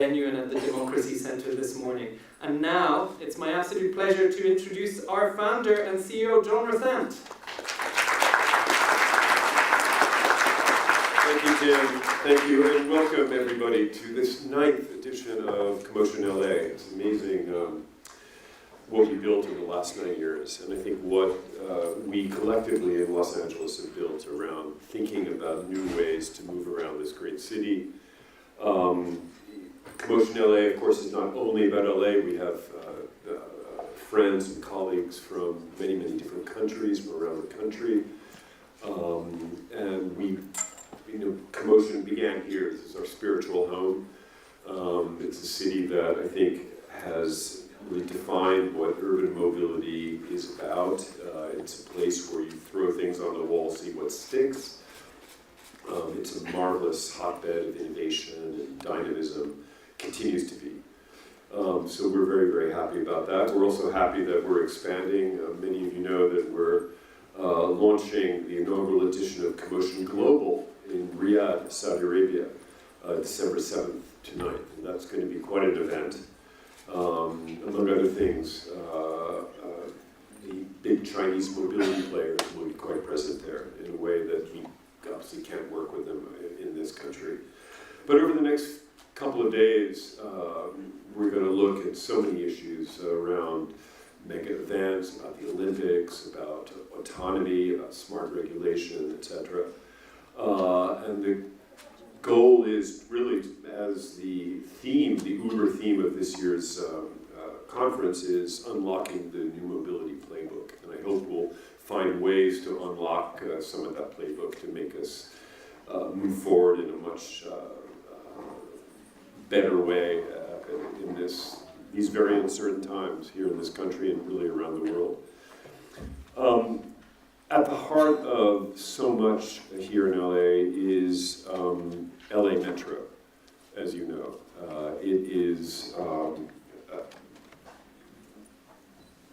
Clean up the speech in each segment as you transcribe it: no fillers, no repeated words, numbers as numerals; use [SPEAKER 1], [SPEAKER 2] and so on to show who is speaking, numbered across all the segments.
[SPEAKER 1] venue and at the Democracy Centre this morning. And now, it's my absolute pleasure to introduce our founder and CEO, John Rathant.
[SPEAKER 2] Thank you, Tim. Thank you, and welcome everybody to this 9th edition of CoMotion LA. It's amazing what we built in the last 9 years, and I think what we collectively in Los Angeles have built around thinking about new ways to move around this great city. CoMotion LA, of course, is not only about LA. We have friends and colleagues from many, many different countries from around the country, and we. CoMotion began here. This is our spiritual home. It's a city that I think has really defined what urban mobility is about. It's a place where you throw things on the wall, see what sticks. It's a marvelous hotbed of innovation and dynamism, continues to be. So we're very, very happy about that. We're also happy that we're expanding. Many of you know that we're launching the inaugural edition of CoMotion Global in Riyadh, Saudi Arabia, December 7th to 9th. And that's going to be quite an event. Among other things, the big Chinese mobility players will be quite present there in a way that we obviously can't work with them in this country. But over the next couple of days, we're going to look at so many issues around mega events, about the Olympics, about autonomy, about smart regulation, etc. And the goal is really, as the theme, the Uber theme of this year's conference is unlocking the new mobility playbook. And I hope we'll find ways to unlock some of that playbook to make us move forward in a much better way in these very uncertain times here in this country and really around the world. At the heart of so much here in LA is LA Metro, as you know. It is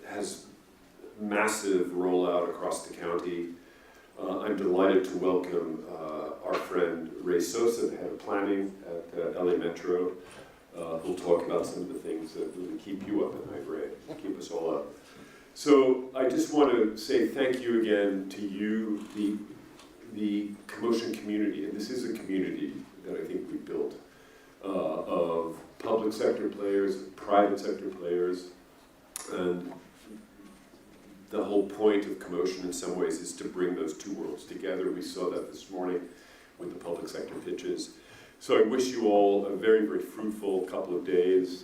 [SPEAKER 2] has massive rollout across the county. I'm delighted to welcome our friend Ray Sosa, the head of planning at LA Metro. Who'll talk about some of the things that really keep you up at night, Ray, keep us all up. So I just want to say thank you again to you, the CoMotion community, and this is a community that I think we built of public sector players, private sector players, and the whole point of CoMotion in some ways is to bring those two worlds together. We saw that this morning with the public sector pitches. So I wish you all a very, very fruitful couple of days.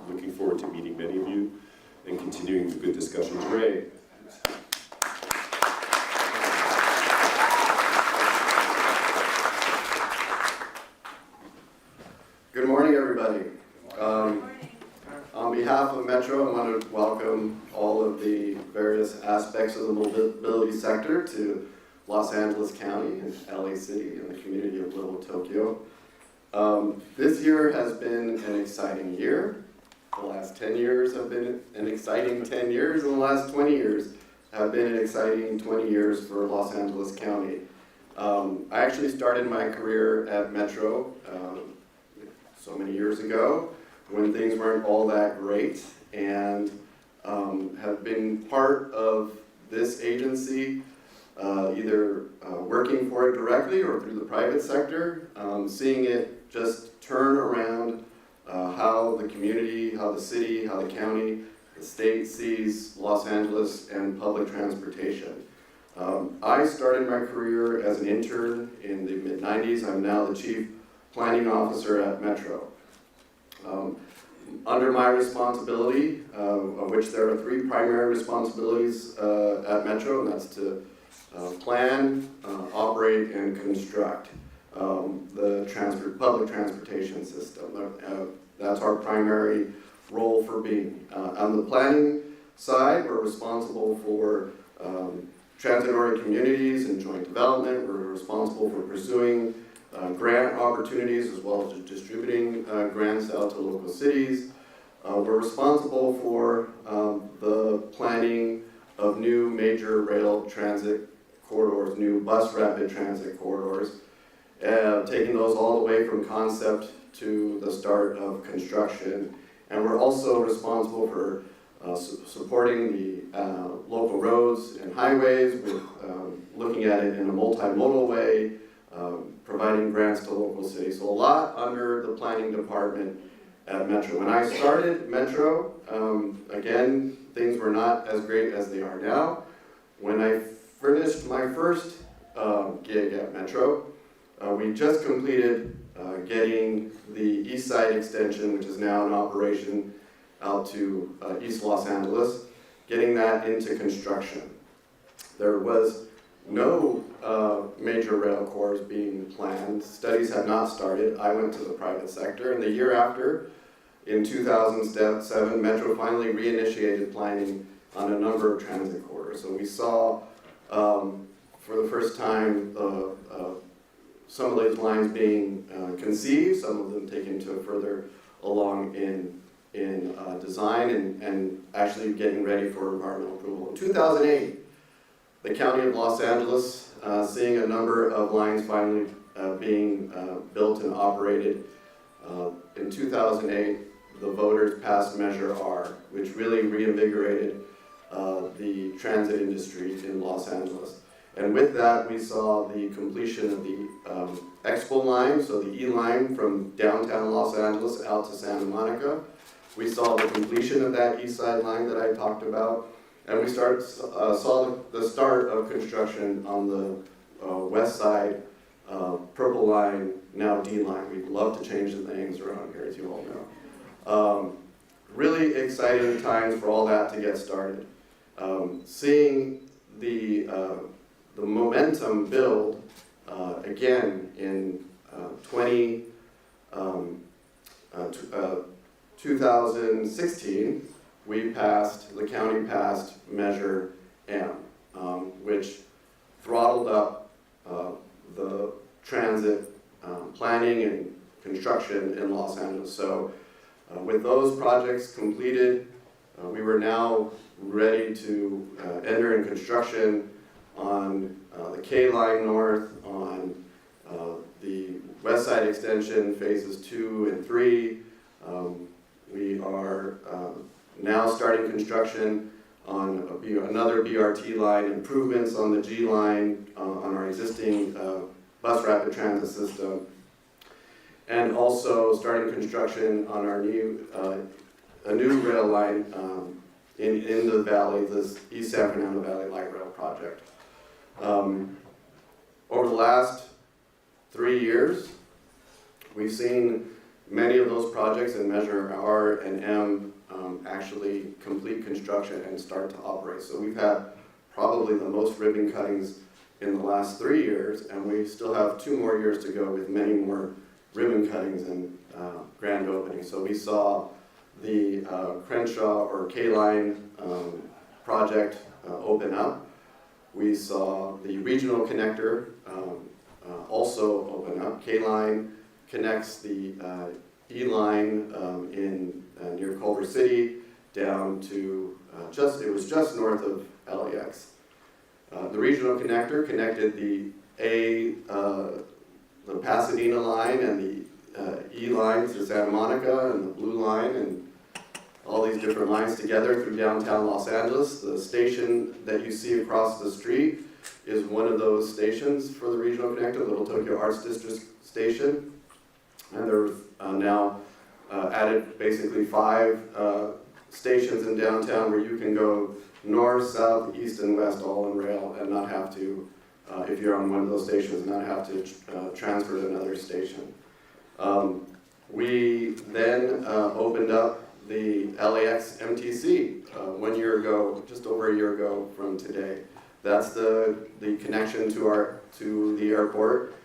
[SPEAKER 2] Looking forward to meeting many of you and continuing the good discussions. Ray.
[SPEAKER 3] Good morning, everybody. On behalf of Metro, I want to welcome all of the various aspects of the mobility sector to Los Angeles County and LA City and the community of Little Tokyo. This year has been an exciting year. The last 10 years have been an exciting 10 years, and the last 20 years have been an exciting 20 years for Los Angeles County. I actually started my career at Metro so many years ago when things weren't all that great, and have been part of this agency, either working for it directly or through the private sector, seeing it just turn around how the community, how the city, how the county, the state sees Los Angeles and public transportation. I started my career as an intern in the mid-90s. I'm now the chief planning officer at Metro. Under my responsibility, of which there are 3 primary responsibilities at Metro, and that's to plan, operate, and construct the public transportation system. That's our primary role for being. On the planning side, we're responsible for transit-oriented communities and joint development. We're responsible for pursuing grant opportunities as well as distributing grants out to local cities. We're responsible for the planning of new major rail transit corridors, new bus rapid transit corridors, taking those all the way from concept to the start of construction. And we're also responsible for supporting the local roads and highways, with looking at it in a multimodal way, providing grants to local cities. So a lot under the planning department at Metro. When I started Metro, again, things were not as great as they are now. When I finished my first gig at Metro, we just completed getting the East Side extension, which is now in operation out to East Los Angeles, getting that into construction. There was no major rail cores being planned. Studies had not started. I went to the private sector, and the year after, in 2007, Metro finally reinitiated planning on a number of transit corridors. So we saw, for the first time, some of these lines being conceived, some of them taken to further along in design and actually getting ready for environmental approval. In 2008, the County of Los Angeles, seeing a number of lines finally being built and operated. In 2008, the voters passed Measure R, which really reinvigorated the transit industry in Los Angeles. And with that, we saw the completion of the Expo line, so the E line from downtown Los Angeles out to Santa Monica. We saw the completion of that East Side line that I talked about. And we saw the start of construction on the West Side Purple Line, now D line. We'd love to change the names around here, as you all know. Really exciting times for all that to get started. Seeing the momentum build again in 2016, the county passed Measure M, which throttled up the transit planning and construction in Los Angeles. So with those projects completed, we were now ready to enter in construction on the K line north, on the West Side extension phases 2 and 3. We are now starting construction on another BRT line, improvements on the G line, on our existing bus rapid transit system, and also starting construction on our a new rail line in the valley, this East San Fernando Valley Light Rail project. Over the last 3 years, we've seen many of those projects in Measure R and M actually complete construction and start to operate. So we've had probably the most ribbon cuttings in the last 3 years, and we still have 2 more years to go with many more ribbon cuttings and grand openings. So we saw the Crenshaw or K-Line project open up. We saw the regional connector also open up. K-Line connects the E-line near Culver City down to it was just north of LAX. The regional connector connected the Pasadena line and the E line to Santa Monica, and the blue line, and all these different lines together through downtown Los Angeles. The station that you see across the street is one of those stations for the regional connector, Little Tokyo Arts District station. And there's now added basically 5 stations in downtown where you can go north, south, east, and west all on rail and not have to, if you're on one of those stations, not have to transfer to another station. We then opened up the LAX MTC 1 year ago, just over a year ago from today. That's the connection to the airport,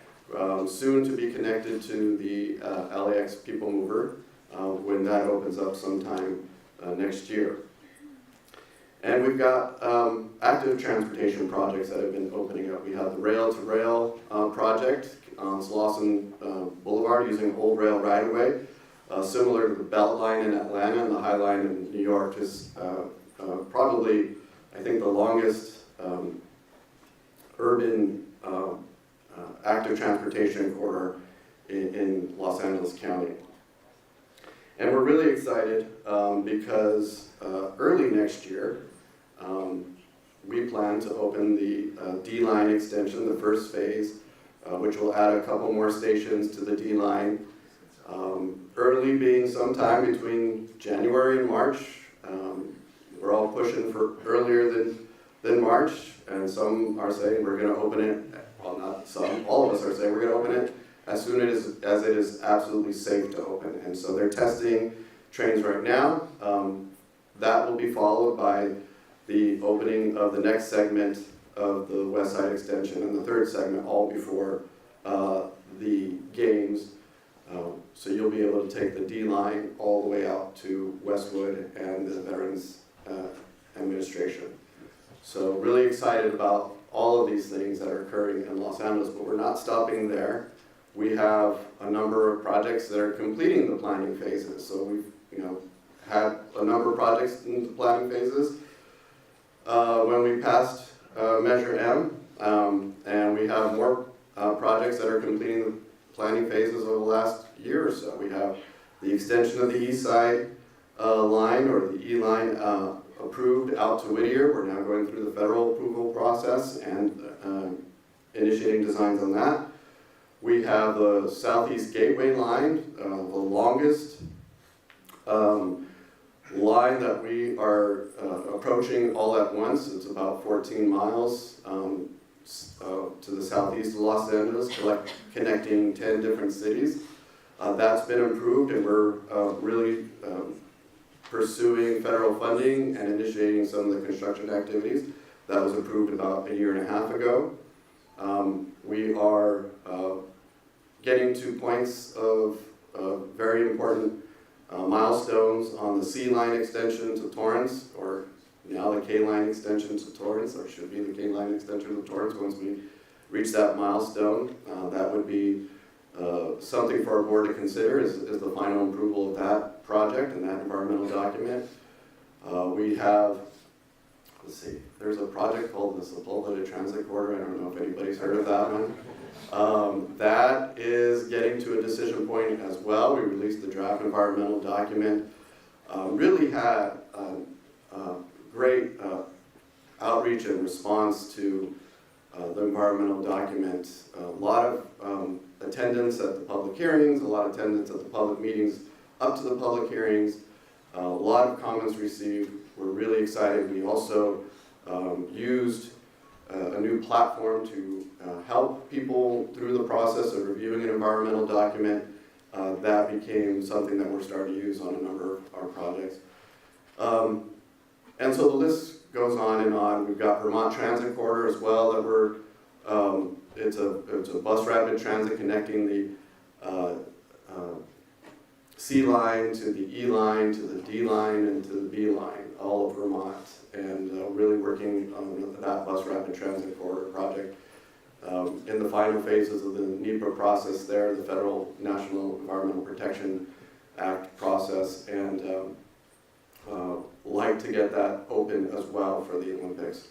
[SPEAKER 3] soon to be connected to the LAX People Mover when that opens up sometime next year. And we've got active transportation projects that have been opening up. We have the rail-to-rail project on Slauson Boulevard using old rail right-of-way, similar to the Belt Line in Atlanta and the High Line in New York. Is probably, I think, the longest urban active transportation corridor in Los Angeles County. And we're really excited because early next year, we plan to open the D-line extension, the first phase, which will add a couple more stations to the D-line. Early being sometime between January and March. We're all pushing for earlier than March, and some are saying we're going to open it, well, not some, all of us are saying we're going to open it as soon as it is absolutely safe to open. And so they're testing trains right now. That will be followed by the opening of the next segment of the West Side Extension and the third segment, all before the games. So you'll be able to take the D-line all the way out to Westwood and the Veterans Administration. So really excited about all of these things that are occurring in Los Angeles, but we're not stopping there. We have a number of projects that are completing the planning phases. So we've had a number of projects in the planning phases when we passed Measure M, and we have more projects that are completing the planning phases over the last year or so. We have the extension of the East Side line, or the E-line, approved out to Whittier. We're now going through the federal approval process and initiating designs on that. We have the Southeast Gateway line, the longest line that we are approaching all at once. It's about 14 miles to the southeast of Los Angeles, connecting 10 different cities. That's been approved, and we're really pursuing federal funding and initiating some of the construction activities. That was approved about a year and a half ago. We are getting to points of very important milestones on the C-line extension to Torrance, or now the K-line extension to Torrance, or should be the K-line extension to Torrance once we reach that milestone. That would be something for our board to consider is the final approval of that project and that environmental document. We have, let's see, there's a project called the Sepulveda Transit Corridor. I don't know if anybody's heard of that one. That is getting to a decision point as well. We released the draft environmental document. Really had great outreach and response to the environmental document. A lot of attendance at the public hearings, a lot of attendance at the public meetings up to the public hearings, a lot of comments received. We're really excited. We also used a new platform to help people through the process of reviewing an environmental document. That became something that we're starting to use on a number of our projects. And so the list goes on and on. We've got Vermont Transit Corridor as well that we're, it's a bus rapid transit connecting the C line to the E line to the D line and to the B line, all of Vermont, and really working on that bus rapid transit corridor project. In the final phases of the NEPA process there, the Federal National Environmental Protection Act process, and like to get that open as well for the Olympics.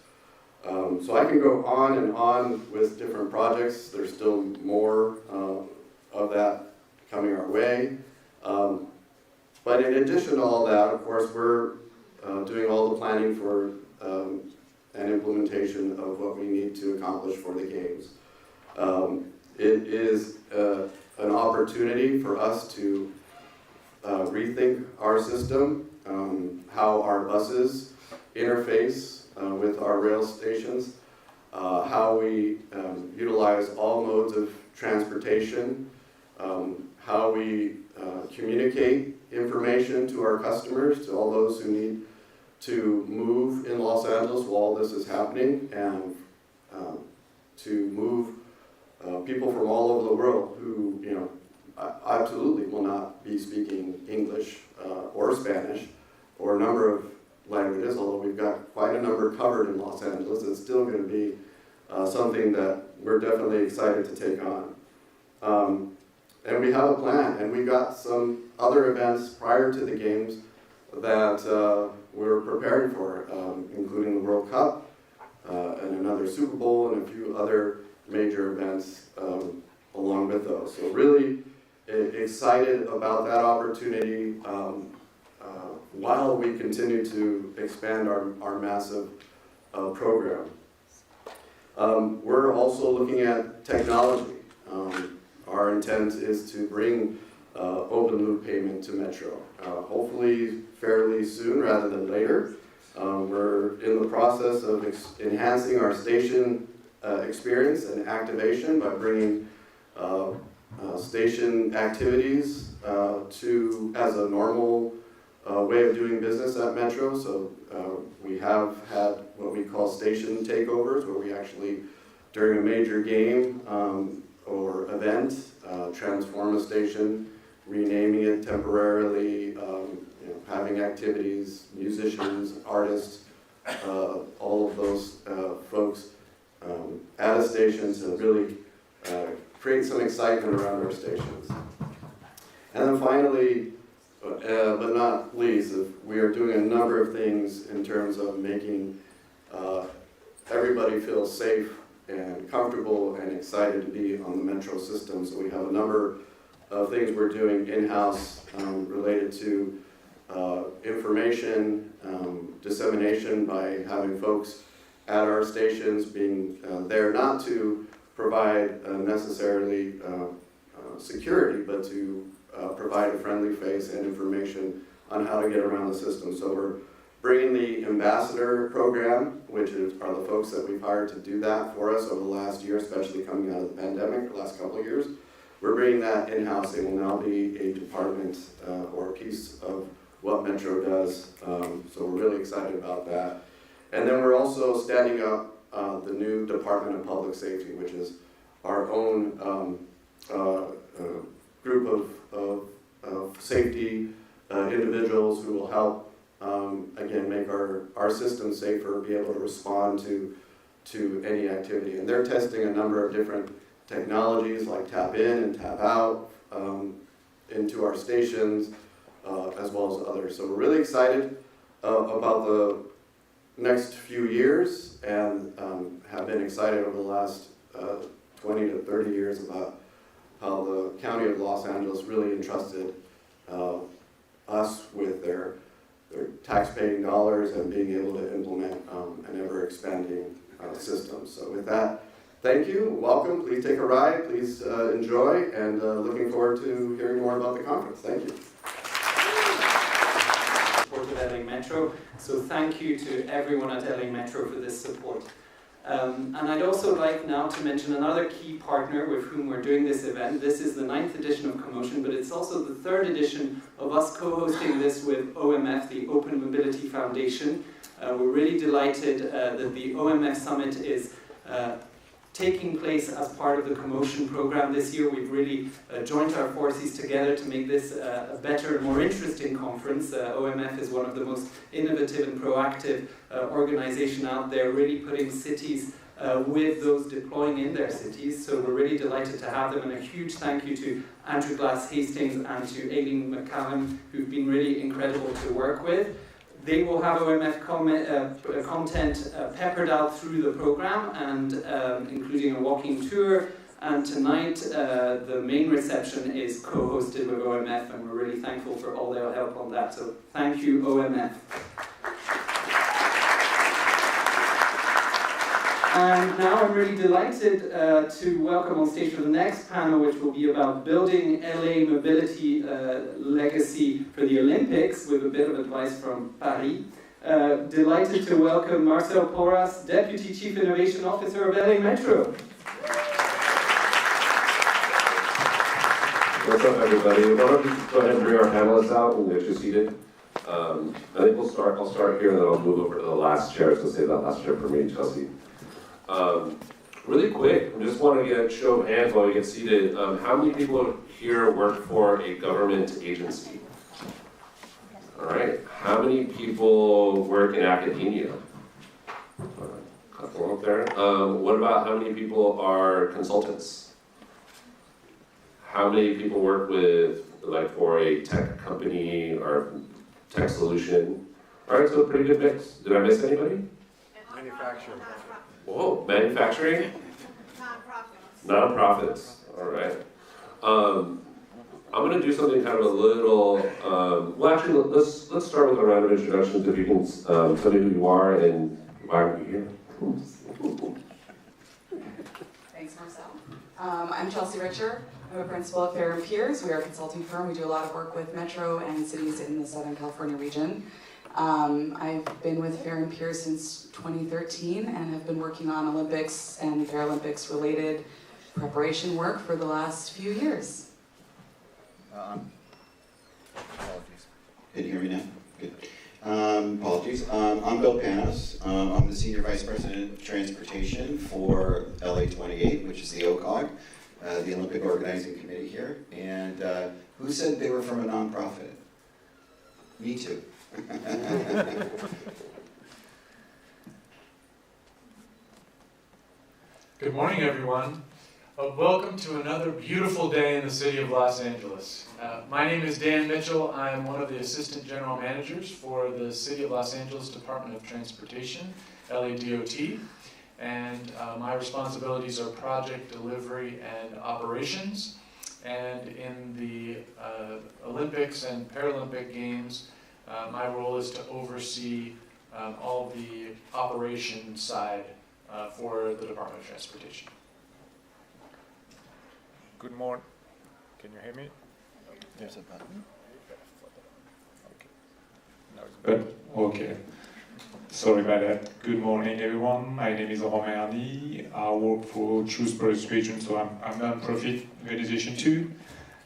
[SPEAKER 3] So I can go on and on with different projects. There's still more of that coming our way. But in addition to all that, of course, we're doing all the planning for and implementation of what we need to accomplish for the games. It is an opportunity for us to rethink our system, how our buses interface with our rail stations, how we utilize all modes of transportation, how we communicate information to our customers, to all those who need to move in Los Angeles while this is happening, and to move people from all over the world who, absolutely will not be speaking English or Spanish or a number of languages, although we've got quite a number covered in Los Angeles. It's still going to be something that we're definitely excited to take on. And we have a plan, and we got some other events prior to the games that we're preparing for, including the World Cup and another Super Bowl and a few other major events along with those. So really excited about that opportunity while we continue to expand our massive program. We're also looking at technology. Our intent is to bring open loop payment to Metro, hopefully fairly soon rather than later. We're in the process of enhancing our station experience and activation by bringing station activities as a normal way of doing business at Metro. So we have had what we call station takeovers, where we actually, during a major game or event, transform a station, renaming it temporarily, having activities, musicians, artists, all of those folks at a station to really create some excitement around our stations. And then finally, but not least, we are doing a number of things in terms of making everybody feel safe and comfortable and excited to be on the Metro system. So we have a number of things we're doing in-house related to information dissemination by having folks at our stations being there not to provide necessarily security, but to provide a friendly face and information on how to get around the system. So we're bringing the ambassador program, which are the folks that we've hired to do that for us over the last year, especially coming out of the pandemic, the last couple of years. We're bringing that in-house. It will now be a department or a piece of what Metro does. So we're really excited about that. And then we're also standing up the new Department of Public Safety, which is our own group of safety individuals who will help, again, make our system safer, be able to respond to any activity. And they're testing a number of different technologies like tap in and tap out into our stations, as well as others. So we're really excited about the next few years and have been excited over the last 20 to 30 years about how the County of Los Angeles really entrusted us with their tax-paying dollars and being able to implement an ever-expanding system. So with that, thank you, welcome, please take a ride, please enjoy, and looking forward to hearing more about the conference. Thank you.
[SPEAKER 1] Support of LA Metro, so thank you to everyone at LA Metro for this support. And I'd also like now to mention another key partner with whom we're doing this event. This is the 9th edition of CoMotion, but it's also the 3rd edition of us co-hosting this with OMF, the Open Mobility Foundation. We're really delighted that the OMF Summit is taking place as part of the CoMotion program this year. We've really joined our forces together to make this a better and more interesting conference. OMF is one of the most innovative and proactive organization out there, really putting cities with those deploying in their cities. So we're really delighted to have them, and a huge thank you to Andrew Glass Hastings and to Aileen McCallum, who've been really incredible to work with. They will have OMF content peppered out through the program, and including a walking tour. And tonight, the main reception is co-hosted with OMF, and we're really thankful for all their help on that. So thank you, OMF. And now I'm really delighted to welcome on stage for the next panel, which will be about building LA mobility legacy for the Olympics, with a bit of advice from Paris. Delighted to welcome Marcel Porras, Deputy Chief Innovation Officer of LA Metro.
[SPEAKER 4] What's up, everybody? Why don't we go ahead and bring our panelists out and get you seated. I think I'll start here, and then I'll move over to the last chair, so save that last chair for me, Chelsea. Really quick, I just want to get a show of hands while we get seated. How many people here work for a government agency? All right. How many people work in academia? A couple up there. What about how many people are consultants? How many people work with, like, for a tech company or tech solution? All right, so a pretty good mix. Did I miss anybody?
[SPEAKER 3] Manufacturing.
[SPEAKER 4] Whoa, manufacturing?
[SPEAKER 5] Nonprofits.
[SPEAKER 4] Nonprofits. All right. I'm going to do something kind of a little. Well, actually, let's start with a round of introductions. If you can tell me who you are and why are you here.
[SPEAKER 5] Thanks, Marcel. I'm Chelsea Richer. I'm a principal at Fair & Peers. We are a consulting firm. We do a lot of work with Metro and cities in the Southern California region. I've been with Fair & Peers since 2013 and have been working on Olympics and Paralympics related preparation work for the last few years.
[SPEAKER 6] Apologies. Can you hear me now? Good. Apologies. I'm Bill Panos. I'm the Senior Vice President of Transportation for LA 28, which is the OCOG, the Olympic Organizing Committee here. And who said they were from a nonprofit? Me too.
[SPEAKER 7] Good morning, everyone. Welcome to another beautiful day in the city of Los Angeles. My name is Dan Mitchell. I am one of the Assistant General Managers for the City of Los Angeles Department of Transportation, LADOT, and my responsibilities are project delivery and operations. And in the Olympics and Paralympic Games, my role is to oversee all the operation side for the Department of Transportation.
[SPEAKER 8] Good morning. Can you hear me?
[SPEAKER 6] There's a button.
[SPEAKER 8] Okay. Now it's better. Okay. Sorry about that. Good morning, everyone. My name is Romain Arny. I work for Choose Persuasion, so I'm a non-profit organization too.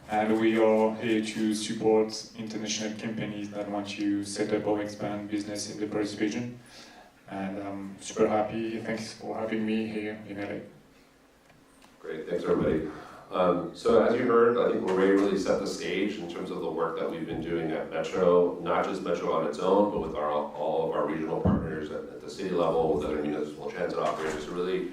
[SPEAKER 8] And we are here to support international companies that want to set up or expand business in the Paris region. And I'm super happy. Thanks for having me here in LA.
[SPEAKER 4] Great, thanks everybody. So as you heard, I think we're ready to really set the stage in terms of the work that we've been doing at Metro, not just Metro on its own, but with all of our regional partners at the city level, with other municipal transit operators to really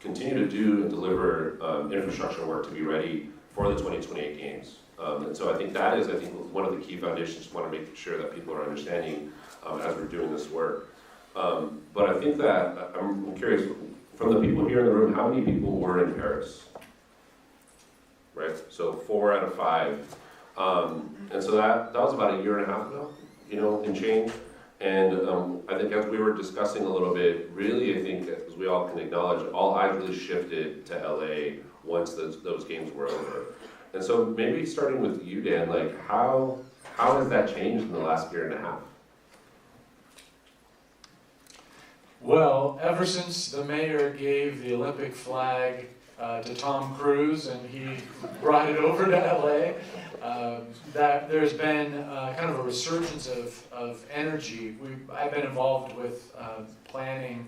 [SPEAKER 4] continue to do and deliver infrastructure work to be ready for the 2028 games. And so I think that is, one of the key foundations. Want to make sure that people are understanding as we're doing this work. But I think that, I'm curious, from the people here in the room, how many people were in Paris? Right, so 4 out of 5. And so that was about a year and a half ago, and change. And I think as we were discussing a little bit, really I think as we all can acknowledge, all eyes really shifted to LA once those games were over. And so maybe starting with you, Dan, like how has that changed in the last year and a half?
[SPEAKER 7] Well, ever since the mayor gave the Olympic flag to Tom Cruise and he brought it over to LA, that there's been kind of a resurgence of energy. I've been involved with planning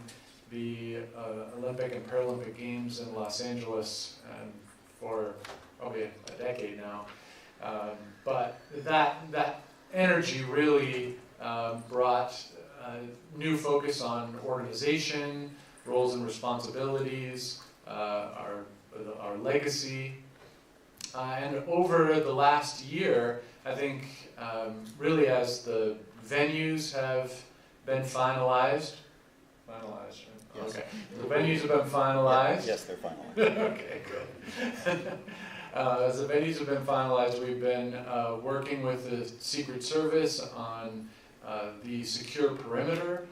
[SPEAKER 7] the Olympic and Paralympic Games in Los Angeles for probably a decade now. But that energy really brought new focus on organization, roles and responsibilities, our legacy, and over the last year, I think really as the venues have been finalized, right?
[SPEAKER 6] Yes.
[SPEAKER 7] Okay, the venues have been finalized.
[SPEAKER 6] Yes, they're finalized.
[SPEAKER 7] Okay, good. As the venues have been finalized, we've been working with the Secret Service on the secure perimeter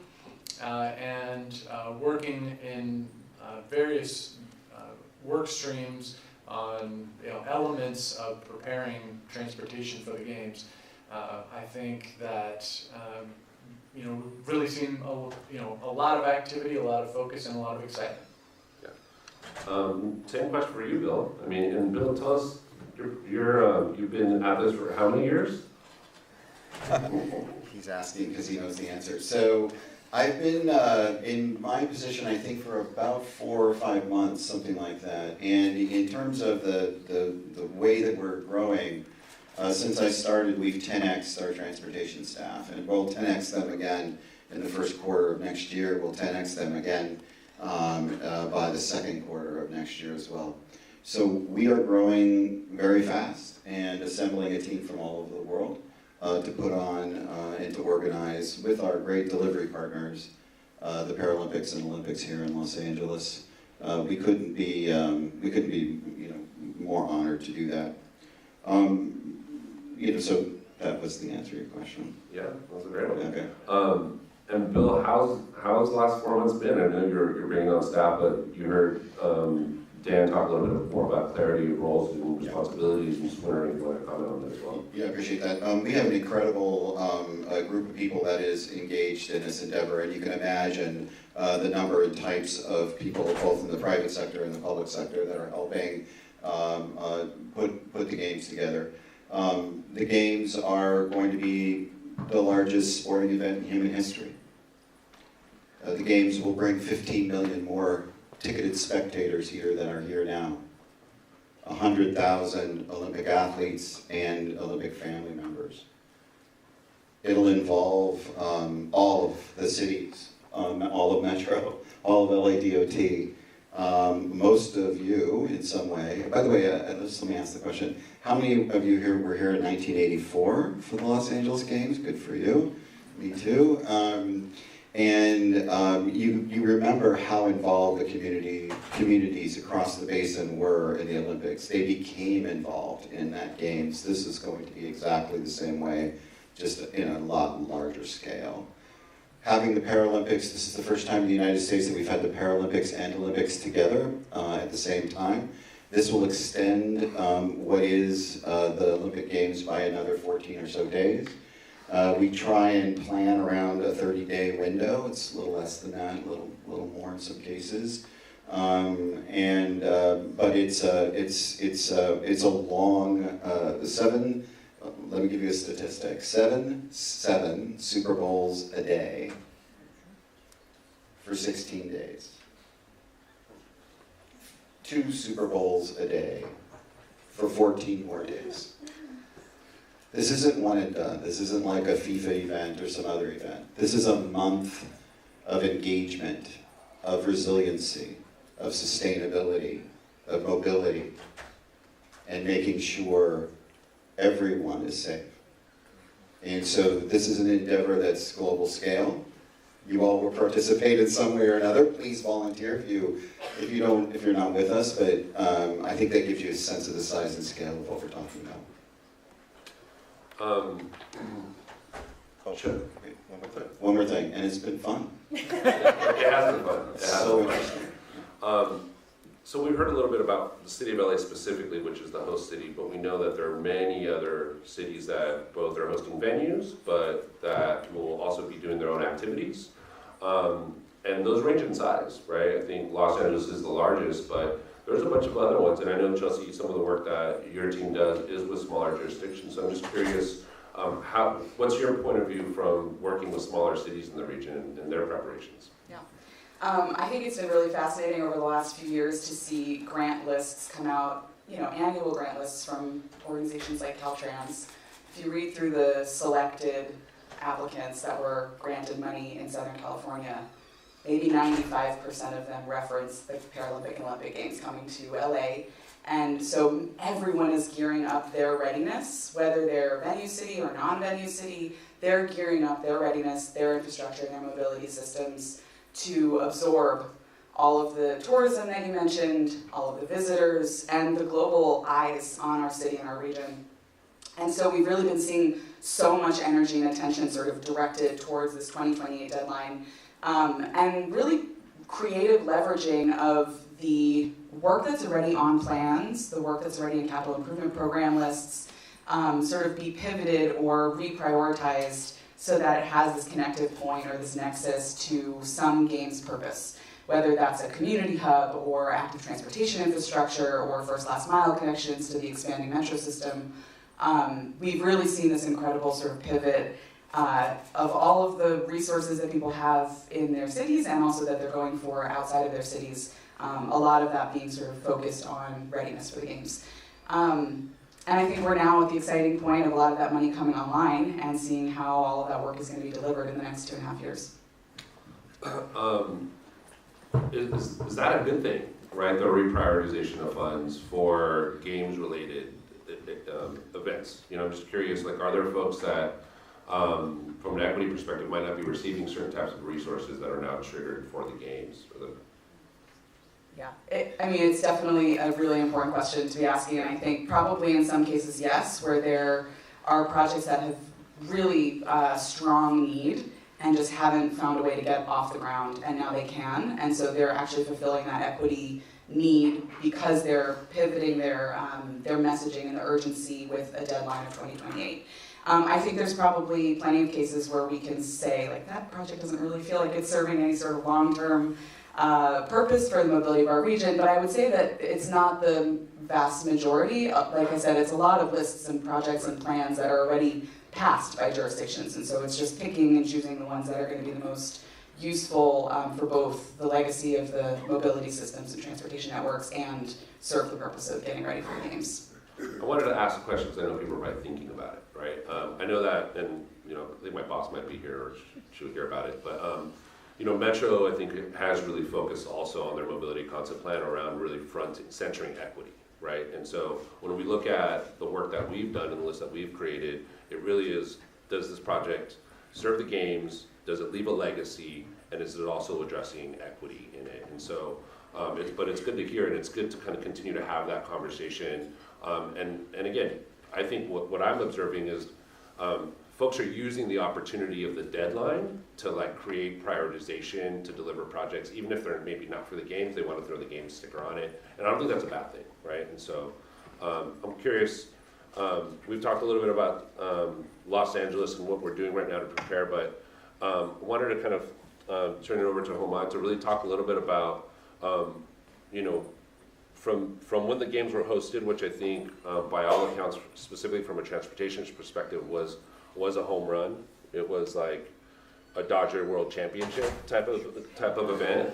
[SPEAKER 7] and working in various work streams on elements of preparing transportation for the games. I think that really seen a lot of activity, a lot of focus, and a lot of excitement.
[SPEAKER 4] Same question for you, Bill. I mean, and Bill, tell us, you've been at this for how many years?
[SPEAKER 6] He's asking because he knows the answer. So I've been in my position, I think, for about 4 or 5 months, something like that. And in terms of the way that we're growing, since I started, we've 10x'd our transportation staff, and we'll 10x them again in the first quarter of next year. We'll 10x them again by the second quarter of next year as well. So we are growing very fast and assembling a team from all over the world to put on and to organize with our great delivery partners the Paralympics and Olympics here in Los Angeles. We couldn't be more honored to do that. So that was the answer to your question.
[SPEAKER 4] Yeah, that was a great one.
[SPEAKER 6] Okay.
[SPEAKER 4] And Bill, how's the last 4 months been? I know you're bringing on staff, but you heard Dan talk a little bit more about clarity of roles and responsibilities. I'm just wondering if you want to comment on that as well.
[SPEAKER 6] Yeah, I appreciate that. We have an incredible group of people that is engaged in this endeavor, and you can imagine the number and types of people, both in the private sector and the public sector, that are helping put the games together. The games are going to be the largest sporting event in human history. The games will bring 15 million more ticketed spectators here than are here now. 100,000 Olympic athletes and Olympic family members. It'll involve all of the cities, all of Metro, all of LADOT. Most of you, in some way, by the way, let me ask the question. How many of you here were here in 1984 for the Los Angeles Games? Good for you. Me too. You remember how involved the communities across the basin were in the Olympics. They became involved in that games. This is going to be exactly the same way, just in a lot larger scale. Having the Paralympics, this is the first time in the United States that we've had the Paralympics and Olympics together at the same time. This will extend what is the Olympic Games by another 14 or so days. We try and plan around a 30-day window. It's a little less than that, a little more in some cases. But it's a long let me give you a statistic. seven Super Bowls a day for 16 days. 2 Super Bowls a day for 14 more days. This isn't one and done. This isn't like a FIFA event or some other event. This is a month of engagement, of resiliency, of sustainability, of mobility, and making sure everyone is safe. And so this is an endeavor that's global scale. You all will participate in some way or another. Please volunteer if you're not with us, but I think that gives you a sense of the size and scale of what we're talking about.
[SPEAKER 4] Sure.
[SPEAKER 6] One more thing, and it's been fun.
[SPEAKER 4] It has been fun.
[SPEAKER 6] So interesting.
[SPEAKER 4] So we've heard a little bit about the city of LA specifically, which is the host city, but we know that there are many other cities that both are hosting venues, but that will also be doing their own activities. And those range in size, right? I think Los Angeles is the largest, but there's a bunch of other ones, and I know, Chelsea, some of the work that your team does is with smaller jurisdictions, so I'm just curious, what's your point of view from working with smaller cities in the region and their preparations?
[SPEAKER 5] Yeah. I think it's been really fascinating over the last few years to see grant lists come out, annual grant lists from organizations like Caltrans. If you read through the selected applicants that were granted money in Southern California, maybe 95% of them reference the Paralympic and Olympic Games coming to LA. And so everyone is gearing up their readiness, whether they're venue city or non-venue city, they're gearing up their readiness, their infrastructure, their mobility systems to absorb all of the tourism that you mentioned, all of the visitors, and the global eyes on our city and our region. And so we've really been seeing so much energy and attention sort of directed towards this 2028 deadline, and really creative leveraging of the work that's already on plans, the work that's already in capital improvement program lists, sort of be pivoted or reprioritized so that it has this connective point or this nexus to some games purpose, whether that's a community hub or active transportation infrastructure or first last mile connections to the expanding metro system. We've really seen this incredible sort of pivot of all of the resources that people have in their cities and also that they're going for outside of their cities. A lot of that being sort of focused on readiness for the games. And I think we're now at the exciting point of a lot of that money coming online and seeing how all of that work is going to be delivered in the next 2.5 years.
[SPEAKER 4] Is that a good thing, right? The reprioritization of funds for games-related events. I'm just curious, are there folks that, from an equity perspective, might not be receiving certain types of resources that are now triggered for the games?
[SPEAKER 5] Yeah, I mean, it's definitely a really important question to be asking, and I think probably in some cases, yes, where there are projects that have really strong need and just haven't found a way to get off the ground, and now they can, and so they're actually fulfilling that equity need because they're pivoting their messaging and the urgency with a deadline of 2028. I think there's probably plenty of cases where we can say, like, that project doesn't really feel like it's serving any sort of long-term purpose for the mobility of our region, but I would say that it's not the vast majority. Like I said, it's a lot of lists and projects and plans that are already passed by jurisdictions, and so it's just picking and choosing the ones that are going to be the most useful for both the legacy of the mobility systems and transportation networks and serve the purpose of getting ready for the games.
[SPEAKER 4] I wanted to ask a question because I know people are probably thinking about it, right? I know that, and I think my boss might be here or she'll hear about it, but Metro, I think, has really focused also on their mobility concept plan around really centering equity, right? And so when we look at the work that we've done and the list that we've created, it really is, does this project serve the games? Does it leave a legacy? And is it also addressing equity in it? And so, but it's good to hear, and it's good to kind of continue to have that conversation. And again, I think what I'm observing is folks are using the opportunity of the deadline to create prioritization to deliver projects, even if they're maybe not for the games, they want to throw the game sticker on it. And I don't think that's a bad thing, right? And so I'm curious, we've talked a little bit about Los Angeles and what we're doing right now to prepare, but I wanted to kind of turn it over to Homad to really talk a little bit about, from when the games were hosted, which I think by all accounts, specifically from a transportation perspective, was a home run. It was like a Dodger World Championship type of event.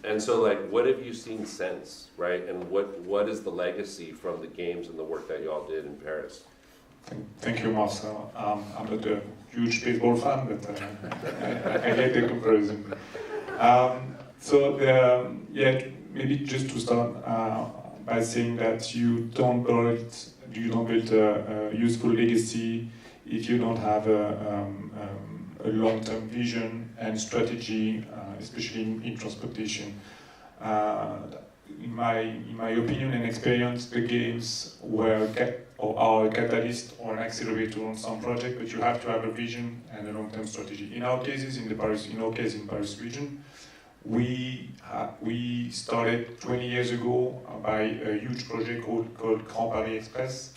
[SPEAKER 4] And so what have you seen since, right? And what is the legacy from the games and the work that you all did in Paris?
[SPEAKER 8] Thank you, Marcel. I'm not a huge baseball fan, but I get the comparison. Maybe just to start by saying that you don't build a useful legacy if you don't have a long-term vision and strategy, especially in transportation. In my opinion and experience, the games are a catalyst or an accelerator on some project, but you have to have a vision and a long-term strategy. In our case, in Paris region, we started 20 years ago by a huge project called Grand Paris Express,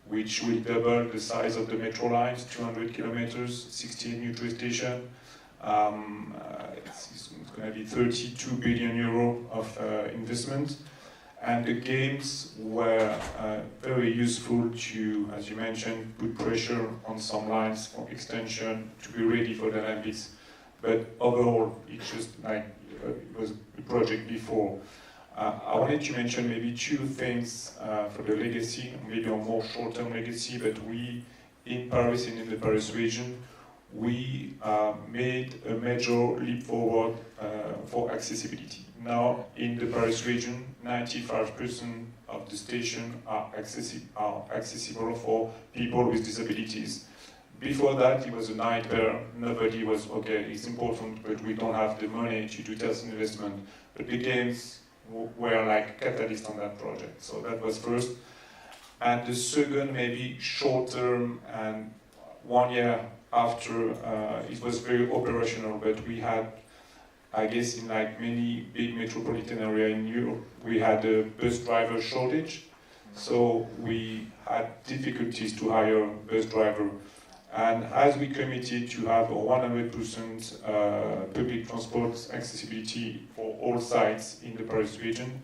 [SPEAKER 8] which will double the size of the metro lines, 200 kilometers, 16 new train stations. It's going to be 32 billion euro of investment. And the games were very useful to, as you mentioned, put pressure on some lines for extension to be ready for the Olympics. But overall, it's just it was a project before. I wanted to mention maybe two things for the legacy, maybe a more short-term legacy, but we, in Paris and in the Paris region, we made a major leap forward for accessibility. Now, in the Paris region, 95% of the stations are accessible for people with disabilities. Before that, it was a nightmare. Nobody was, okay, it's important, but we don't have the money to do test investment. But the games were like catalyst on that project. So that was first. And the second, maybe short term, and 1 year after, it was very operational, but we had, I guess, in many big metropolitan areas in Europe, we had a bus driver shortage. So we had difficulties to hire a bus driver. And as we committed to have 100% public transport accessibility for all sites in the Paris region,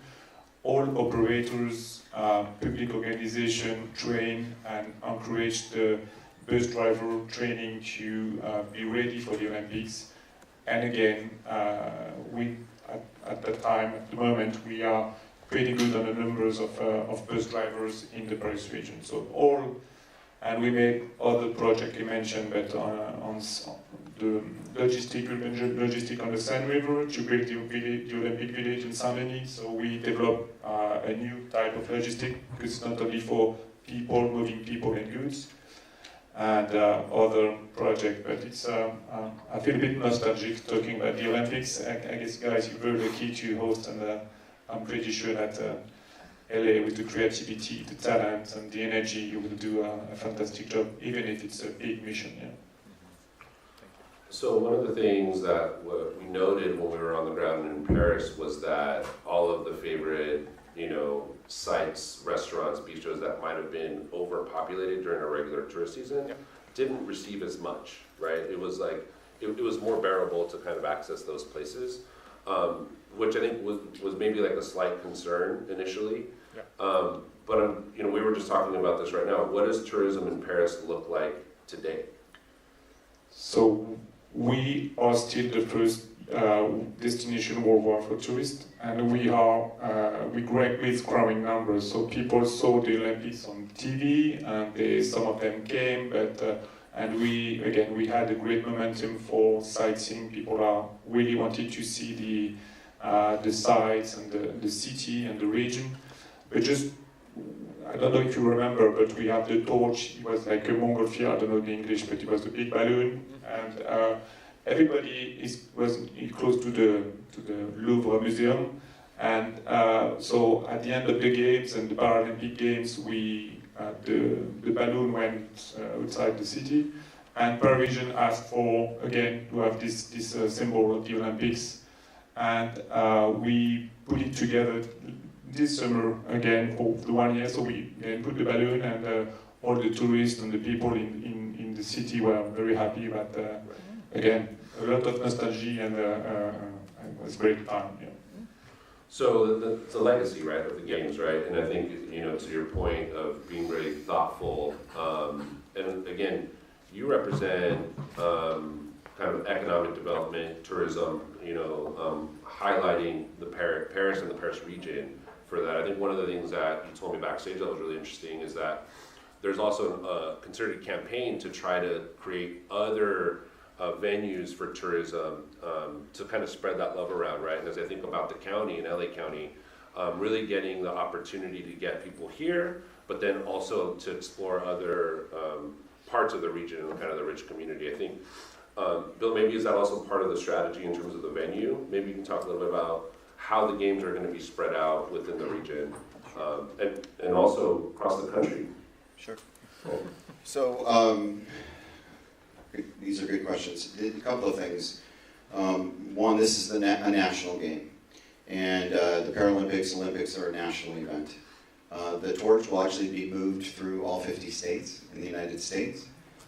[SPEAKER 8] all operators, public organizations train and encourage the bus driver training to be ready for the Olympics. And again, at that time, at the moment, we are pretty good on the numbers of bus drivers in the Paris region. So and we made other projects you mentioned, but on the logistic on the Seine River to build the Olympic Village in Saint-Denis. So we developed a new type of logistic, because it's not only for people, moving people and goods. and other projects. But it's I feel a bit nostalgic talking about the Olympics. I guess, guys, you're very lucky to host, and I'm pretty sure that LA, with the creativity, the talent, and the energy, you will do a fantastic job, even if it's a big mission. Yeah.
[SPEAKER 4] So one of the things that we noted when we were on the ground in Paris was that all of the favorite, sites, restaurants, bistros that might have been overpopulated during a regular tourist season didn't receive as much, right? It was like, it was more bearable to kind of access those places, which I think was maybe like a slight concern initially. But we were just talking about this right now. What does tourism in Paris look like today?
[SPEAKER 8] So we are still the first destination worldwide for tourists, and we are with growing numbers. So people saw the Olympics on TV, and some of them came, but and we had a great momentum for sightseeing. People really wanted to see the sights and the city and the region. But just, I don't know if you remember, but we have the torch. It was like a montgolfier, I don't know the English, but it was a big balloon, and everybody was close to the Louvre Museum, and so at the end of the games and the Paralympic Games, the balloon went outside the city, and Parisian asked for again to have this symbol of the Olympics, and we put it together this summer again for the 1 year. So we put the balloon, and all the tourists and the people in the city were very happy about. Again, a lot of nostalgia, and it was a great time. Yeah.
[SPEAKER 4] So the legacy, right, of the games, right? And I think, to your point of being really thoughtful, and again, you represent kind of economic development, tourism, highlighting the Paris and the Paris region for that. I think one of the things that you told me backstage that was really interesting is that there's also a concerted campaign to try to create other venues for tourism to kind of spread that love around, right? And as I think about the county and LA County, really getting the opportunity to get people here, but then also to explore other parts of the region and kind of the rich community. I think, Bill, maybe is that also part of the strategy in terms of the venue? Maybe you can talk a little bit about how the games are going to be spread out within the region, and also across the country.
[SPEAKER 6] Sure. So, these are good questions. A couple of things. One, this is a national game, and the Paralympics, Olympics are a national event. The torch will actually be moved through all 50 states in the United States.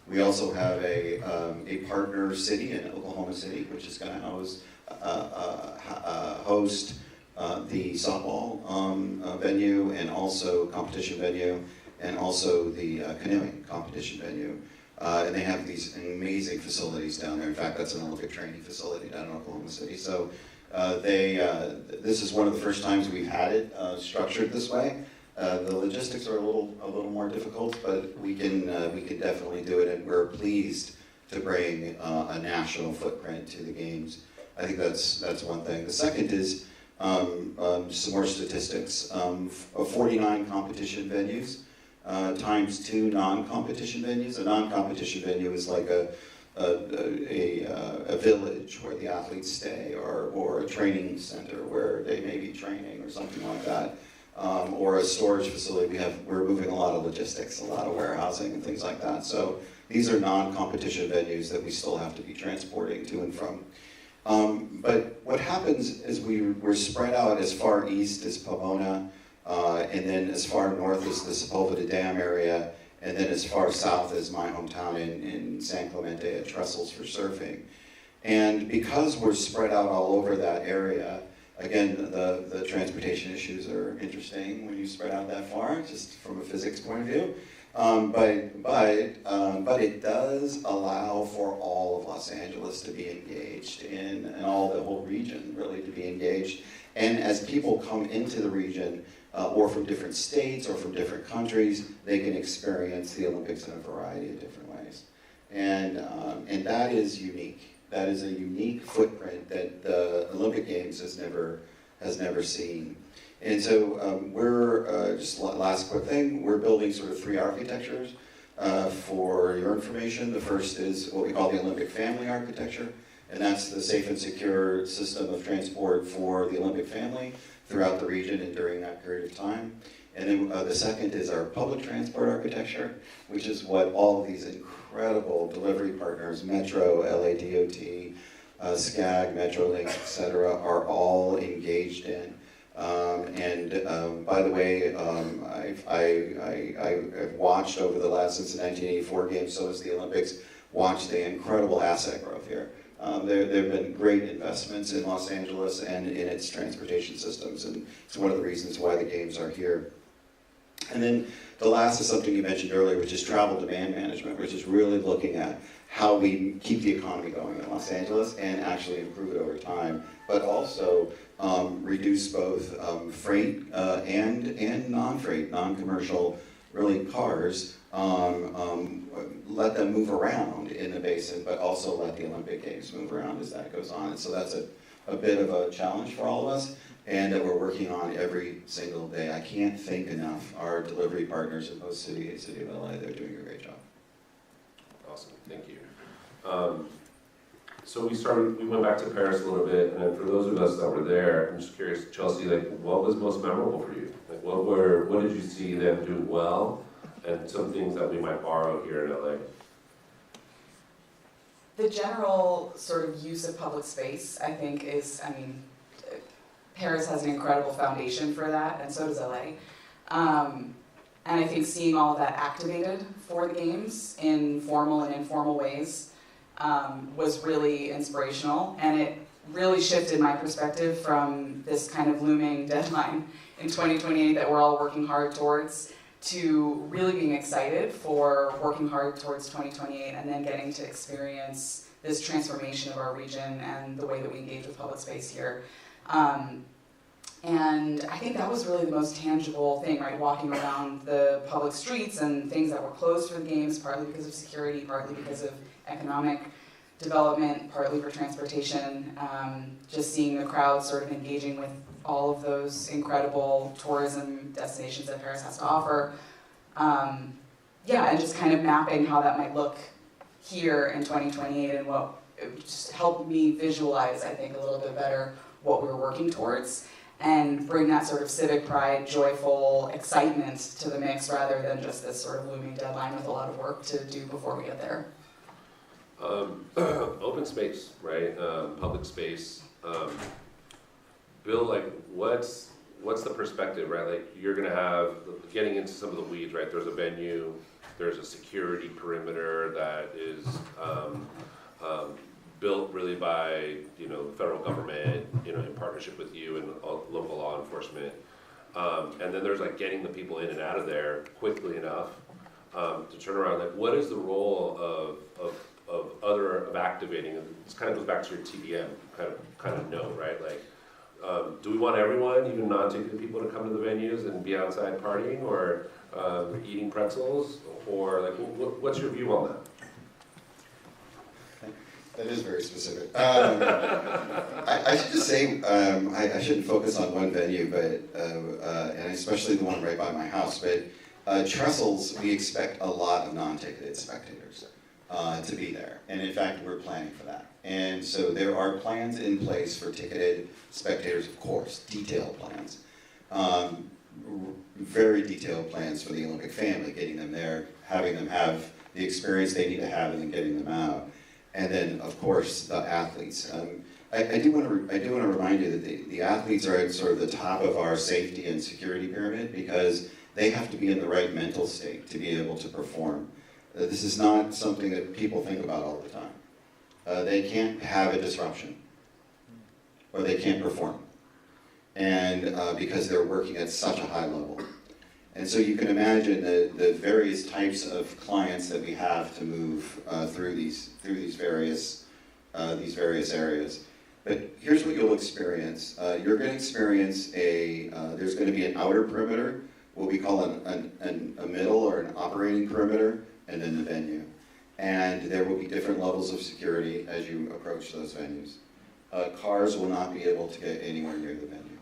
[SPEAKER 6] We also have a partner city in Oklahoma City, which is going to host the softball venue, and also competition venue, and also the canoeing competition venue. And they have these amazing facilities down there. In fact, that's an Olympic training facility down in Oklahoma City. So this is one of the first times we've had it structured this way. The logistics are a little more difficult, but we can definitely do it, and we're pleased to bring a national footprint to the games. I think that's one thing. The second is some more statistics. 49 competition venues. Times 2 non-competition venues. A non-competition venue is like a village where the athletes stay, or a training center where they may be training, or something like that, or a storage facility. We're moving a lot of logistics, a lot of warehousing and things like that. So these are non-competition venues that we still have to be transporting to and from. But what happens is we're spread out as far east as Pomona, and then as far north as the Sepulveda Dam area, and then as far south as my hometown in San Clemente at Trestles for surfing. And because we're spread out all over that area, again, the transportation issues are interesting when you spread out that far, just from a physics point of view. But it does allow for all of Los Angeles to be engaged, and the whole region really to be engaged. And as people come into the region, or from different states or from different countries, they can experience the Olympics in a variety of different ways. And that is unique. That is a unique footprint that the Olympic Games has never seen. And so we're, just last quick thing, we're building sort of 3 architectures. For your information, the first is what we call the Olympic family architecture, and that's the safe and secure system of transport for the Olympic family throughout the region and during that period of time. And then the second is our public transport architecture, which is what all of these incredible delivery partners, Metro, LADOT, SCAG, Metrolink, et cetera, are all engaged in. By the way, I've watched over the last, since the 1984 games, so has the Olympics, watched the incredible asset growth here. There have been great investments in Los Angeles and in its transportation systems, and it's one of the reasons why the games are here. And then the last is something you mentioned earlier, which is travel demand management, which is really looking at how we keep the economy going in Los Angeles and actually improve it over time, but also reduce both freight and non-freight, non-commercial, really cars, let them move around in the basin, but also let the Olympic Games move around as that goes on. And so that's a bit of a challenge for all of us, and that we're working on every single day. I can't thank enough our delivery partners in both City and City of LA. They're doing a great job.
[SPEAKER 4] Awesome, thank you. So we went back to Paris a little bit, and for those of us that were there, I'm just curious, Chelsea, like, what was most memorable for you? Like, what did you see them do well, and some things that we might borrow here in LA?
[SPEAKER 5] The general sort of use of public space, I think, is, Paris has an incredible foundation for that, and so does LA. And I think seeing all of that activated for the games in formal and informal ways was really inspirational, and it really shifted my perspective from this kind of looming deadline in 2028 that we're all working hard towards, to really being excited for working hard towards 2028 and then getting to experience this transformation of our region and the way that we engage with public space here. And I think that was really the most tangible thing, right? Walking around the public streets and things that were closed for the games, partly because of security, partly because of economic development, partly for transportation. Just seeing the crowd sort of engaging with all of those incredible tourism destinations that Paris has to offer. Yeah, and just kind of mapping how that might look here in 2028, and what it just helped me visualize, I think, a little bit better what we were working towards, and bring that sort of civic pride, joyful excitement to the mix, rather than just this sort of looming deadline with a lot of work to do before we get there.
[SPEAKER 4] Open space, right? Public space. Bill, like, what's the perspective, right? Like, you're gonna have, getting into some of the weeds, right? There's a venue, there's a security perimeter that is built really by, the federal government, in partnership with you and local law enforcement. And then there's like getting the people in and out of there quickly enough to turn around. Like, what is the role of activating? This kind of goes back to your TBM kind of note, right? Like, do we want everyone, even non-ticketed people, to come to the venues and be outside partying, or eating pretzels, or like, what's your view on that?
[SPEAKER 6] That is very specific. I should just say, I shouldn't focus on one venue, but and especially the one right by my house, but Trestles, we expect a lot of non-ticketed spectators to be there, and in fact, we're planning for that. And so there are plans in place for ticketed spectators, of course, detailed plans. Very detailed plans for the Olympic family, getting them there, having them have the experience they need to have, and then getting them out. And then, of course, the athletes. I do want to remind you that the athletes are at sort of the top of our safety and security pyramid, because they have to be in the right mental state to be able to perform. This is not something that people think about all the time. They can't have a disruption, or they can't perform, and because they're working at such a high level. And so you can imagine the various types of clients that we have to move through these various areas. But here's what you'll experience. You're going to experience there's going to be an outer perimeter, what we call a middle or an operating perimeter, and then the venue. And there will be different levels of security as you approach those venues. Cars will not be able to get anywhere near the venue.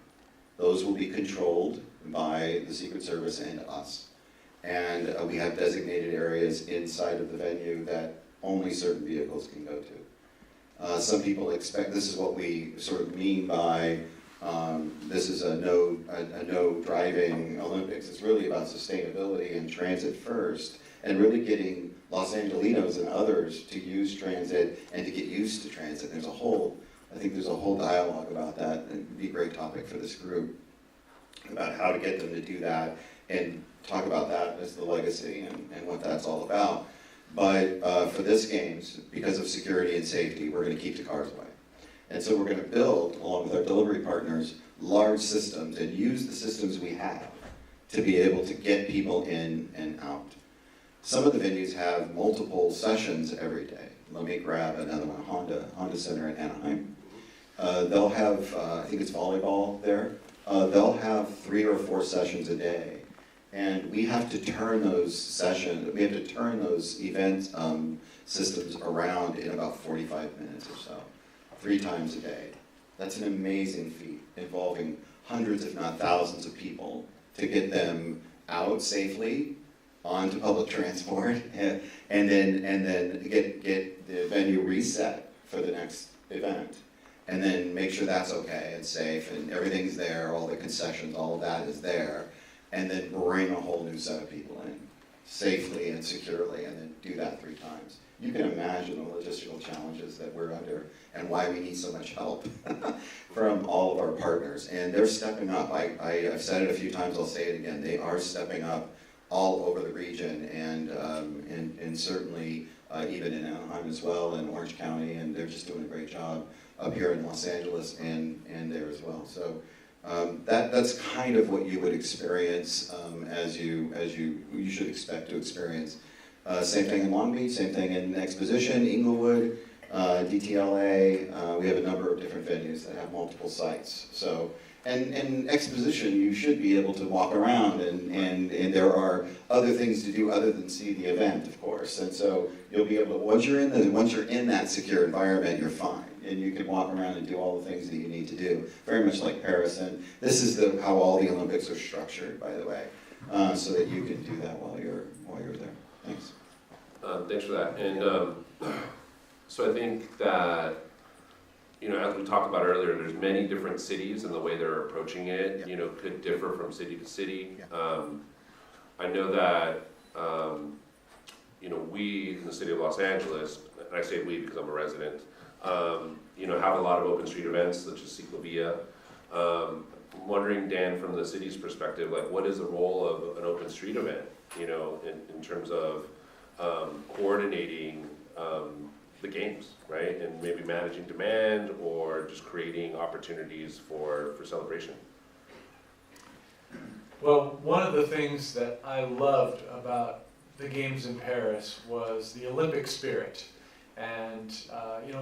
[SPEAKER 6] Those will be controlled by the Secret Service and us. And we have designated areas inside of the venue that only certain vehicles can go to. Some people expect, this is what we sort of mean by this is a no driving Olympics. It's really about sustainability and transit first, and really getting Los Angelinos and others to use transit and to get used to transit. I think there's a whole dialogue about that, and it'd be a great topic for this group, about how to get them to do that and talk about that as the legacy and what that's all about. But for this games, because of security and safety, we're going to keep the cars away. And so we're going to build, along with our delivery partners, large systems and use the systems we have to be able to get people in and out. Some of the venues have multiple sessions every day. Let me grab another one, Honda Center in Anaheim. They'll have, I think it's volleyball there. They'll have 3 or 4 sessions a day. And we have to turn those sessions, we have to turn those event systems around in about 45 minutes or so, 3 times a day. That's an amazing feat involving hundreds, if not thousands of people to get them out safely onto public transport and then get the venue reset for the next event. And then make sure that's okay and safe and everything's there, all the concessions, all of that is there. And then bring a whole new set of people in safely and securely, and then do that 3 times. You can imagine the logistical challenges that we're under and why we need so much help from all of our partners. And they're stepping up. I've said it a few times, I'll say it again. They are stepping up all over the region, and certainly even in Anaheim as well, and Orange County, and they're just doing a great job up here in Los Angeles and there as well. So. That's kind of what you would experience as you should expect to experience. Same thing in Long Beach, same thing in Exposition, Inglewood, DTLA. We have a number of different venues that have multiple sites. So, and Exposition, you should be able to walk around, and there are other things to do other than see the event, of course. And so you'll be able to, once you're in that secure environment, you're fine. And you can walk around and do all the things that you need to do, very much like Paris. And this is how all the Olympics are structured, by the way, so that you can do that while you're there. Thanks.
[SPEAKER 4] Thanks for that. And so I think that, as we talked about earlier, there's many different cities, and the way they're approaching it, could differ from city to city. I know that, we in the city of Los Angeles, and I say we because I'm a resident, have a lot of open street events such as Ciclovia. I'm wondering, Dan, from the city's perspective, what is the role of an open street event, in terms of coordinating the games, right? And maybe managing demand or just creating opportunities for celebration.
[SPEAKER 7] Well, one of the things that I loved about the games in Paris was the Olympic spirit. And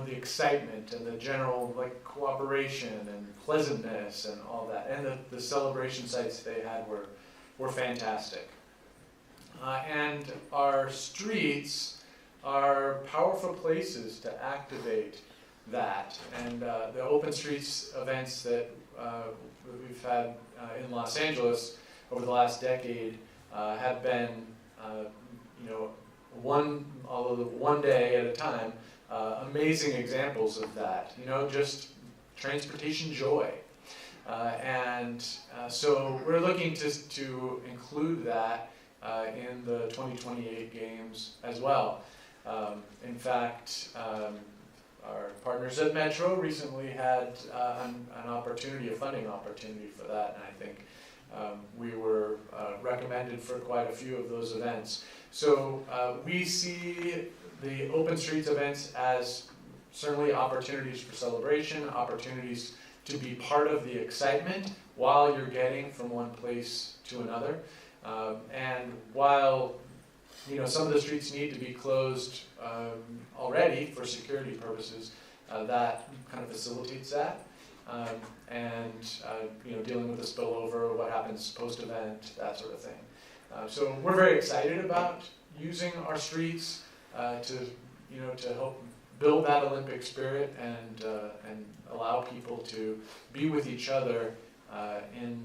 [SPEAKER 7] the excitement and the general cooperation and pleasantness and all that, and the celebration sites they had were fantastic. And our streets are powerful places to activate that. And the open streets events that we've had in Los Angeles over the last decade have been one day at a time, amazing examples of that. Just transportation joy, and so we're looking to include that in the 2028 games as well. In fact, our partners at Metro recently had an opportunity, a funding opportunity for that, and I think we were recommended for quite a few of those events. So we see the open streets events as certainly opportunities for celebration, opportunities to be part of the excitement while you're getting from one place to another. And while some of the streets need to be closed already for security purposes, that kind of facilitates that. Dealing with the spillover, what happens post-event, that sort of thing. So we're very excited about using our streets to help build that Olympic spirit and allow people to be with each other in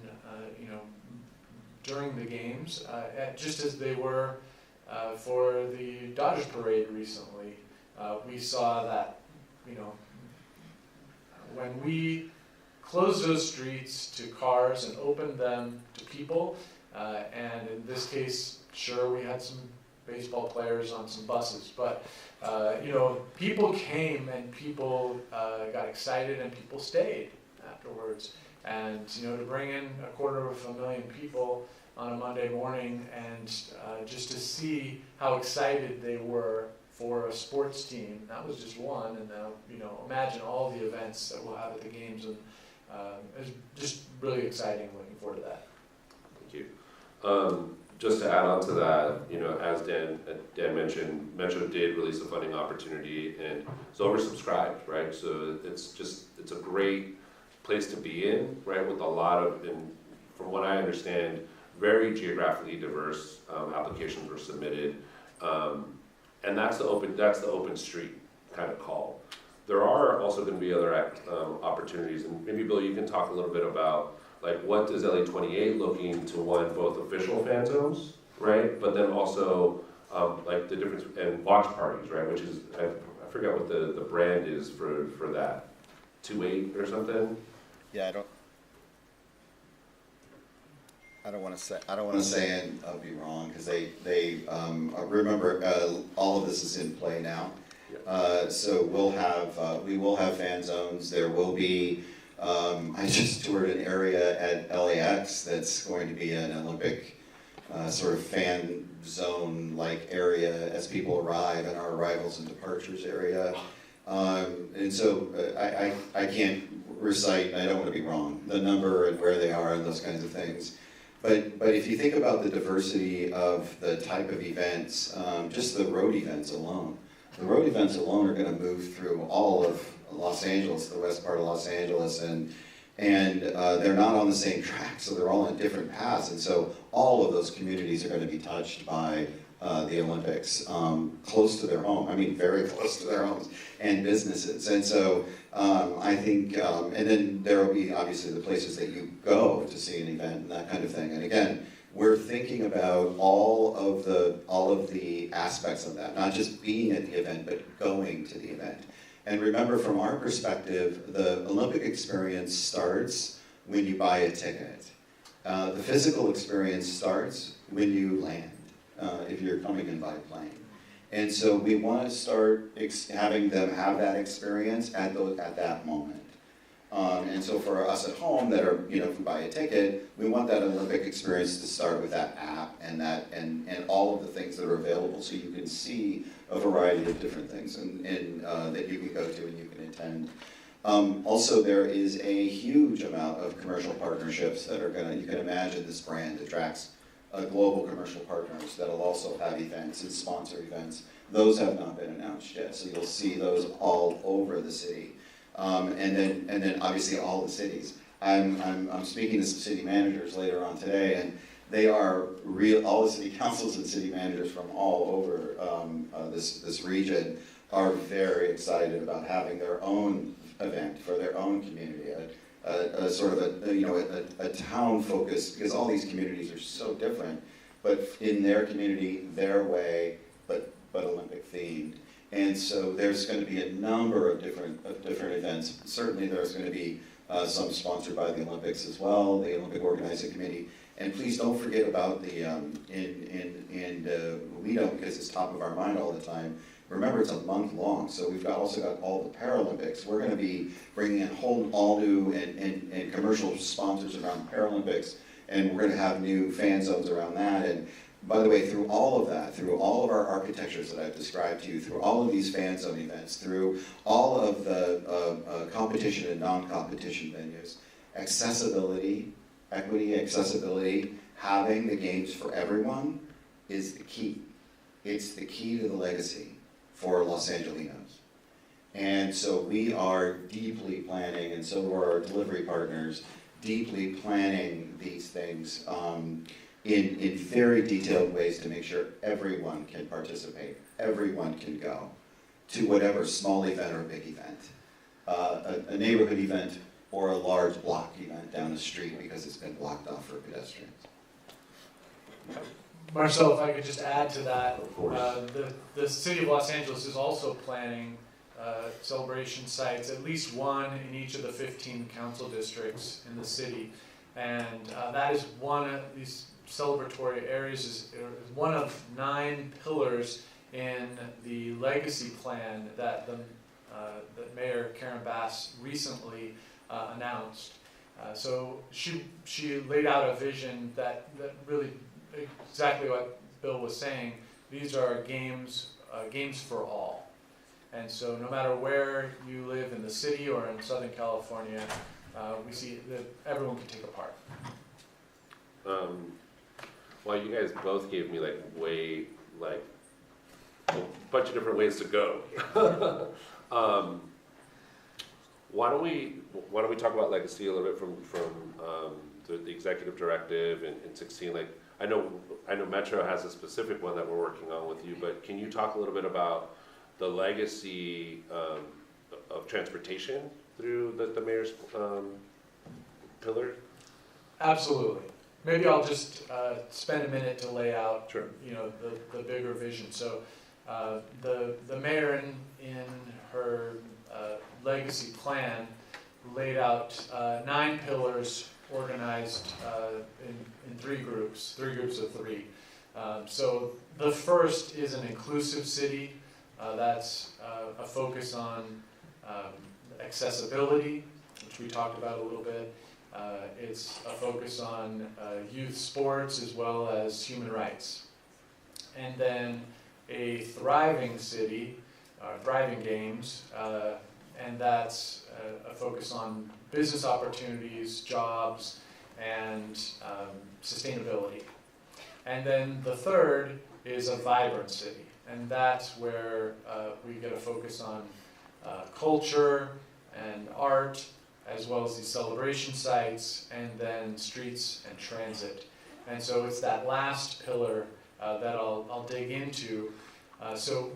[SPEAKER 7] during the games, just as they were for the Dodgers parade recently. We saw that, when we closed those streets to cars and opened them to people, and in this case, sure, we had some baseball players on some buses, but people came and people got excited and people stayed afterwards. And to bring in 250,000 people on a Monday morning and just to see how excited they were for a sports team, that was just one. And now imagine all the events that we'll have at the games, and it's just really exciting. Looking forward to that.
[SPEAKER 4] Thank you. Just to add on to that, as Dan mentioned, Metro did release a funding opportunity and it's oversubscribed, right? So it's a great place to be in, right? With a lot of, and from what I understand, very geographically diverse applications were submitted, and that's the open street kind of call. There are also going to be other opportunities, and maybe Bill, you can talk a little bit about like what does LA28 looking to want both official fan zones, right? But then also like the difference and watch parties, right? Which is I forget what the brand is for that, 28 or something.
[SPEAKER 6] Yeah, I don't want to say and I'll be wrong because they remember all of this is in play now. So we will have fan zones. There will be. I just toured an area at LAX that's going to be an Olympic sort of fan zone like area as people arrive in our arrivals and departures area. And so I can't recite, I don't want to be wrong, the number and where they are and those kinds of things. But if you think about the diversity of the type of events, just the road events alone are going to move through all of Los Angeles, the west part of Los Angeles, and they're not on the same track, so they're all on different paths, and so all of those communities are going to be touched by the Olympics, close to their home. I mean, very close to their homes and businesses. And so I think, and then there will be obviously the places that you go to see an event and that kind of thing. And again, we're thinking about all of the aspects of that, not just being at the event, but going to the event. And remember, from our perspective, the Olympic experience starts when you buy a ticket. The physical experience starts when you land, if you're coming in by plane. And so we want to start having them have that experience at that moment. And so for us at home that are, if we buy a ticket, we want that Olympic experience to start with that app and all of the things that are available, so you can see a variety of different things and that you can go to and you can attend. Also, there is a huge amount of commercial partnerships that are you can imagine this brand attracts global commercial partners that'll also have events and sponsor events. Those have not been announced yet, so you'll see those all over the city. And then obviously all the cities. I'm speaking to some city managers later on today, and they are all the city councils and city managers from all over this region are very excited about having their own event for their own community, a sort of a town focus, because all these communities are so different, but in their community, their way, but Olympic themed. And so there's going to be a number of different events. Certainly there's going to be some sponsored by the Olympics as well, the Olympic Organizing Committee. And please don't forget about the, we don't, because it's top of our mind all the time. Remember, it's a month long, so we've also got all the Paralympics. We're going to be bringing in all new and commercial sponsors around Paralympics, and we're going to have new fan zones around that. And by the way, through all of that, through all of our architectures that I've described to you, through all of these fan zone events, through all of the competition and non-competition venues, accessibility, equity, accessibility, having the games for everyone is the key. It's the key to the legacy for Los Angelinos. And so we are deeply planning, and so are our delivery partners, deeply planning these things in very detailed ways to make sure everyone can participate, everyone can go to whatever small event or big event, a neighborhood event or a large block event down the street because it's been blocked off for pedestrians.
[SPEAKER 7] Marcel, if I could just add to that,
[SPEAKER 4] Of course.
[SPEAKER 7] the City of Los Angeles is also planning celebration sites, at least one in each of the 15 council districts in the city. And that is one of these celebratory areas, is one of 9 pillars in the legacy plan that that Mayor Karen Bass recently announced. So she laid out a vision that really, exactly what Bill was saying, these are games for all. And so no matter where you live in the city or in Southern California, we see that everyone can take a part.
[SPEAKER 4] Well, you guys both gave me a bunch of different ways to go. Why don't we talk about legacy a little bit from the executive directive and 16? I know Metro has a specific one that we're working on with you, but can you talk a little bit about the legacy of transportation through the mayor's pillar?
[SPEAKER 7] Absolutely. Maybe I'll just spend a minute to lay out,
[SPEAKER 4] Sure.
[SPEAKER 7] the bigger vision. So the mayor in her legacy plan laid out 9 pillars organized in 3 groups of 3. So the first is an inclusive city. That's a focus on accessibility, which we talked about a little bit. It's a focus on youth sports as well as human rights. And then a thriving city, thriving games, and that's a focus on business opportunities, jobs, and sustainability. And then the third is a vibrant city, and that's where we get a focus on culture and art, as well as these celebration sites, and then streets and transit. And so it's that last pillar that I'll dig into. So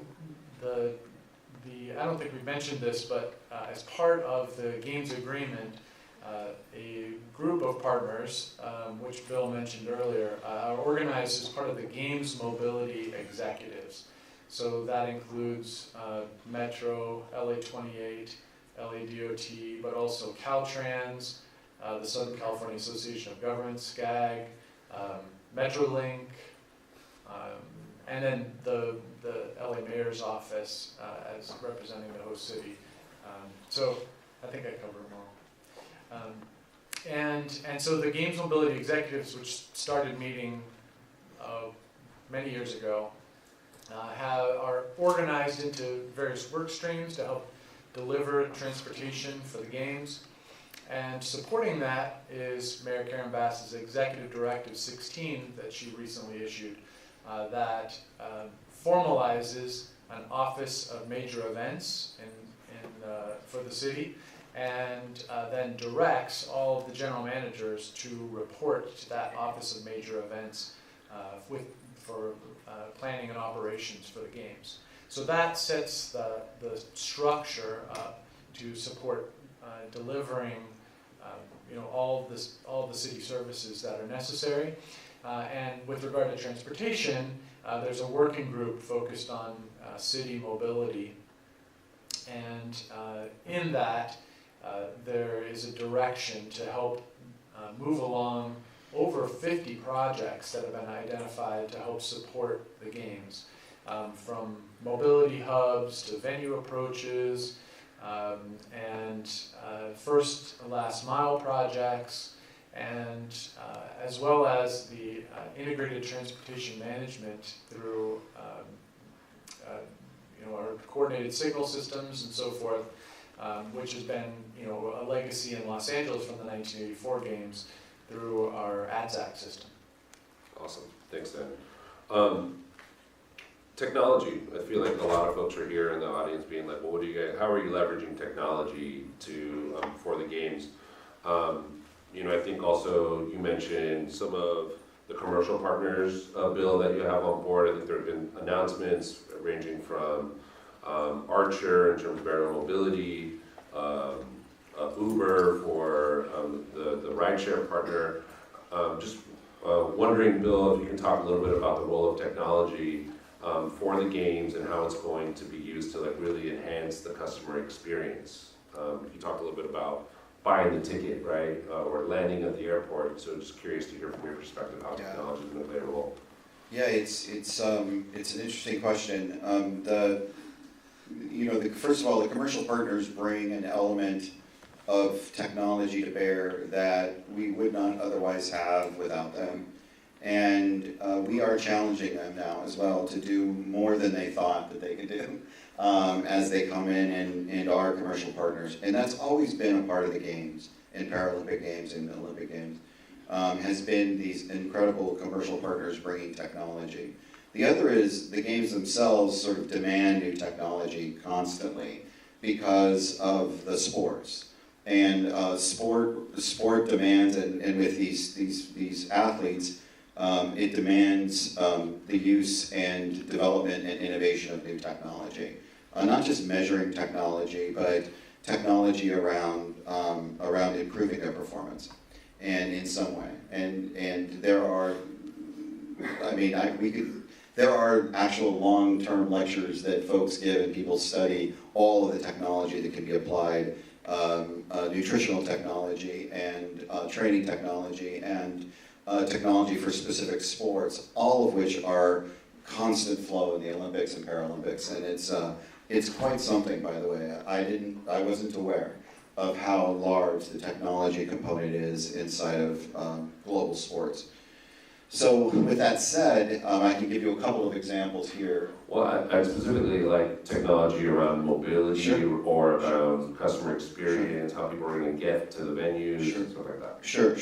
[SPEAKER 7] I don't think we've mentioned this, but as part of the Games Agreement, a group of partners, which Bill mentioned earlier, are organized as part of the Games Mobility Executives. So that includes Metro, LA28, LADOT, but also Caltrans, the Southern California Association of Governments, SCAG, Metrolink, and then the LA Mayor's Office as representing the host city. So I think I covered them all. And so the Games Mobility Executives, which started meeting many years ago, are organized into various work streams to help deliver transportation for the games. And supporting that is Mayor Karen Bass's Executive Directive 16 that she recently issued that formalizes an Office of Major Events for the city, and then directs all of the general managers to report to that Office of Major Events for planning and operations for the games. So that sets the structure up to support delivering all the city services that are necessary. And with regard to transportation, there's a working group focused on city mobility. And in that, there is a direction to help move along over 50 projects that have been identified to help support the games, from mobility hubs to venue approaches, and first and last mile projects, and as well as the integrated transportation management through our coordinated signal systems and so forth, which has been a legacy in Los Angeles from the 1984 games through our ADSAC system.
[SPEAKER 4] Awesome, thanks, Dan. Technology. I feel like a lot of folks are here in the audience being like, well, how are you leveraging technology for the games? I think also you mentioned some of the commercial partners, Bill, that you have on board. I think there have been announcements ranging from Archer in terms of aerial mobility, Uber for the rideshare partner. Just Wondering, Bill, if you can talk a little bit about the role of technology for the games and how it's going to be used to like really enhance the customer experience. You talked a little bit about buying the ticket, right, or landing at the airport. So just curious to hear from your perspective how technology is going to play a role.
[SPEAKER 6] Yeah, it's an interesting question. First of all, the commercial partners bring an element of technology to bear that we would not otherwise have without them. And we are challenging them now as well to do more than they thought that they could do as they come in and are commercial partners. And that's always been a part of the games, in Paralympic Games and Olympic Games, has been these incredible commercial partners bringing technology. The other is the games themselves sort of demand new technology constantly because of the sports. And sport demands, and with these athletes, it demands the use and development and innovation of new technology. Not just measuring technology, but technology around improving their performance, and in some way. And there are, there are actual long-term lectures that folks give and people study all of the technology that can be applied, nutritional technology and training technology and technology for specific sports, all of which are constant flow in the Olympics and Paralympics. And it's quite something, by the way. I wasn't aware of how large the technology component is inside of global sports. So with that said, I can give you a couple of examples here.
[SPEAKER 4] Well, I specifically like technology around mobility
[SPEAKER 6] Sure.
[SPEAKER 4] or around customer experience, how people are going to get to the venues and stuff like that.
[SPEAKER 6] Sure.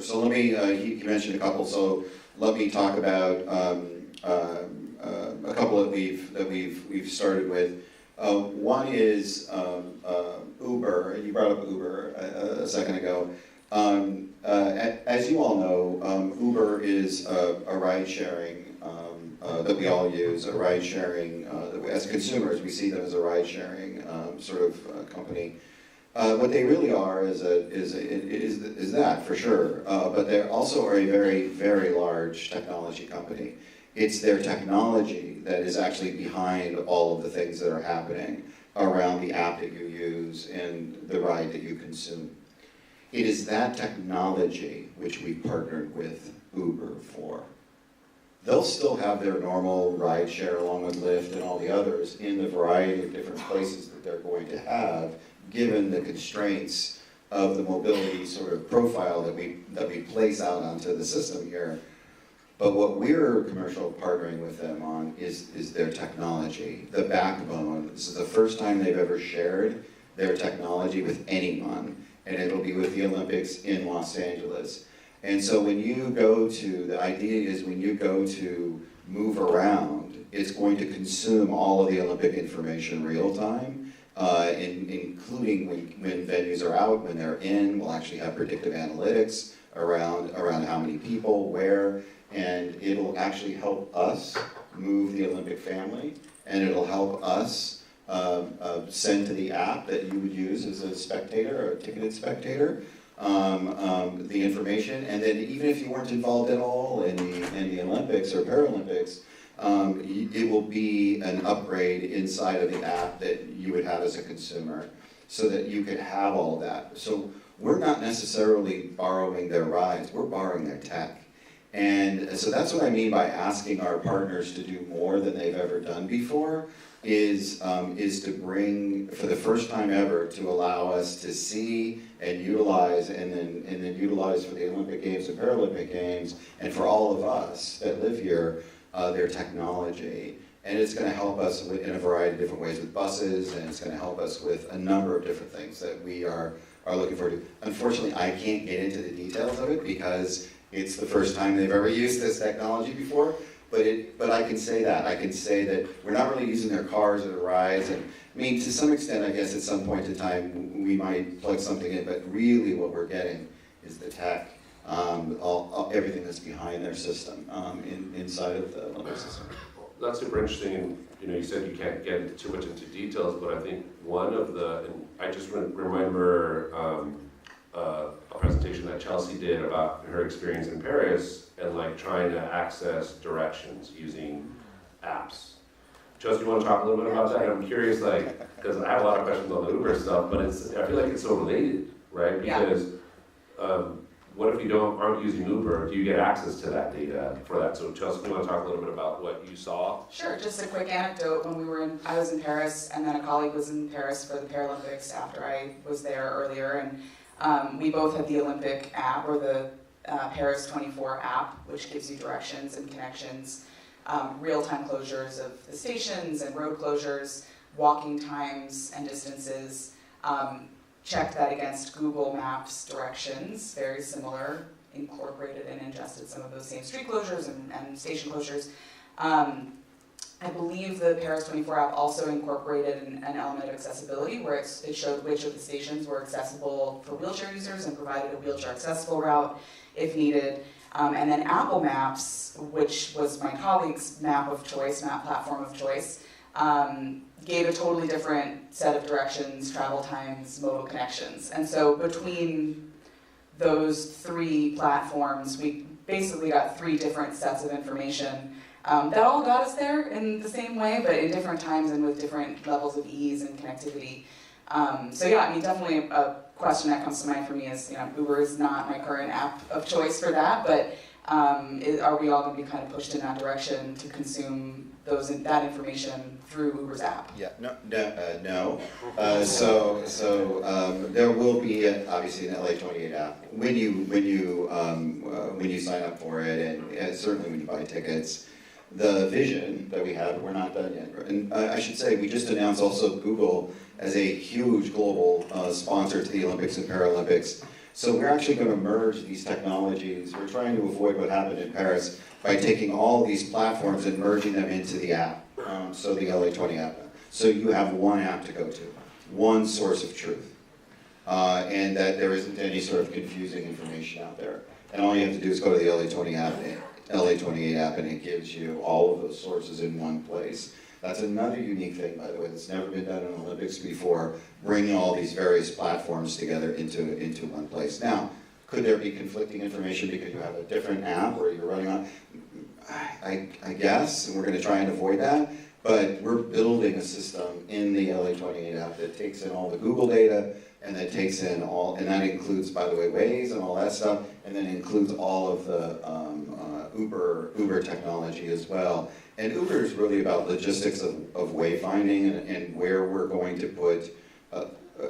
[SPEAKER 6] So let me, you mentioned a couple, so let me talk about a couple that we've started with. One is Uber, and you brought up Uber a second ago. As you all know, Uber is a ride-sharing that we all use, a ride-sharing, as consumers, we see them as a ride-sharing sort of company. What they really are is that, for sure, but they also are a very, very large technology company. It's their technology that is actually behind all of the things that are happening around the app that you use and the ride that you consume. It is that technology which we partnered with Uber for. They'll still have their normal ride share along with Lyft and all the others in the variety of different places that they're going to have, given the constraints of the mobility sort of profile that we place out onto the system here. But what we're commercial partnering with them on is their technology, the backbone. This is the first time they've ever shared their technology with anyone, and it'll be with the Olympics in Los Angeles. And so when you go to, the idea is when you go to move around, it's going to consume all of the Olympic information real time, including when venues are out, when they're in. We'll actually have predictive analytics around how many people, where, and it'll actually help us move the Olympic family, and it'll help us send to the app that you would use as a spectator or a ticketed spectator the information. And then even if you weren't involved at all in the Olympics or Paralympics, it will be an upgrade inside of the app that you would have as a consumer so that you could have all of that. So we're not necessarily borrowing their rides, we're borrowing their tech. And so that's what I mean by asking our partners to do more than they've ever done before, is to bring, for the first time ever, to allow us to see and utilize, and then utilize for the Olympic Games and Paralympic Games, and for all of us that live here, their technology. And it's going to help us in a variety of different ways with buses, and it's going to help us with a number of different things that we are looking forward to. Unfortunately, I can't get into the details of it because it's the first time they've ever used this technology before, but I can say that. I can say that we're not really using their cars or the rides, and I mean, to some extent, I guess at some point in time, we might plug something in, but really what we're getting is the tech, everything that's behind their system, inside of the Olympic system.
[SPEAKER 4] That's super interesting, and you said you can't get too much into details, but I think one of the, and I just remember a presentation that Chelsea did about her experience in Paris and like trying to access directions using apps. Chelsea, you want to talk a little bit about that? I'm curious, like, because I have a lot of questions on the Uber stuff, but I feel like it's so related, right? Because what if you aren't using Uber? Do you get access to that data for that? So Chelsea, you want to talk a little bit about what you saw?
[SPEAKER 5] Sure, just a quick anecdote. When I was in Paris, and then a colleague was in Paris for the Paralympics after I was there earlier, and we both had the Olympic app, or the Paris 24 app, which gives you directions and connections, real-time closures of the stations and road closures, walking times and distances, checked that against Google Maps directions, very similar, incorporated and ingested some of those same street closures and station closures. I believe the Paris 24 app also incorporated an element of accessibility where it showed which of the stations were accessible for wheelchair users and provided a wheelchair accessible route if needed. And then Apple Maps, which was my colleague's map platform of choice, gave a totally different set of directions, travel times, modal connections. And so between those three platforms, we basically got three different sets of information that all got us there in the same way, but in different times and with different levels of ease and connectivity. So yeah, I mean, definitely a question that comes to mind for me is, Uber is not my current app of choice for that, but are we all going to be kind of pushed in that direction to consume that information through Uber's app?
[SPEAKER 6] Yeah, no. So there will be obviously an LA28 app when you sign up for it, and certainly when you buy tickets. The vision that we have, we're not done yet. And I should say, we just announced also Google as a huge global sponsor to the Olympics and Paralympics. So we're actually going to merge these technologies. We're trying to avoid what happened in Paris by taking all these platforms and merging them into the app, so the LA20 app. So you have one app to go to, one source of truth, and that there isn't any sort of confusing information out there. And all you have to do is go to the LA28 app, and it gives you all of those sources in one place. That's another unique thing, by the way, that's never been done in Olympics before, bringing all these various platforms together into one place. Now, could there be conflicting information because you have a different app or you're running on? I guess, and we're going to try and avoid that, but we're building a system in the LA28 app that takes in all the Google data, and that takes in all, and that includes, by the way, Waze and all that stuff, and then includes all of the Uber technology as well. And Uber is really about logistics of wayfinding and where we're going to put,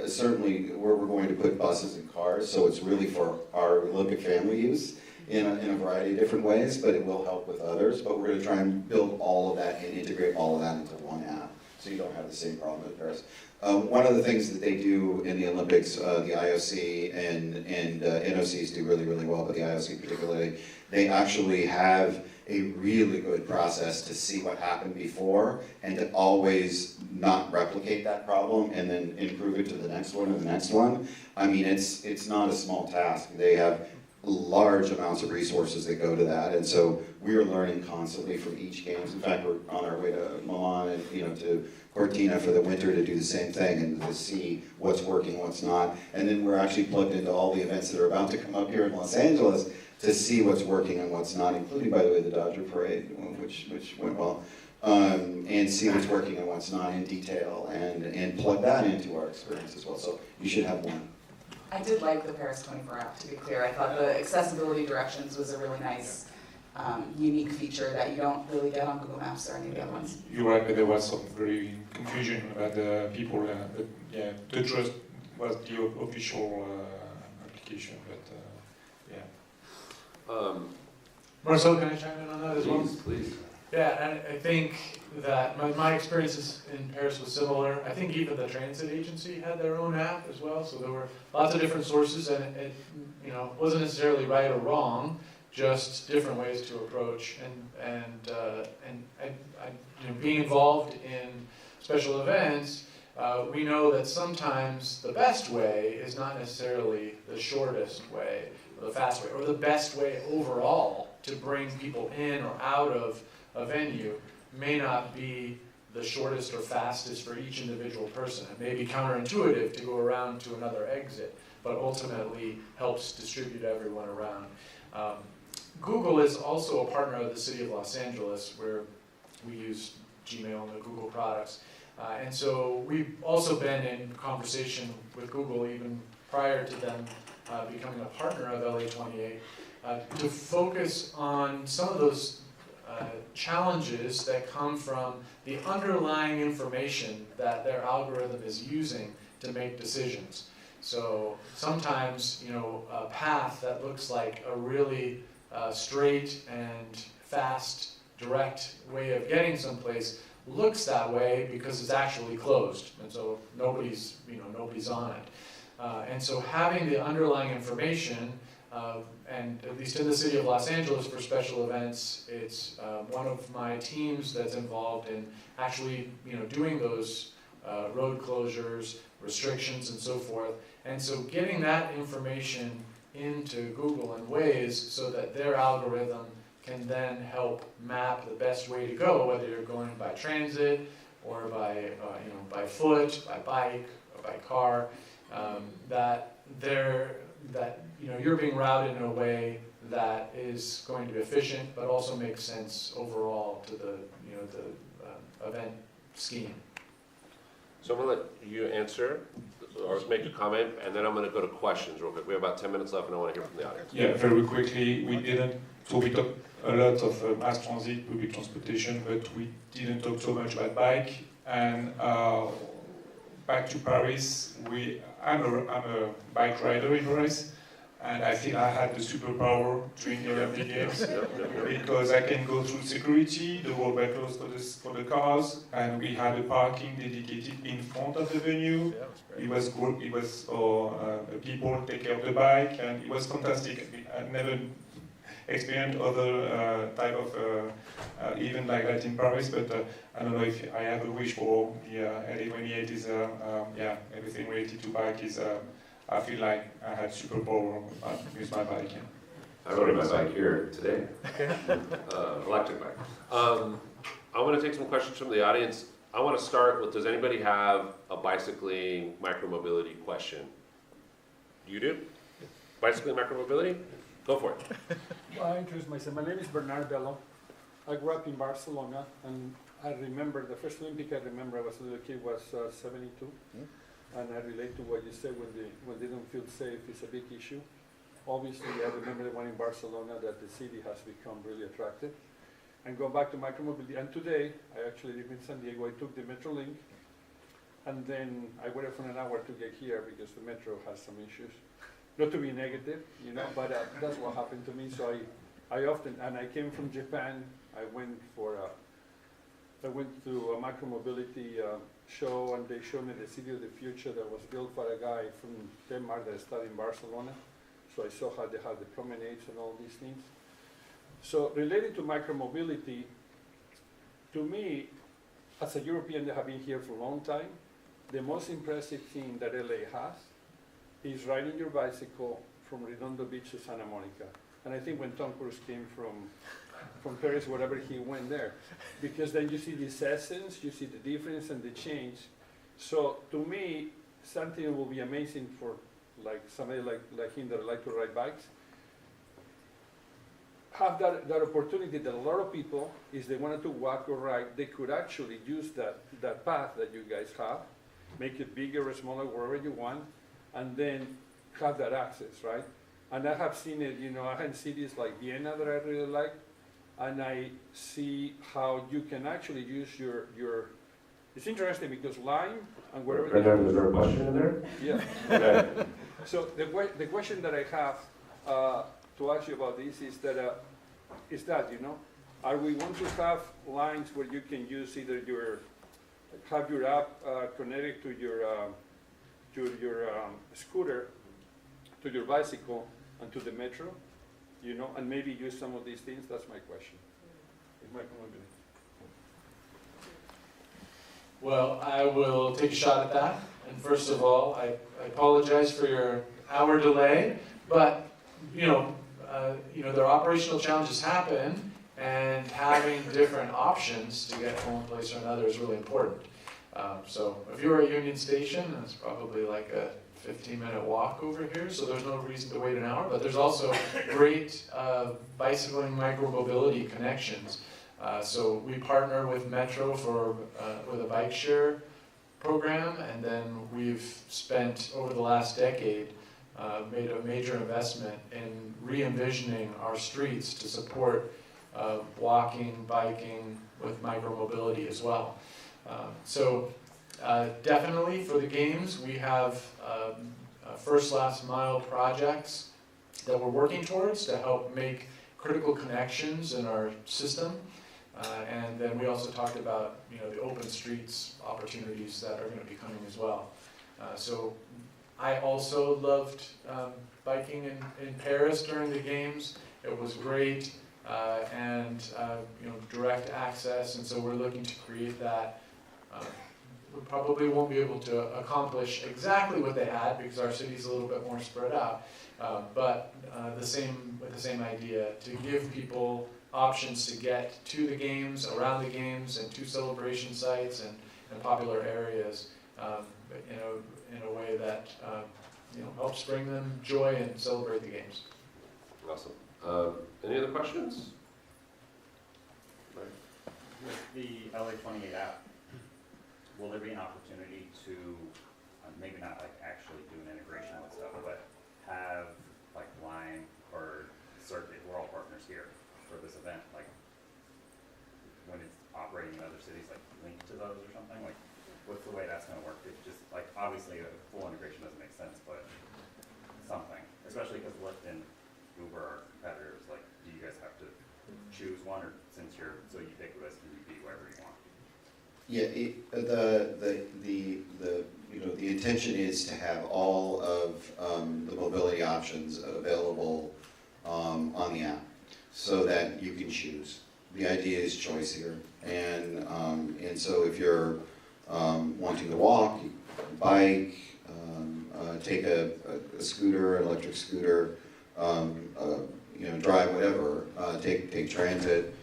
[SPEAKER 6] certainly where we're going to put buses and cars. So it's really for our Olympic family use in a variety of different ways, but it will help with others. But we're going to try and build all of that and integrate all of that into one app, so you don't have the same problem as Paris. One of the things that they do in the Olympics, the IOC and NOCs do really, really well, but the IOC particularly, they actually have a really good process to see what happened before and to always not replicate that problem and then improve it to the next one and the next one. I mean, it's not a small task. They have large amounts of resources that go to that, and so we are learning constantly from each games. In fact, we're on our way to Milan and to Cortina for the winter to do the same thing and to see what's working, what's not. And then we're actually plugged into all the events that are about to come up here in Los Angeles to see what's working and what's not, including, by the way, the Dodger Parade, which went well, and see what's working and what's not in detail, and plug that into our experience as well. So you should have one.
[SPEAKER 5] I did like the Paris 24 app, to be clear. I thought the accessibility directions was a really nice, unique feature that you don't really get on Google Maps or any of the other ones.
[SPEAKER 8] You're right, but there was some very confusion about the people. The trust was the official application, but
[SPEAKER 7] Marcel, can I chime in on that as well?
[SPEAKER 4] Please.
[SPEAKER 7] Yeah, and I think that my experiences in Paris was similar. I think even the transit agency had their own app as well, so there were lots of different sources, and it wasn't necessarily right or wrong, just different ways to approach. And being involved in special events, we know that sometimes the best way is not necessarily the shortest way, or the fast way, or the best way overall to bring people in or out of a venue may not be the shortest or fastest for each individual person. It may be counterintuitive to go around to another exit. but ultimately helps distribute everyone around. Google is also a partner of the City of Los Angeles, where we use Gmail and the Google products. And so we've also been in conversation with Google even prior to them becoming a partner of LA28 to focus on some of those challenges that come from the underlying information that their algorithm is using to make decisions. So sometimes, you know, a path that looks like a really straight and fast, direct way of getting someplace looks that way because it's actually closed, and so nobody's on it. And so having the underlying information, and at least in the City of Los Angeles for special events, it's one of my teams that's involved in actually, you know, doing those road closures, restrictions, and so forth. And so getting that information into Google in ways so that their algorithm can then help map the best way to go, whether you're going by transit or by by foot, by bike, or by car, that you're being routed in a way that is going to be efficient, but also makes sense overall to the event scheme.
[SPEAKER 4] So I'm going to let you answer, or make a comment, and then I'm going to go to questions real quick. We have about 10 minutes left, and I want to hear from the audience.
[SPEAKER 8] Yeah, very quickly, we talked a lot of mass transit, public transportation, but we didn't talk so much about bike. And back to Paris, I'm a bike rider in Paris, and I think I had the superpower during the Olympic Games because I can go through security, the road were closed for the cars, and we had a parking dedicated in front of the venue. It was good. It was for people take care of the bike, and it was fantastic. I never experienced other type of event like that in Paris, but I don't know if I have a wish for the LA28 is everything related to bike is. I feel like I had superpower with my bike. Yeah.
[SPEAKER 4] I rode my bike here today, electric bike. I want to take some questions from the audience. I want to start with, does anybody have a bicycling micromobility question? You do? Bicycling micromobility? Go for it.
[SPEAKER 9] Well, I introduce myself. My name is Bernard Bello. I grew up in Barcelona, and I remember the first Olympic I remember I was a little kid was 72. And I relate to what you said when they don't feel safe, it's a big issue. Obviously, I remember the one in Barcelona that the city has become really attractive. And go back to micromobility, and today, I actually live in San Diego, I took the Metrolink, and then I waited for an hour to get here because the Metro has some issues. Not to be negative, you know, but that's what happened to me. So I often, and I came from Japan, I went to a micromobility show, and they showed me the city of the future that was built by a guy from Denmark that studied in Barcelona. So I saw how they had the promenades and all these things. So related to micromobility, to me, as a European that have been here for a long time, the most impressive thing that LA has is riding your bicycle from Redondo Beach to Santa Monica. And I think when Tom Cruise came from Paris, wherever he went there, because then you see this essence, you see the difference and the change. So to me, something will be amazing for like somebody like him that like to ride bikes. Have that opportunity that a lot of people, if they wanted to walk or ride, they could actually use that path that you guys have, make it bigger or smaller, wherever you want, and then have that access, right? And I have seen it, you know, I have cities like Vienna that I really like, and I see how you can actually use your it's interesting because Lime and wherever.
[SPEAKER 4] Brendan, is there a question in there?
[SPEAKER 9] Yeah.
[SPEAKER 4] Okay.
[SPEAKER 9] So the question that I have to ask you about this is that, you know, are we want to have lines where you can use either have your app connected to your scooter, to your bicycle, and to the metro, you know, and maybe use some of these things? That's my question.
[SPEAKER 7] Well, I will take a shot at that. And first of all, I apologize for your hour delay, but their operational challenges happen, and having different options to get from one place or another is really important. So if you're at Union Station, it's probably like a 15-minute walk over here, so there's no reason to wait an hour. But there's also great bicycling micromobility connections. So we partner with Metro with a bike share program, and then we've spent over the last decade made a major investment in re-envisioning our streets to support walking, biking with micromobility as well. Definitely for the games, we have first last mile projects that we're working towards to help make critical connections in our system. And then we also talked about the open streets opportunities that are going to be coming as well. So I also loved biking in Paris during the games. It was great, and direct access, and so we're looking to create that. We probably won't be able to accomplish exactly what they had because our city's a little bit more spread out, but with the same idea, to give people options to get to the games, around the games, and to celebration sites and popular areas, in a way that helps bring them joy and celebrate the games.
[SPEAKER 4] Awesome. Any other questions?
[SPEAKER 10] With the LA 28 app, will there be an opportunity to, maybe not like actually do an integration with stuff, but have like Lime or Circuit, we're all partners here for this event, like when it's operating in other cities, like link to those or something? Like, what's the way that's going to work? It's just like, obviously a full integration doesn't make sense, but something, especially because Lyft and Uber are competitors. Like, do you guys have to choose one, or since you're so ubiquitous, can you be wherever you want?
[SPEAKER 6] Yeah, the intention is to have all of the mobility options available on the app, so that you can choose. The idea is choice here, and so if you're wanting to walk, bike, take a scooter, an electric scooter, drive whatever, take transit,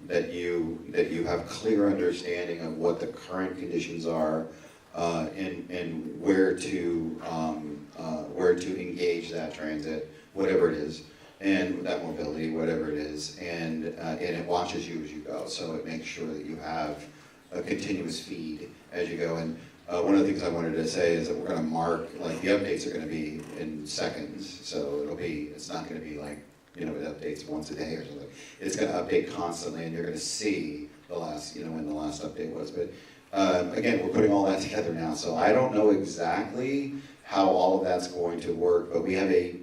[SPEAKER 6] that you have clear understanding of what the current conditions are, and where to engage that transit, whatever it is, and that mobility, whatever it is, and it watches you as you go, so it makes sure that you have a continuous feed as you go. And one of the things I wanted to say is that we're going to mark, like, the updates are going to be in seconds, so it's not going to be like, it updates once a day or something. It's going to update constantly, and you're going to see the last, when the last update was. But again, we're putting all that together now, so I don't know exactly how all of that's going to work, but we have a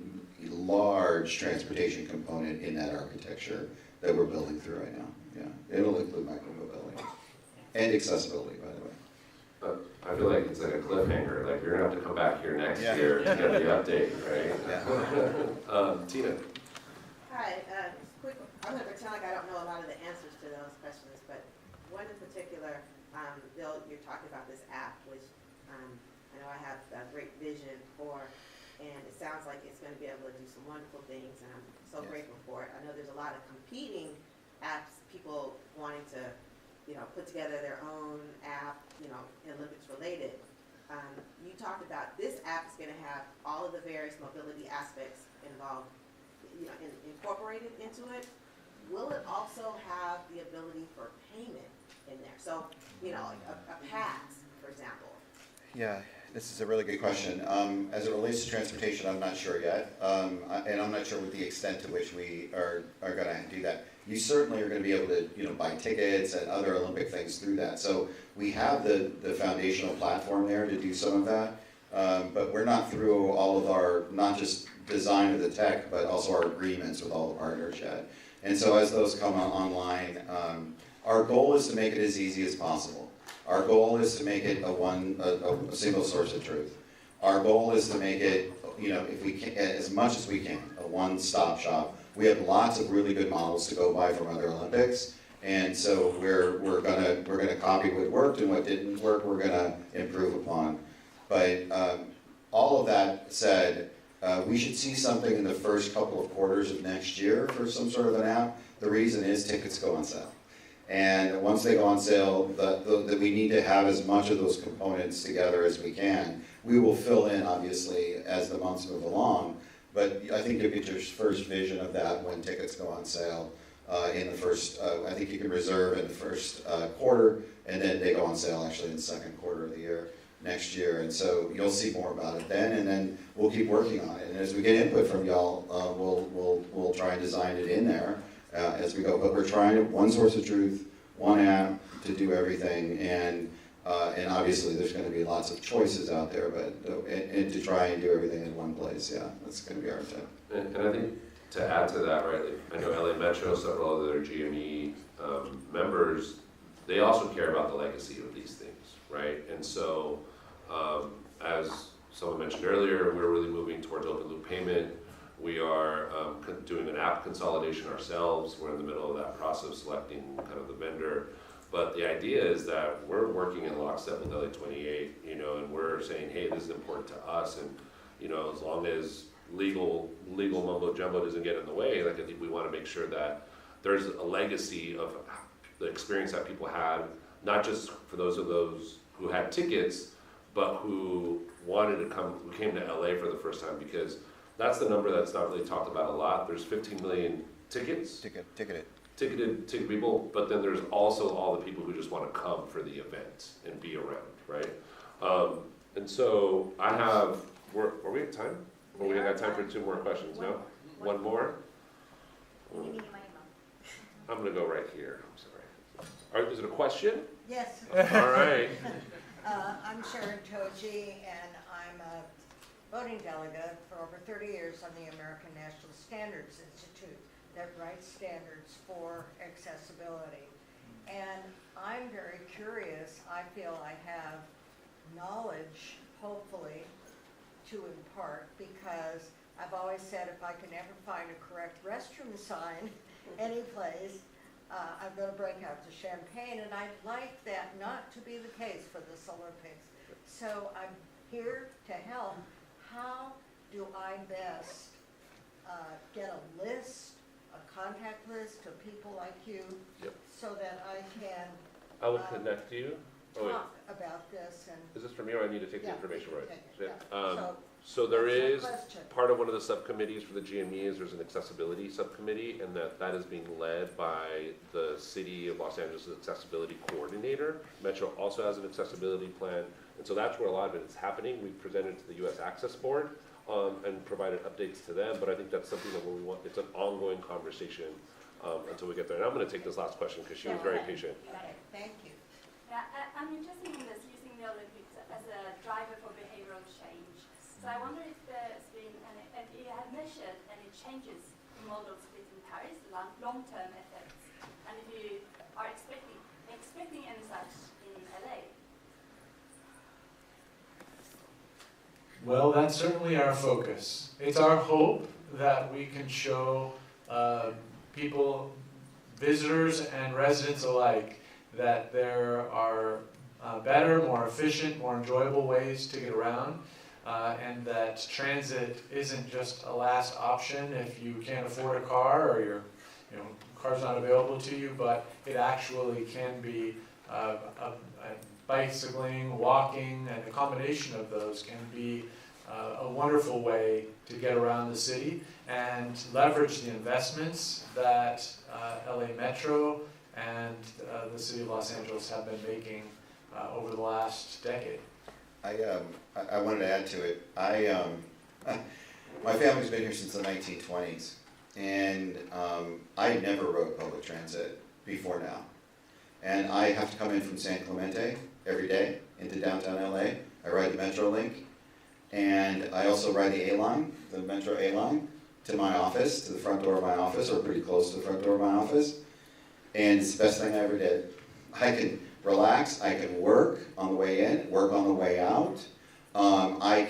[SPEAKER 6] large transportation component in that architecture that we're building through right now. Yeah, it'll include micromobility and accessibility, by the way.
[SPEAKER 4] I feel like it's like a cliffhanger. Like, you're gonna have to come back here next year to get the update, right?
[SPEAKER 6] Yeah.
[SPEAKER 4] Tina.
[SPEAKER 11] Hi. Quick. I'm going to pretend like I don't know a lot of the answers to those questions, but one in particular, Bill, you're talking about this app, which I know I have a great vision for, and it sounds like it's going to be able to do some wonderful things, and I'm so grateful for it. I know there's a lot of competing apps, people wanting to, put together their own app, Olympics related. You talked about this app is going to have all of the various mobility aspects involved, incorporated into it. Will it also have the ability for payment in there? So, like a pass, for example.
[SPEAKER 6] Yeah, this is a really good question. As it relates to transportation, I'm not sure yet, and I'm not sure with the extent to which we are going to do that. You certainly are going to be able to, buy tickets and other Olympic things through that. So we have the foundational platform there to do some of that, but we're not through all of our, not just design of the tech, but also our agreements with all the partners yet. And so as those come online, our goal is to make it as easy as possible. Our goal is to make it a single source of truth. Our goal is to make it, if we can, as much as we can, a one-stop shop. We have lots of really good models to go by from other Olympics, and so we're gonna copy what worked, and what didn't work we're gonna improve upon. But all of that said, we should see something in the first couple of quarters of next year for some sort of an app. The reason is tickets go on sale. And once they go on sale, that we need to have as much of those components together as we can. We will fill in, obviously, as the months move along, but I think you'll get your first vision of that when tickets go on sale in the first, I think you can reserve in the first quarter, and then they go on sale actually in the second quarter of the year, next year. And so you'll see more about it then, and then we'll keep working on it. And as we get input from y'all, we'll try and design it in there as we go. But we're trying to, one source of truth, one app to do everything, and obviously there's going to be lots of choices out there, but and to try and do everything in one place, yeah, that's going to be our intent.
[SPEAKER 4] And I think to add to that, right, like, I know LA Metro, several other GME members, they also care about the legacy of these things, right? And so, as someone mentioned earlier, we're really moving towards open loop payment. We are doing an app consolidation ourselves. We're in the middle of that process, selecting kind of the vendor. But the idea is that we're working in lockstep with LA28, you know, and we're saying, hey, this is important to us, and you know, as long as legal mumbo jumbo doesn't get in the way, like I think we want to make sure that there's a legacy of the experience that people had, not just for those who had tickets, but who wanted to come, who came to LA for the first time, because that's the number that's not really talked about a lot. There's 15 million tickets. Ticketed people, but then there's also all the people who just want to come for the event and be around, right? And so I have, are we at time? Or we got time for 2 more questions, no? One more? I'm gonna go right here, I'm sorry. Is it a question?
[SPEAKER 12] Yes.
[SPEAKER 4] All right.
[SPEAKER 12] I'm Sharon Toji, and I'm a voting delegate for over 30 years on the American National Standards Institute that writes standards for accessibility. And I'm very curious. I feel I have knowledge, hopefully, to impart, because I've always said if I can ever find a correct restroom sign any place, I'm going to break out to Champagne, and I'd like that not to be the case for this Olympics. So I'm here to help. How do I best get a list, a contact list of people like you, so that I can
[SPEAKER 4] I will connect you.
[SPEAKER 12] talk about this? And
[SPEAKER 4] is this from you, or I need to take the information right?
[SPEAKER 12] So
[SPEAKER 4] there
[SPEAKER 12] that's my
[SPEAKER 4] is,
[SPEAKER 12] question.
[SPEAKER 4] part of one of the subcommittees for the GME is there's an accessibility subcommittee, and that is being led by the City of Los Angeles Accessibility Coordinator. Metro also has an accessibility plan, and so that's where a lot of it is happening. We've presented to the US Access Board and provided updates to them, but I think that's something that we want, it's an ongoing conversation until we get there. And I'm going to take this last question because she was very patient.
[SPEAKER 12] Okay, thank you.
[SPEAKER 13] Yeah, I'm interested in this, using the Olympics as a driver for behavioral change. So I wonder if there's been if you have measured any changes in model split in Paris, long-term effects, and if you are expecting any such in LA.
[SPEAKER 7] Well, that's certainly our focus. It's our hope that we can show people, visitors and residents alike, that there are better, more efficient, more enjoyable ways to get around, and that transit isn't just a last option if you can't afford a car or your car's not available to you, but it actually can be bicycling, walking, and a combination of those can be a wonderful way to get around the city and leverage the investments that LA Metro and the City of Los Angeles have been making over the last decade.
[SPEAKER 6] I wanted to add to it. My family's been here since the 1920s, and I never rode public transit before now. And I have to come in from San Clemente every day into downtown LA. I ride the MetroLink, and I also ride the A-Line, the Metro A-Line, to my office, to the front door of my office, or pretty close to the front door of my office. And it's the best thing I ever did. I can relax, I can work on the way in, work on the way out. I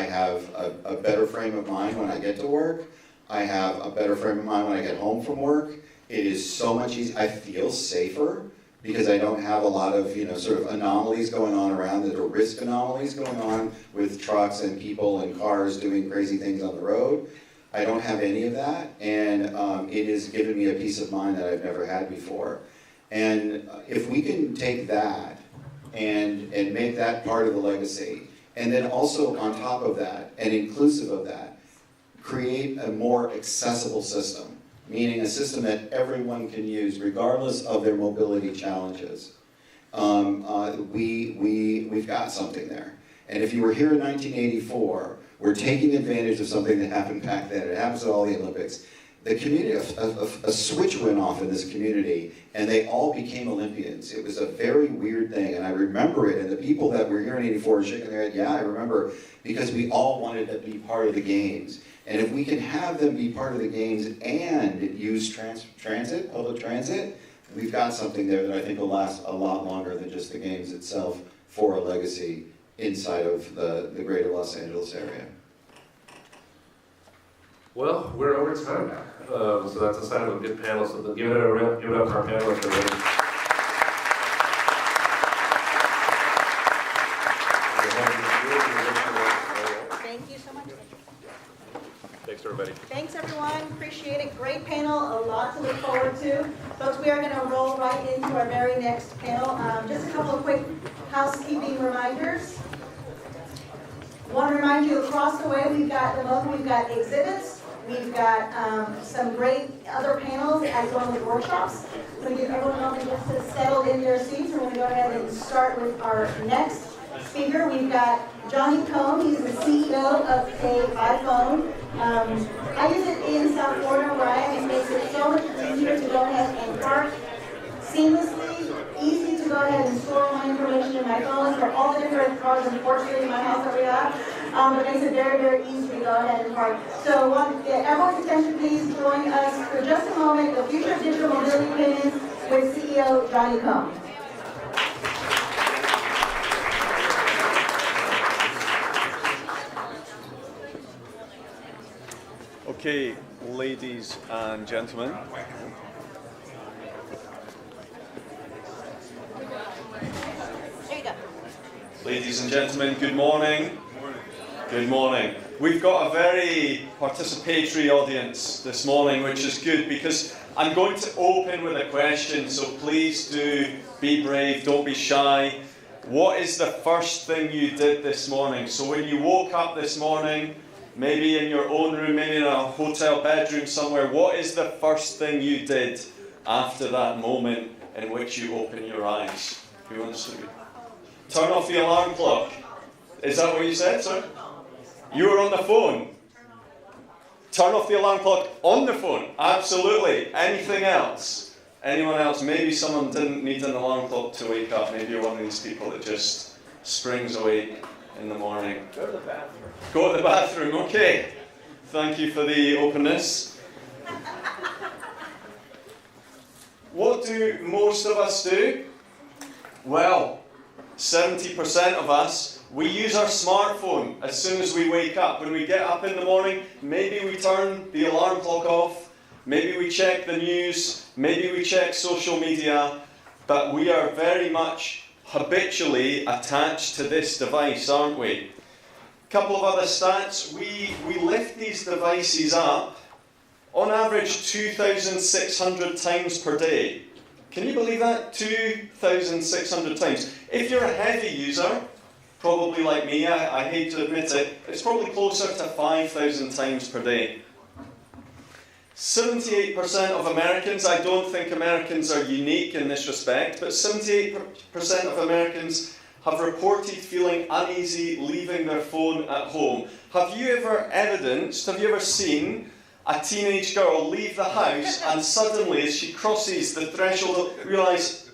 [SPEAKER 6] have a better frame of mind when I get to work. I have a better frame of mind when I get home from work. It is so much easier. I feel safer because I don't have a lot of, sort of anomalies going on around it, or risk anomalies going on with trucks and people and cars doing crazy things on the road. I don't have any of that, and it has given me a peace of mind that I've never had before. And if we can take that and make that part of the legacy, and then also on top of that, and inclusive of that, create a more accessible system, meaning a system that everyone can use regardless of their mobility challenges. We've got something there. And if you were here in 1984, we're taking advantage of something that happened back then. It happens at all the Olympics. The community, a switch went off in this community, and they all became Olympians. It was a very weird thing, and I remember it. And the people that were here in '84 were shaking their head, yeah, I remember, because we all wanted to be part of the games. And if we can have them be part of the games and use transit, public transit, we've got something there that I think will last a lot longer than just the games itself for a legacy inside of the greater Los Angeles area.
[SPEAKER 4] Well, we're over time now, so that's a sign of a good panel. So give it up for our panelists.
[SPEAKER 12] Thank you so much.
[SPEAKER 4] Thanks, everybody.
[SPEAKER 12] Thanks, everyone. Appreciate it. Great panel. A lot to look forward to. Folks, we are going to roll right into our very next panel. Just a couple of quick housekeeping reminders. Want to remind you, across the way, we've got exhibits. We've got some great other panels as well as workshops. So give everyone a moment just to settle in their seats. We're going to go ahead and start with our next speaker. We've got Johnny Cohn. He's the CEO of iPhone. I use it in South Florida where I am. It makes it so much easier to go ahead and park seamlessly, easy to go ahead and store my information in my phone for all the different cars, unfortunately, in my house that we have. It makes it very, very easy to go ahead and park. So I want to get everyone's attention, please join us for just a moment, the future of digital mobility payments with CEO Johnny Cohn.
[SPEAKER 14] Okay, ladies and gentlemen.
[SPEAKER 12] There you go.
[SPEAKER 14] Ladies and gentlemen, good morning. Good morning. We've got a very participatory audience this morning, which is good because I'm going to open with a question, so please do be brave, don't be shy. What is the first thing you did this morning? So when you woke up this morning, maybe in your own room, maybe in a hotel bedroom somewhere, what is the first thing you did after that moment in which you open your eyes? Who wants to? Turn off the alarm clock. Is that what you said, sir? You were on the phone. Turn off the alarm clock on the phone. Absolutely. Anything else? Anyone else? Maybe someone didn't need an alarm clock to wake up. Maybe you're one of these people that just springs awake in the morning.
[SPEAKER 2] Go to the bathroom.
[SPEAKER 14] Go to the bathroom. Okay. Thank you for the openness. What do most of us do? Well, 70% of us, we use our smartphone as soon as we wake up. When we get up in the morning, maybe we turn the alarm clock off, maybe we check the news, maybe we check social media, but we are very much habitually attached to this device, aren't we? A couple of other stats. We lift these devices up on average 2,600 times per day. Can you believe that? 2,600 times. If you're a heavy user, probably like me, I hate to admit it, it's probably closer to 5,000 times per day. 78% of Americans, I don't think Americans are unique in this respect, but 78% of Americans have reported feeling uneasy leaving their phone at home. Have you ever seen a teenage girl leave the house and suddenly, as she crosses the threshold, realise,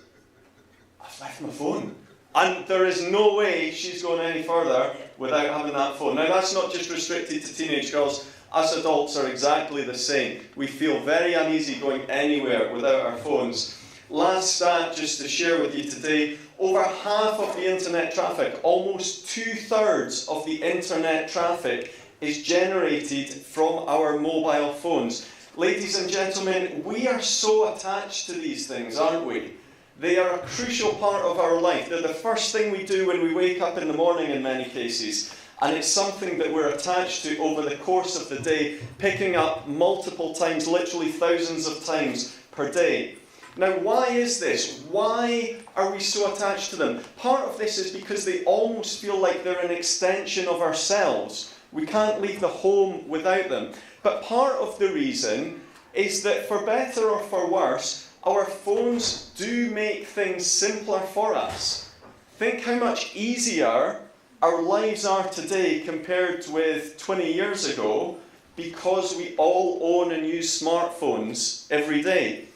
[SPEAKER 14] I've left my phone? And there is no way she's going any further without having that phone. Now, that's not just restricted to teenage girls. Us adults are exactly the same. We feel very uneasy going anywhere without our phones. Last stat, just to share with you today, over half of the internet traffic, almost 2/3 of the internet traffic, is generated from our mobile phones. Ladies and gentlemen, we are so attached to these things, aren't we? They are a crucial part of our life. They're the first thing we do when we wake up in the morning in many cases. And it's something that we're attached to over the course of the day, picking up multiple times, literally thousands of times per day. Now, why is this? Why are we so attached to them? Part of this is because they almost feel like they're an extension of ourselves. We can't leave the home without them. But part of the reason is that, for better or for worse, our phones do make things simpler for us. Think how much easier our lives are today compared with 20 years ago, because we all own and use smartphones every day.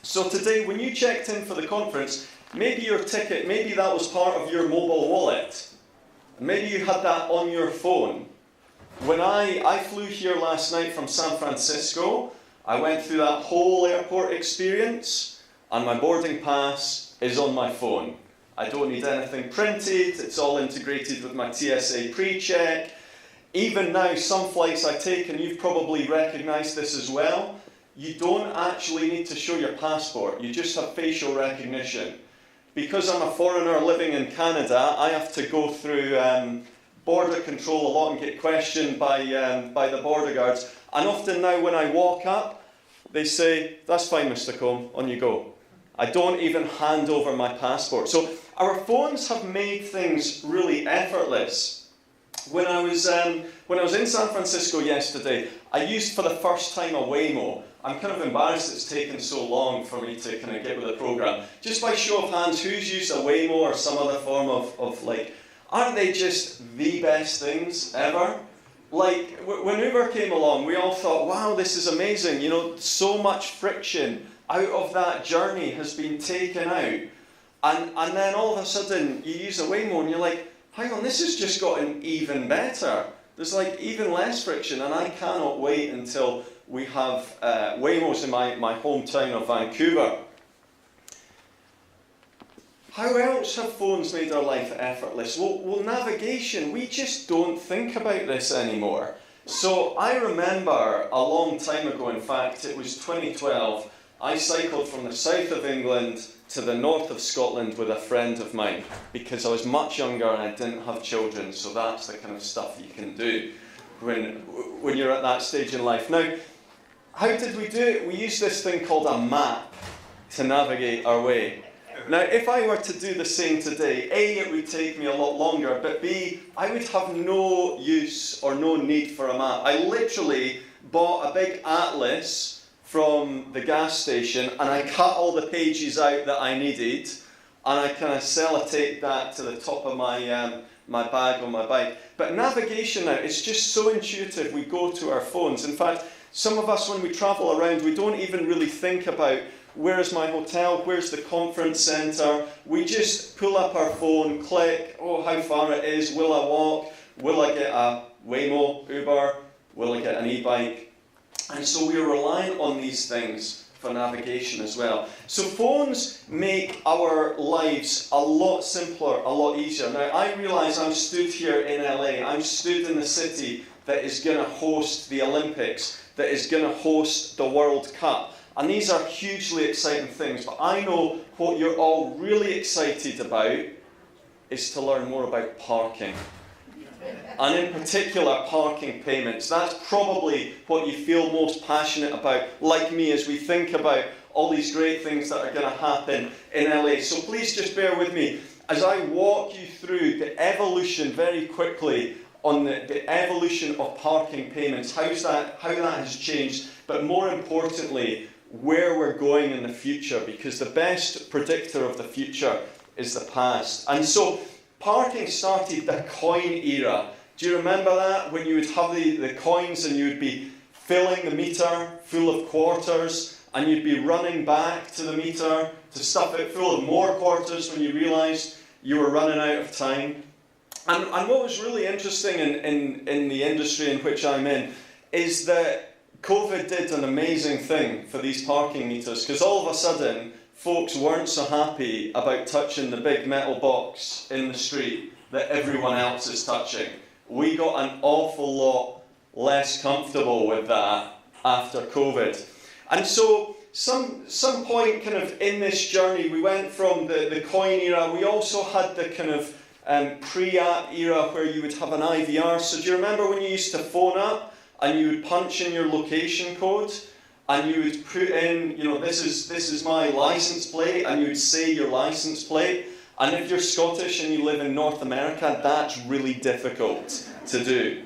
[SPEAKER 14] So today, when you checked in for the conference, maybe your ticket, maybe that was part of your mobile wallet. Maybe you had that on your phone. When I flew here last night from San Francisco, I went through that whole airport experience, and my boarding pass is on my phone. I don't need anything printed, it's all integrated with my TSA pre-check. Even now, some flights I take, and you've probably recognised this as well, you don't actually need to show your passport, you just have facial recognition. Because I'm a foreigner living in Canada, I have to go through border control a lot and get questioned by the border guards. And often now when I walk up, they say, "That's fine, Mr. Com, on you go." I don't even hand over my passport. So our phones have made things really effortless. When I was in San Francisco yesterday, I used for the first time a Waymo. I'm kind of embarrassed it's taken so long for me to kind of get with the program. Just by show of hands, who's used a Waymo or some other form of like, aren't they just the best things ever? Like, when Uber came along, we all thought, wow, this is amazing. You know, so much friction out of that journey has been taken out. And then all of a sudden, you use a Waymo and you're like, hang on, this has just gotten even better. There's like even less friction, and I cannot wait until we have Waymos in my hometown of Vancouver. How else have phones made our life effortless? Well, navigation, we just don't think about this anymore. So I remember a long time ago, in fact, it was 2012, I cycled from the south of England to the north of Scotland with a friend of mine, because I was much younger and I didn't have children, so that's the kind of stuff you can do when you're at that stage in life. Now, how did we do it? We used this thing called a map to navigate our way. Now, if I were to do the same today, A, it would take me a lot longer, but B, I would have no use or no need for a map. I literally bought a big atlas from the gas station and I cut all the pages out that I needed, and I kind of sellotaped that to the top of my my bag on my bike. But navigation now, it's just so intuitive. We go to our phones. In fact, some of us, when we travel around, we don't even really think about where's my hotel, where's the conference centre. We just pull up our phone, click, oh, how far it is, will I walk, will I get a Waymo, Uber, will I get an e-bike? And so we're relying on these things for navigation as well. So phones make our lives a lot simpler, a lot easier. Now, I realise I'm stood here in LA, I'm stood in the city that is going to host the Olympics, that is going to host the World Cup. And these are hugely exciting things, but I know what you're all really excited about is to learn more about parking. And in particular, parking payments. That's probably what you feel most passionate about, like me, as we think about all these great things that are going to happen in LA. So please just bear with me as I walk you through the evolution very quickly on the evolution of parking payments, how that has changed, but more importantly, where we're going in the future, because the best predictor of the future is the past. And so parking started the coin era. Do you remember that? When you would have the coins and you would be filling the meter full of quarters, and you'd be running back to the meter to stuff it full of more quarters when you realised you were running out of time. And what was really interesting in the industry in which I'm in is that COVID did an amazing thing for these parking meters, because all of a sudden folks weren't so happy about touching the big metal box in the street that everyone else is touching. We got an awful lot less comfortable with that after COVID. And so some point kind of in this journey, we went from the coin era. We also had the kind of pre-app era where you would have an IVR. So do you remember when you used to phone up and you would punch in your location code and you would put in, you know, this is my license plate, and you would say your license plate. And if you're Scottish and you live in North America, that's really difficult to do.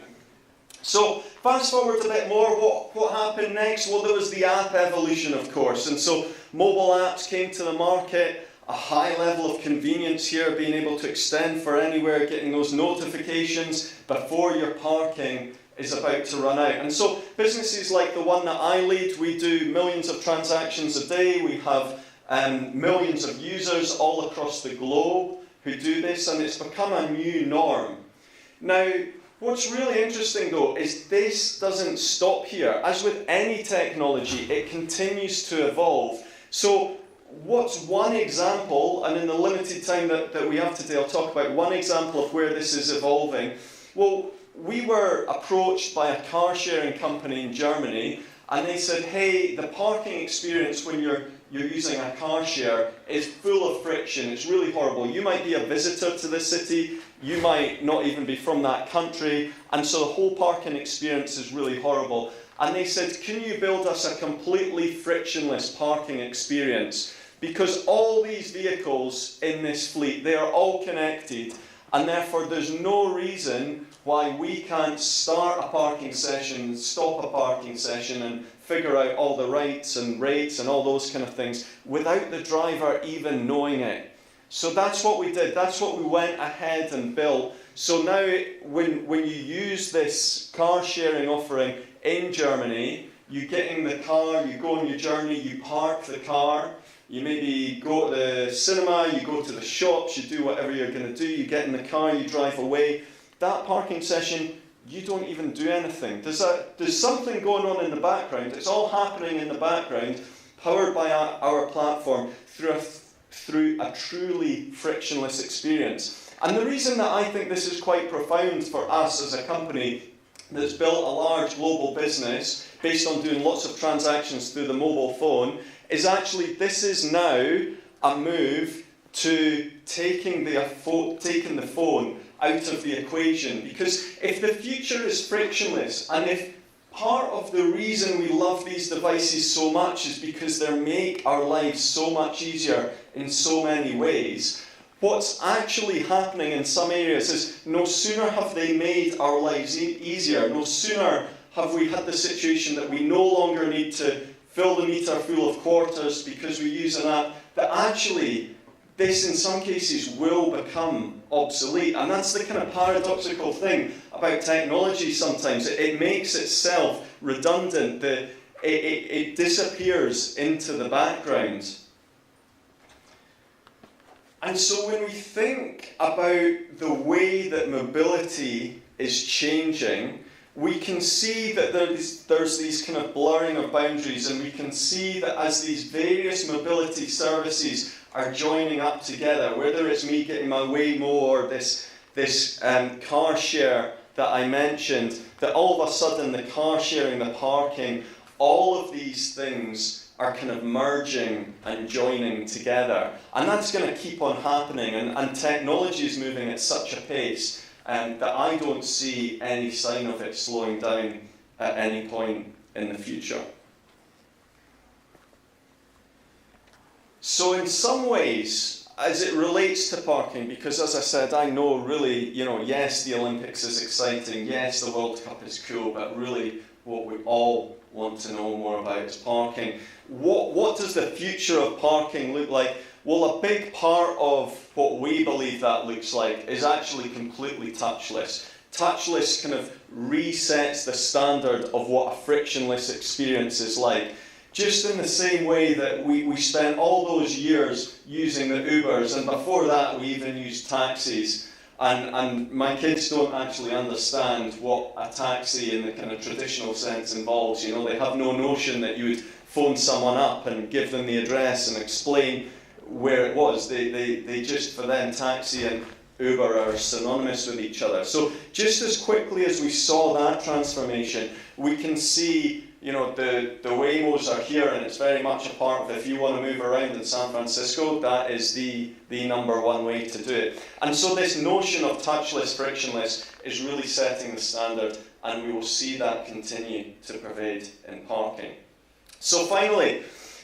[SPEAKER 14] So fast forward a bit more, what happened next? Well, there was the app evolution, of course. And so mobile apps came to the market, a high level of convenience here, being able to extend for anywhere, getting those notifications before your parking is about to run out. And so businesses like the one that I lead, we do millions of transactions a day. We have millions of users all across the globe who do this, and it's become a new norm. Now, what's really interesting though is this doesn't stop here. As with any technology, it continues to evolve. So what's one example, and in the limited time that we have today, I'll talk about one example of where this is evolving. Well, we were approached by a car sharing company in Germany, and they said, hey, the parking experience when you're using a car share is full of friction. It's really horrible. You might be a visitor to the city, you might not even be from that country, and so the whole parking experience is really horrible. And they said, can you build us a completely frictionless parking experience? Because all these vehicles in this fleet, they are all connected, and therefore there's no reason why we can't start a parking session, stop a parking session, and figure out all the rights and rates and all those kind of things without the driver even knowing it. So that's what we did. That's what we went ahead and built. So now when you use this car sharing offering in Germany, you get in the car, you go on your journey, you park the car, you maybe go to the cinema, you go to the shops, you do whatever you're going to do, you get in the car, you drive away. That parking session, you don't even do anything. There's something going on in the background. It's all happening in the background, powered by our platform through a truly frictionless experience. And the reason that I think this is quite profound for us as a company that's built a large global business based on doing lots of transactions through the mobile phone is actually this is now a move to taking the phone out of the equation. Because if the future is frictionless, and if part of the reason we love these devices so much is because they make our lives so much easier in so many ways, what's actually happening in some areas is no sooner have they made our lives easier, no sooner have we had the situation that we no longer need to fill the meter full of quarters because we use an app, that actually this in some cases will become obsolete. And that's the kind of paradoxical thing about technology sometimes. It makes itself redundant. It disappears into the background. And so when we think about the way that mobility is changing, we can see that there's these kind of blurring of boundaries, and we can see that as these various mobility services are joining up together, whether it's me getting my Waymo or this car share that I mentioned, that all of a sudden the car sharing, the parking, all of these things are kind of merging and joining together. And that's going to keep on happening, and technology is moving at such a pace that I don't see any sign of it slowing down at any point in the future. So in some ways, as it relates to parking, because as I said, I know really, yes, the Olympics is exciting, yes, the World Cup is cool, but really what we all want to know more about is parking. What does the future of parking look like? Well, a big part of what we believe that looks like is actually completely touchless. Touchless kind of resets the standard of what a frictionless experience is like. Just in the same way that we spent all those years using the Ubers, and before that we even used taxis. And my kids don't actually understand what a taxi in the kind of traditional sense involves. They have no notion that you would phone someone up and give them the address and explain where it was. They just, for them, taxi and Uber are synonymous with each other. So just as quickly as we saw that transformation, we can see the Waymos are here, and it's very much a part of, if you want to move around in San Francisco, that is the number one way to do it. And so this notion of touchless, frictionless is really setting the standard, and we will see that continue to pervade in parking. So finally,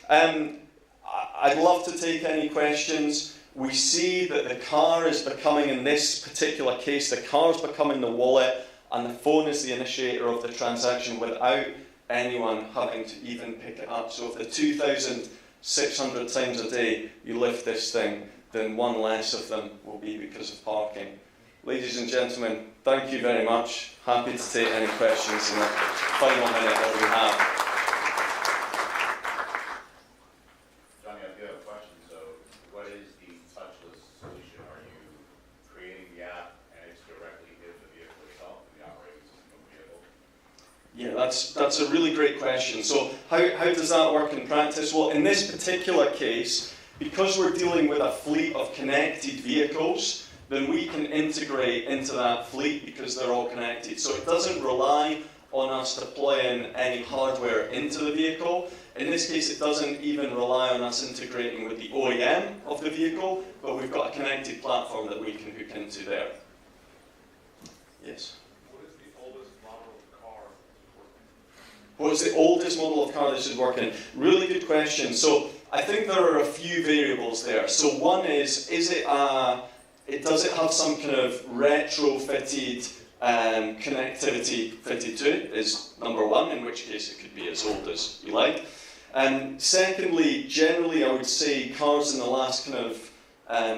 [SPEAKER 14] I'd love to take any questions. We see that the car is becoming, in this particular case, the car is becoming the wallet, and the phone is the initiator of the transaction without anyone having to even pick it up. So if the 2,600 times a day you lift this thing, then one less of them will be because of parking. Ladies and gentlemen, thank you very much. Happy to take any questions in the final minute that we have.
[SPEAKER 10] Johnny, I do have a question. So what is the touchless solution? Are you creating the app and it's directly in the vehicle itself, the operating system of the vehicle?
[SPEAKER 14] Yeah, that's a really great question. So how does that work in practice? Well, in this particular case, because we're dealing with a fleet of connected vehicles, then we can integrate into that fleet because they're all connected. So it doesn't rely on us deploying any hardware into the vehicle. In this case, it doesn't even rely on us integrating with the OEM of the vehicle, but we've got a connected platform that we can hook into there. Yes?
[SPEAKER 15] What is the oldest model of car working?
[SPEAKER 14] What is the oldest model of car this is working? Really good question. So I think there are a few variables there. So one is it does it have some kind of retrofitted connectivity fitted to it, is number one, in which case it could be as old as you like. Secondly, generally I would say cars in the last kind of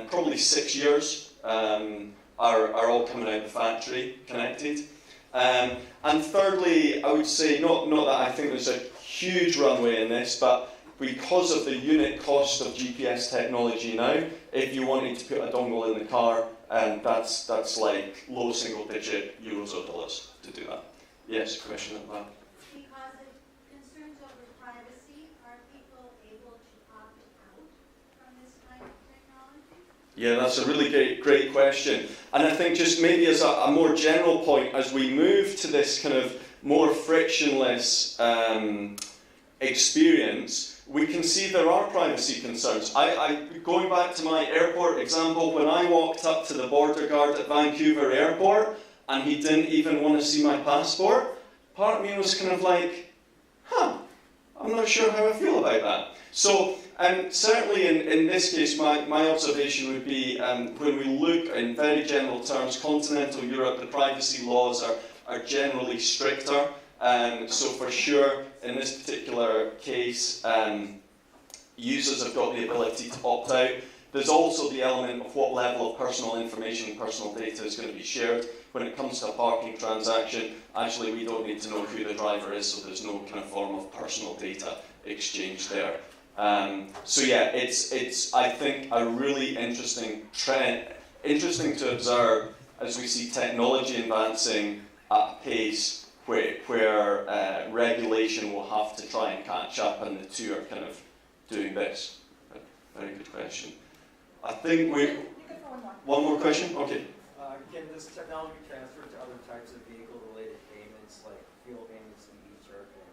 [SPEAKER 14] probably 6 years are all coming out of the factory connected. And thirdly, I would say, not that I think there's a huge runway in this, but because of the unit cost of GPS technology now, if you wanted to put a dongle in the car, that's like low single-digit euros or dollars to do that. Yes, question about that.
[SPEAKER 16] Because of concerns over privacy, are people able to opt out from this kind of technology?
[SPEAKER 14] Yeah, that's a really great question. And I think just maybe as a more general point, as we move to this kind of more frictionless experience, we can see there are privacy concerns. Going back to my airport example, when I walked up to the border guard at Vancouver Airport and he didn't even want to see my passport, part of me was kind of like, I'm not sure how I feel about that. So certainly in this case, my observation would be when we look in very general terms, continental Europe, the privacy laws are generally stricter. So for sure, in this particular case, users have got the ability to opt out. There's also the element of what level of personal information, personal data is going to be shared. When it comes to a parking transaction, actually we don't need to know who the driver is, so there's no kind of form of personal data exchange there. So yeah, it's I think a really interesting trend, interesting to observe as we see technology advancing at a pace where regulation will have to try and catch up, and the two are kind of doing this. Very good question. I think we... One more question? Okay.
[SPEAKER 17] Can this technology transfer to other types of vehicle-related payments, like fuel payments, EV charging,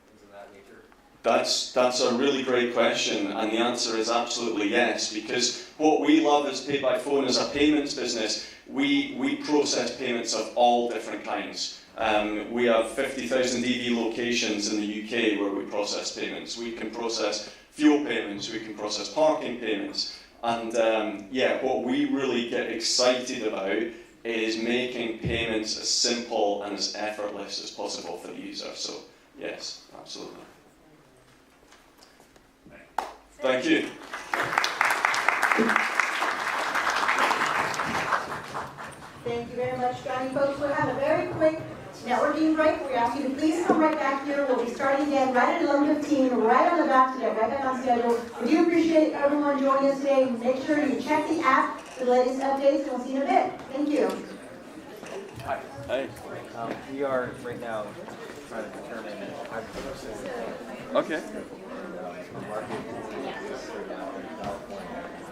[SPEAKER 17] things of that nature?
[SPEAKER 14] That's a really great question, and the answer is absolutely yes, because what we love as Pay by Phone as a payments business, we process payments of all different kinds. We have 50,000 EV locations in the UK where we process payments. We can process fuel payments, we can process parking payments, and yeah, what we really get excited about is making payments as simple and as effortless as possible for the user. So yes, absolutely. Thank you.
[SPEAKER 18] Thank you very much, Johnny. Folks, we'll have a very quick networking break. We ask you to please come right back here. We'll be starting again right at 11:15, right on the back today, right back on schedule. We do appreciate everyone joining us today. Make sure you check the app for the latest updates, and we'll see you in a bit. Thank you.
[SPEAKER 17] Hi.
[SPEAKER 14] Hi.
[SPEAKER 17] We are right now trying to determine
[SPEAKER 14] Okay.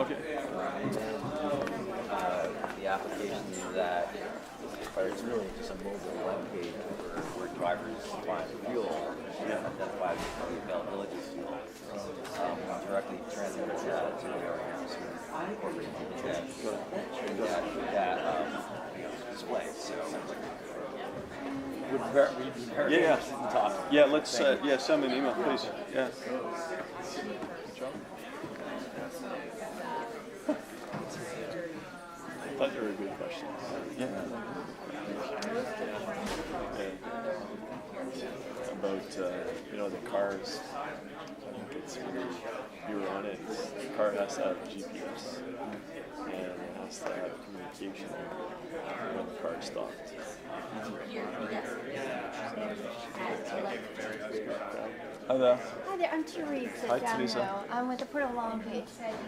[SPEAKER 17] Okay. The application that it's really just a mobile web page where drivers find fuel and identify the availability of fuel. Directly transfer that to the warehouse and that display. So would
[SPEAKER 14] Yeah, yeah. Let's send me an email, please. Yeah.
[SPEAKER 19] I thought they were good questions.
[SPEAKER 14] Yeah.
[SPEAKER 19] About the cars. I think it's when you were on it. The car has to have GPS and it has to have communication when the car stopped.
[SPEAKER 14] Hi there.
[SPEAKER 20] Hi there, I'm Teresa
[SPEAKER 14] Hi,
[SPEAKER 20] down
[SPEAKER 14] Teresa.
[SPEAKER 20] low. I'm with the Port of Long Beach.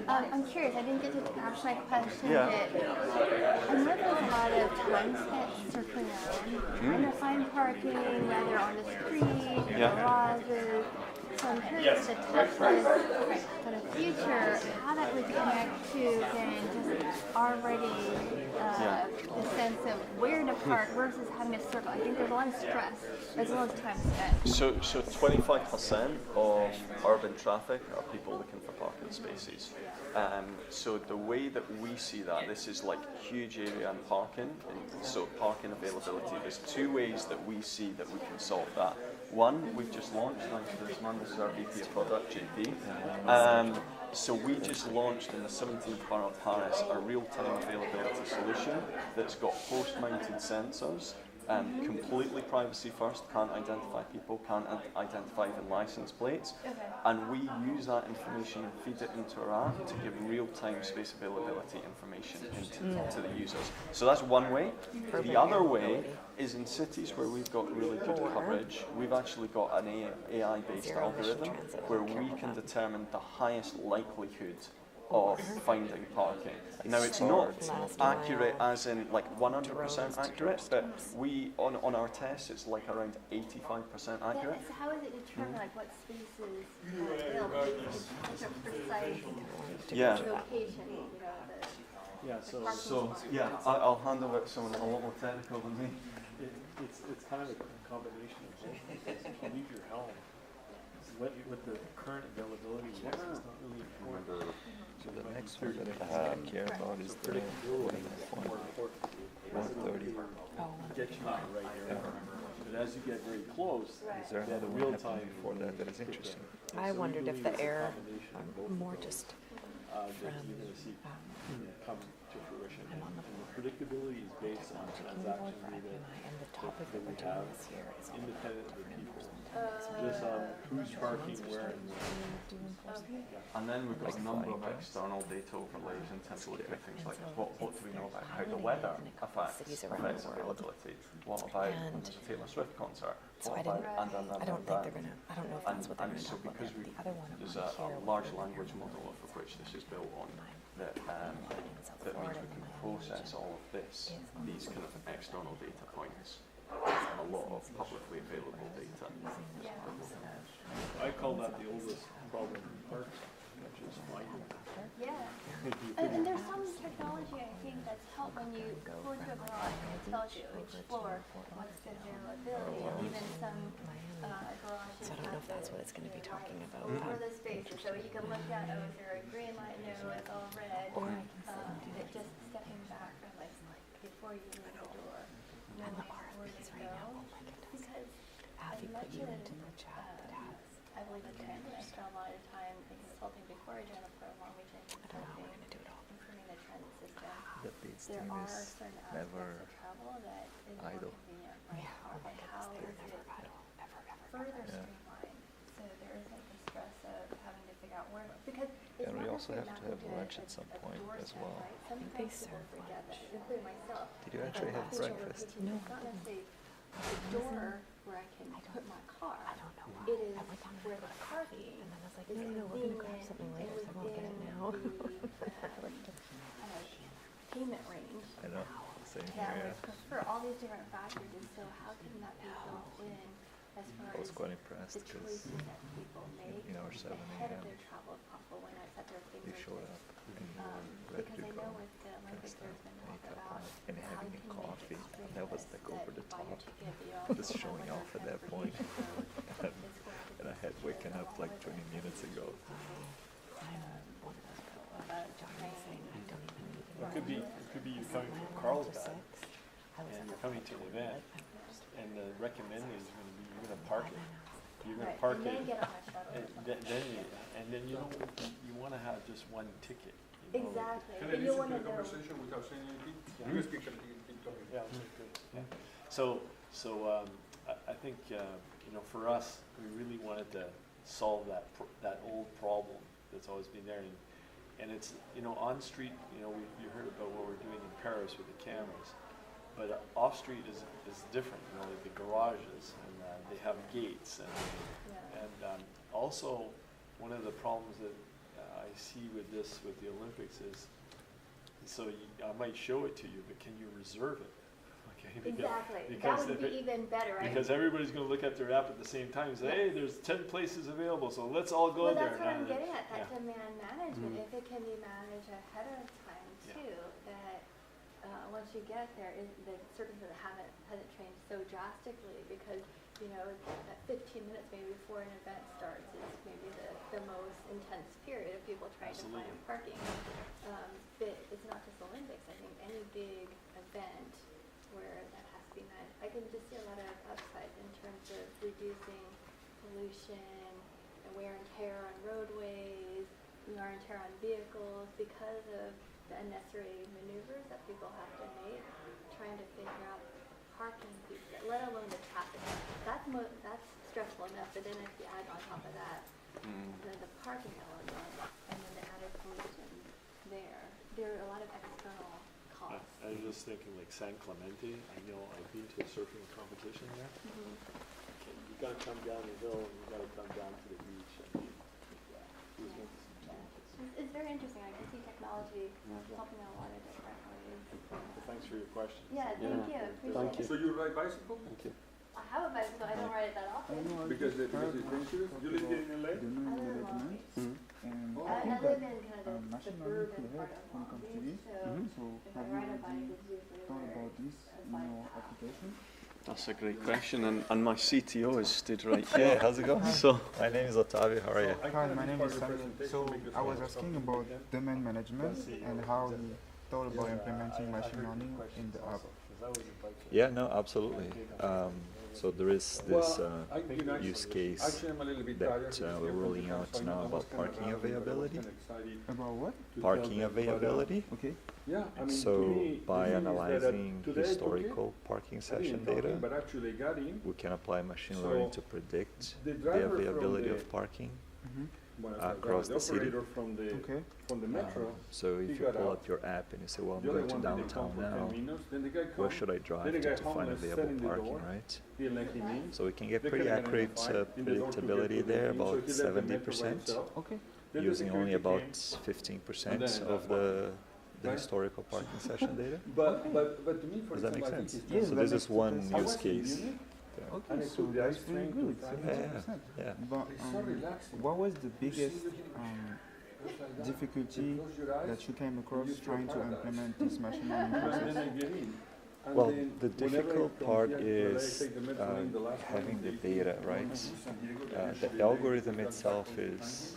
[SPEAKER 20] I'm curious, I didn't get to ask my question
[SPEAKER 14] Yeah.
[SPEAKER 20] yet. I know there's a lot of time spent circling around, trying to find parking, whether on the street,
[SPEAKER 14] Yeah.
[SPEAKER 20] garages. So I'm curious the tech list for the future, how that would connect to then just already the sense of where to park versus having to circle. I think there's a lot of stress as well as time spent.
[SPEAKER 14] So 25% of urban traffic are people looking for parking spaces. So the way that we see that, this is like huge area and parking, and so parking availability. There's two ways that we see that we can solve that. One, we've just launched, thanks to this man, this is our VP of Product, JP. So we just launched in the 17th borough of Paris a real-time availability solution that's got host-mounted sensors, completely privacy first, can't identify people, can't identify even license plates, and we use that information and feed it into our app to give real-time space availability information to the users. So that's one way. The other way is in cities where we've got really good coverage, we've actually got an AI-based algorithm where we can determine the highest likelihood of finding parking. Now it's not accurate as in like 100% accurate, but we on our tests it's like around 85% accurate.
[SPEAKER 20] So how is it determined like what spaces are available? It's such a precise location,
[SPEAKER 14] I'll hand over to someone a lot more technical than me.
[SPEAKER 19] It's kind of a combination of both. If you leave your helm, what the current availability is, it's not really important.
[SPEAKER 17] So the next one that I care about is the 130.
[SPEAKER 19] Get you in the right area. But as you get very close,
[SPEAKER 17] Is there another one happening before that that is interesting?
[SPEAKER 21] I wondered if the error more just
[SPEAKER 19] that you're going to see come to fruition. And the predictability is based on transaction data that we have independent of the people. Just on who's parking where and when.
[SPEAKER 14] And then we've got a number of external data overlays in terms of looking at things like what do we know about how the weather affects availability? What about the Taylor Swift concert?
[SPEAKER 21] So I don't think they're gonna. I don't know if that's what they're gonna talk about. The other one
[SPEAKER 14] there's a large language model of which this is built on that means we can process all of these kind of external data points. A lot of publicly available data.
[SPEAKER 19] I call that the oldest problem in parks, which is finding.
[SPEAKER 20] Yeah. And there's some technology I think that's helped when you go into a garage and it tells you which floor, what's the availability, and even some garages.
[SPEAKER 21] So I don't know if that's what it's going to be talking about.
[SPEAKER 20] For the spaces, so you can look at, is there a green light? No, it's all red. That just stepping back from like before you leave the door.
[SPEAKER 21] And the RFPs right now, oh my goodness.
[SPEAKER 20] Because
[SPEAKER 21] Abby put you into the chat that has.
[SPEAKER 20] I believe the trend, I spent a lot of time in consulting before I joined the Port of Long Beach and consulting, improving the transit system. There are certain aspects of travel that is more convenient, right? Like how is it further streamlined so there isn't the stress of having to figure out where, because it's
[SPEAKER 17] And we
[SPEAKER 20] not
[SPEAKER 17] also have to have lunch at some point as well.
[SPEAKER 20] Sometimes
[SPEAKER 21] They
[SPEAKER 20] people
[SPEAKER 21] serve
[SPEAKER 20] forget that,
[SPEAKER 21] lunch.
[SPEAKER 20] including myself.
[SPEAKER 17] Did you actually have breakfast?
[SPEAKER 20] No. It's not necessarily the door where I can put my car. I don't know why. It is where the parking.
[SPEAKER 21] And then I was like, no, we're going to grab something later, so I won't get it now.
[SPEAKER 20] Payment range.
[SPEAKER 17] I know, same
[SPEAKER 20] That
[SPEAKER 17] here.
[SPEAKER 20] would prefer all these different factors, and so how can that be built in as far
[SPEAKER 17] I was
[SPEAKER 20] as
[SPEAKER 17] quite impressed
[SPEAKER 20] the
[SPEAKER 17] because,
[SPEAKER 20] choices that people make
[SPEAKER 17] you know, 7
[SPEAKER 20] ahead of
[SPEAKER 17] a.m.
[SPEAKER 20] their travel if possible, when it's at their
[SPEAKER 17] They showed up
[SPEAKER 20] fingertips.
[SPEAKER 17] ready
[SPEAKER 20] Because
[SPEAKER 17] to
[SPEAKER 20] I
[SPEAKER 17] go,
[SPEAKER 20] know with the Olympics there's been talk
[SPEAKER 17] makeup
[SPEAKER 20] about
[SPEAKER 17] on, and
[SPEAKER 20] how
[SPEAKER 17] having
[SPEAKER 20] you
[SPEAKER 17] a
[SPEAKER 20] can make
[SPEAKER 17] coffee.
[SPEAKER 20] it
[SPEAKER 17] And that was like over the
[SPEAKER 20] buy your
[SPEAKER 17] top,
[SPEAKER 20] ticket, but you also
[SPEAKER 17] just
[SPEAKER 20] have
[SPEAKER 17] showing
[SPEAKER 20] other
[SPEAKER 17] off at that point. And I had waken up like 20 minutes ago.
[SPEAKER 19] It could be you coming from Carlsbad and you're coming to an event and the recommended is going to be you're going to park it. You're going
[SPEAKER 20] Right,
[SPEAKER 19] to park
[SPEAKER 20] and
[SPEAKER 19] it.
[SPEAKER 20] then get on a shuttle.
[SPEAKER 19] And then you know you want to have just one ticket. You know?
[SPEAKER 20] Exactly.
[SPEAKER 9] Can I
[SPEAKER 20] And you
[SPEAKER 9] listen
[SPEAKER 20] want
[SPEAKER 9] to
[SPEAKER 20] to
[SPEAKER 9] the
[SPEAKER 20] know.
[SPEAKER 9] conversation without saying anything?
[SPEAKER 19] Yeah.
[SPEAKER 9] You guys keep talking.
[SPEAKER 19] Yeah, okay, good. Yeah. So I think you know, for us, we really wanted to solve that old problem that's always been there, and it's, you know, on street, you know, you heard about what we're doing in Paris with the cameras, but off street is different. You know, like the garages, and they have gates, and also one of the problems that I see with the Olympics is, so I might show it to you, but can you reserve it? Okay,
[SPEAKER 20] Exactly.
[SPEAKER 19] because
[SPEAKER 20] That would be even better, right?
[SPEAKER 19] because everybody's going to look at their app at the same time and say, hey, there's 10 places available, so let's all go
[SPEAKER 20] Well,
[SPEAKER 19] there.
[SPEAKER 20] that's what I'm
[SPEAKER 19] now.
[SPEAKER 20] getting at, that
[SPEAKER 19] Yeah.
[SPEAKER 20] demand management,
[SPEAKER 19] Mhm.
[SPEAKER 20] if it can be managed ahead of time too, that once you get there, the circumstances hasn't changed so drastically, because, you know, that 15 minutes maybe before an event starts is maybe the most intense period of people trying to find parking. But it's not just Olympics, I think any big event where that has to be managed, I can just see a lot of upside in terms of reducing pollution and wear and tear on roadways, wear and tear on vehicles, because of the unnecessary maneuvers that people have to make, trying to figure out parking pieces, let alone the traffic. That's stressful enough, but then if you add on top of that, the parking element, and then the added pollution there are a lot of external costs.
[SPEAKER 19] I was just thinking like San Clemente. I know I've been to a surfing competition there. Okay, you got to come down the hill and you got to come down to the beach.
[SPEAKER 20] It's very interesting. I can see technology helping out a lot of different ways.
[SPEAKER 19] Thanks for your question.
[SPEAKER 20] Yeah, thank you. Appreciate it.
[SPEAKER 9] So you ride bicycle?
[SPEAKER 19] Thank you.
[SPEAKER 20] I have a bicycle. I don't ride it that often.
[SPEAKER 9] Because it's dangerous? You live here in LA?
[SPEAKER 20] I live in Long Beach. I live in kind of the suburban part of Long Beach, so if I ride a bike, it's usually where a bike path.
[SPEAKER 14] That's a great question, and my CTO is stood right
[SPEAKER 1] Hey,
[SPEAKER 14] here.
[SPEAKER 1] how's it going?
[SPEAKER 14] So,
[SPEAKER 1] my name is Otavio, how are you?
[SPEAKER 22] Hi, my name is Samuel. So I was asking about domain management and how you thought about implementing machine learning in the app.
[SPEAKER 1] Yeah, no, absolutely. So there is this use case that we're rolling out now about parking availability.
[SPEAKER 22] About what?
[SPEAKER 1] Parking availability.
[SPEAKER 22] Okay.
[SPEAKER 1] So by analyzing historical parking session data, we can apply machine learning to predict the availability of parking across the city. So if you pull up your app and you say, well, I'm going to downtown now, where should I drive to find available parking, right? So we can get pretty accurate predictability there, about 70%, using only about 15% of the historical parking session data. Does that make sense?
[SPEAKER 22] Yes,
[SPEAKER 1] so this is one use case.
[SPEAKER 22] Okay, so that's very good. 70%.
[SPEAKER 1] Yeah.
[SPEAKER 22] But what was the biggest difficulty that you came across trying to implement this machine learning process?
[SPEAKER 1] Well, the difficult part is having the data, right? The algorithm itself is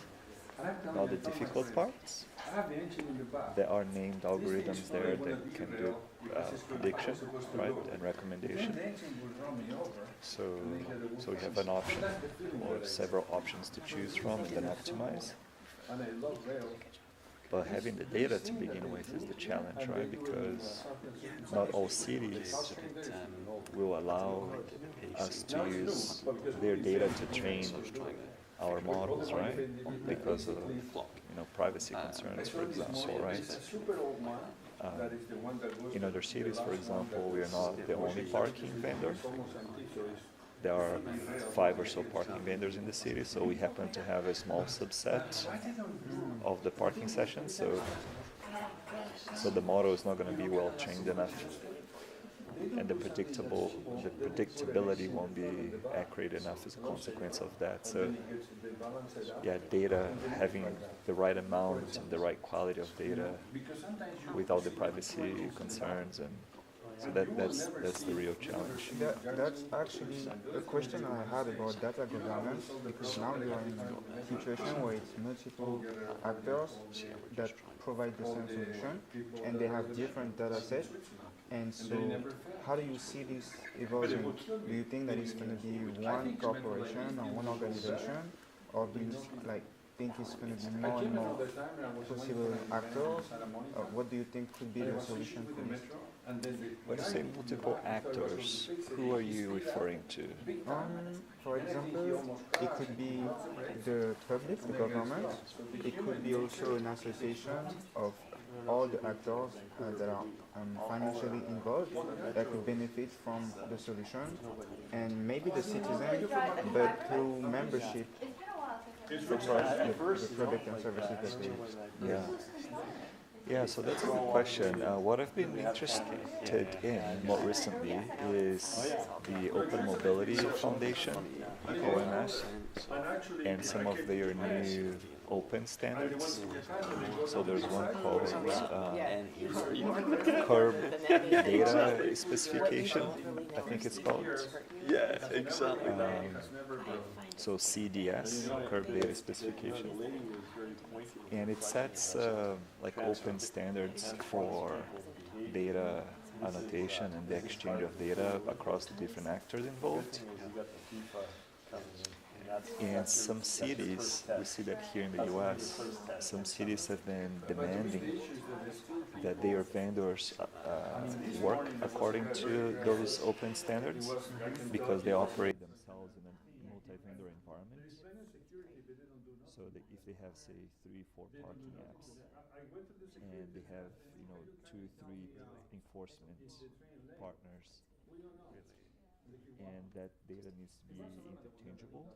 [SPEAKER 1] not the difficult part. There are named algorithms there that can do prediction, right, and recommendation. So we have an option or several options to choose from and then optimize. But having the data to begin with is the challenge, right? Because not all cities will allow us to use their data to train our models, right? Because of privacy concerns, for example, right? In other cities, for example, we are not the only parking vendor. There are 5 or so parking vendors in the city, so we happen to have a small subset of the parking sessions. So the model is not going to be well trained enough, and the predictability won't be accurate enough as a consequence of that. So yeah, data, having the right amount and the right quality of data without the privacy concerns, and so that's the real challenge.
[SPEAKER 22] That's actually a question I had about data governance, because now you are in a situation where it's multiple actors that provide the same solution, and they have different data sets. And so, how do you see this evolving? Do you think that it's going to be one corporation or one organization, or do you think it's going to be more and more possible actors? What do you think could be the solution for this?
[SPEAKER 1] When you say multiple actors, who are you referring to?
[SPEAKER 22] For example, it could be the public, the government. It could be also an association of all the actors that are financially involved that could benefit from the solution, and maybe the citizen, but through membership across the product and services that they use.
[SPEAKER 1] Yeah. Yeah, so that's a good question. What I've been interested in more recently is the Open Mobility Foundation, OMS, and some of their new open standards. So there's one called Curb Data Specification, I think it's called.
[SPEAKER 14] Yeah, exactly.
[SPEAKER 1] So CDS, Curb Data Specification. And it sets like open standards for data annotation and the exchange of data across the different actors involved. And some cities, we see that here in the US, some cities have been demanding that their vendors work according to those open standards because they operate themselves in a multi-vendor environment. So that if they have, say, 3-4 parking apps, and they have, 2-3 enforcement partners, and that data needs to be interchangeable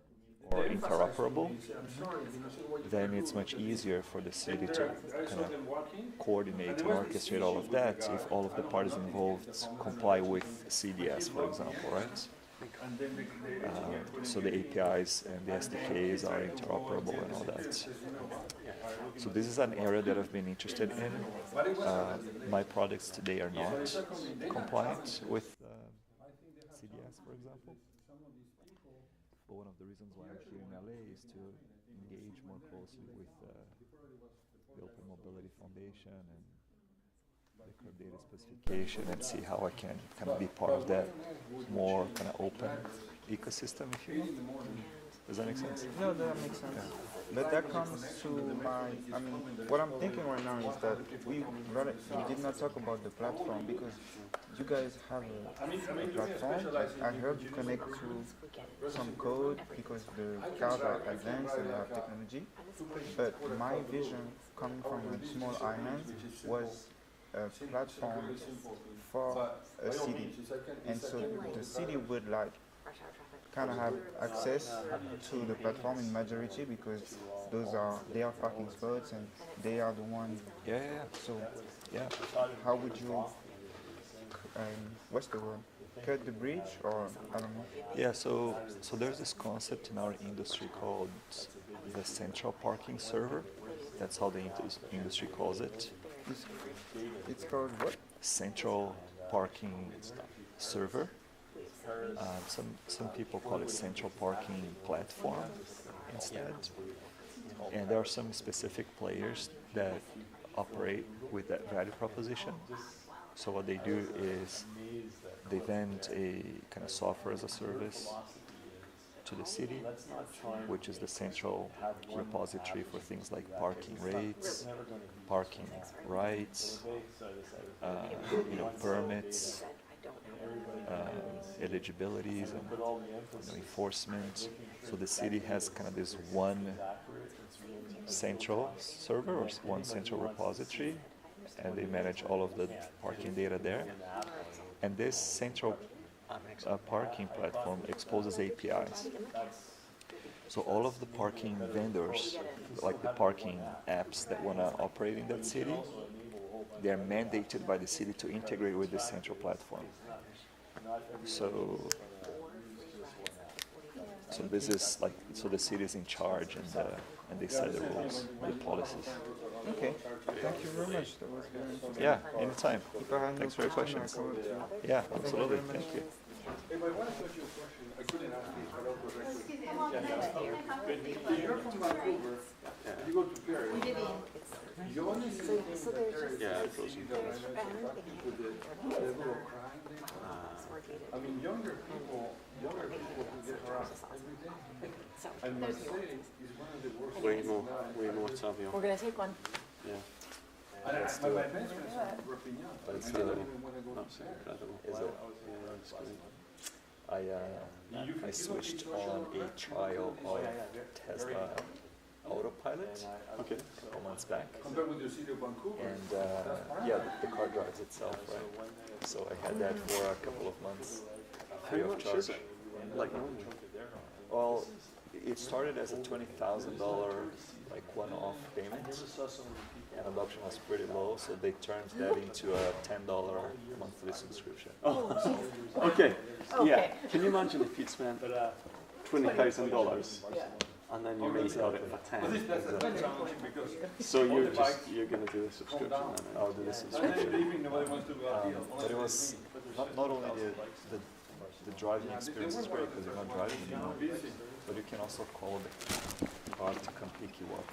[SPEAKER 1] or interoperable, then it's much easier for the city to kind of coordinate and orchestrate all of that if all of the parties involved comply with CDS, for example, right? So the APIs and the SDKs are interoperable and all that. So this is an area that I've been interested in. My products today are not compliant with CDS, for example. But one of the reasons why I'm here in LA is to engage more closely with the Open Mobility Foundation and the Curb Data Specification and see how I can kind of be part of that more kind of open ecosystem, if you will. Does that make sense?
[SPEAKER 22] No, that makes sense. Yeah. But that comes to what I'm thinking right now is that we did not talk about the platform because you guys have a platform. I heard you connect to some code because the cars are advanced and have technology. But my vision coming from a small island was a platform for a city. And so the city would kind of have access to the platform in majority because they are parking spots and they are the ones.
[SPEAKER 1] Yeah.
[SPEAKER 22] So how would you what's the word? Cut the bridge, or I don't know.
[SPEAKER 1] Yeah, so there's this concept in our industry called the central parking server. That's how the industry calls it.
[SPEAKER 22] It's called what?
[SPEAKER 1] Central parking server. Some people call it central parking platform instead. And there are some specific players that operate with that value proposition. So what they do is they vend a kind of software as a service to the city, which is the central repository for things like parking rates, parking rights, permits, eligibilities, and enforcement. So the city has kind of this one central server or one central repository, and they manage all of the parking data there. And this central parking platform exposes APIs. So all of the parking vendors, like the parking apps that want to operate in that city, they are mandated by the city to integrate with this central platform. So this is the city is in charge and they set the rules, the policies.
[SPEAKER 22] Okay, thank you very much. That was very interesting.
[SPEAKER 1] Yeah, anytime. Thanks for your questions. Yeah, absolutely. Thank you.
[SPEAKER 9] Hey, I want to ask you a question. I couldn't ask this without correction. You're from Vancouver, and you go to Paris. You only see the things that are
[SPEAKER 3] Yeah,
[SPEAKER 9] sexy that I know with the little crying. I mean, younger people who get harassed every day. And Mercedes is one of the worst.
[SPEAKER 3] Way more Tavio.
[SPEAKER 20] We're gonna take one.
[SPEAKER 3] Yeah.
[SPEAKER 9] And
[SPEAKER 1] Let's
[SPEAKER 9] my
[SPEAKER 1] do it.
[SPEAKER 9] best friend is from Perpignan.
[SPEAKER 1] But it's
[SPEAKER 9] I
[SPEAKER 1] still-
[SPEAKER 9] don't even want to go to
[SPEAKER 3] That's
[SPEAKER 9] Paris.
[SPEAKER 3] incredible.
[SPEAKER 1] Is it?
[SPEAKER 3] Yeah, that's great.
[SPEAKER 1] I switched on a trial of Tesla Autopilot
[SPEAKER 3] Okay.
[SPEAKER 1] a couple months back.
[SPEAKER 9] Compared with the city of Vancouver.
[SPEAKER 1] And yeah, the car drives itself, right? So I had that for a couple of months
[SPEAKER 3] How
[SPEAKER 1] free of
[SPEAKER 3] much
[SPEAKER 1] charge.
[SPEAKER 3] is it? Like normal?
[SPEAKER 1] Well, it started as a $20,000 like one-off payment, and adoption was pretty low, so they turned that into a $10 monthly subscription.
[SPEAKER 3] Oh, okay. Yeah. Can you imagine if you'd spent $20,000 and then you made got it for 10?
[SPEAKER 9] That's challenging because
[SPEAKER 3] So you're going to do the subscription then?
[SPEAKER 1] I'll do the
[SPEAKER 9] and then
[SPEAKER 1] subscription.
[SPEAKER 9] leaving, nobody wants to go out here.
[SPEAKER 1] But it was not only the driving experience is great because you're not driving anymore, but you can also call the car to come pick you up.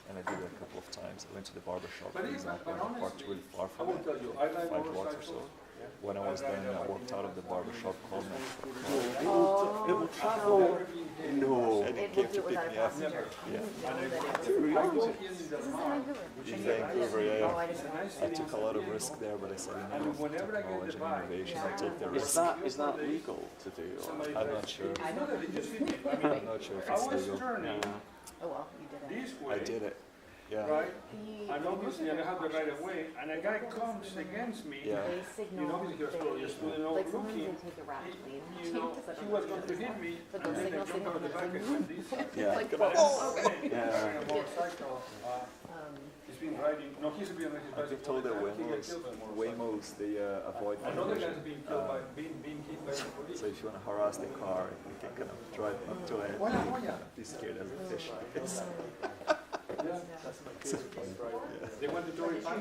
[SPEAKER 1] And I did it a couple of times. I went to the barber shop, for example, and I parked really far from it, 5 blocks or so. When I was done, I walked out of the barber shop, called me.
[SPEAKER 3] It will travel. No.
[SPEAKER 1] And it came to pick me up. Yeah. In Vancouver, yeah. I took a lot of risk there, but I said, you know, with technology and innovation, I'll take the risk.
[SPEAKER 3] Is that legal to do? Or?
[SPEAKER 1] I'm not sure. I'm not sure if it's legal.
[SPEAKER 20] Oh well, you did it.
[SPEAKER 1] I did it. Yeah.
[SPEAKER 9] Right? And obviously I have the right of way, and a guy comes against me.
[SPEAKER 1] Yeah.
[SPEAKER 9] You know, because you're still looking. You know, he was going to hit me, and then I jumped over the back and went this.
[SPEAKER 1] Yeah.
[SPEAKER 9] Yeah. Motorcycle. He's been riding. No, he's been on his
[SPEAKER 1] I've been
[SPEAKER 9] bicycle.
[SPEAKER 1] told that Waymos, they avoid
[SPEAKER 9] Another
[SPEAKER 1] collision.
[SPEAKER 9] guy's been killed by being hit by the police.
[SPEAKER 1] So if you want to harass the car, you can kind of drive up to it and be scared as a fish. It's so funny. Yeah.
[SPEAKER 9] They want to throw it back.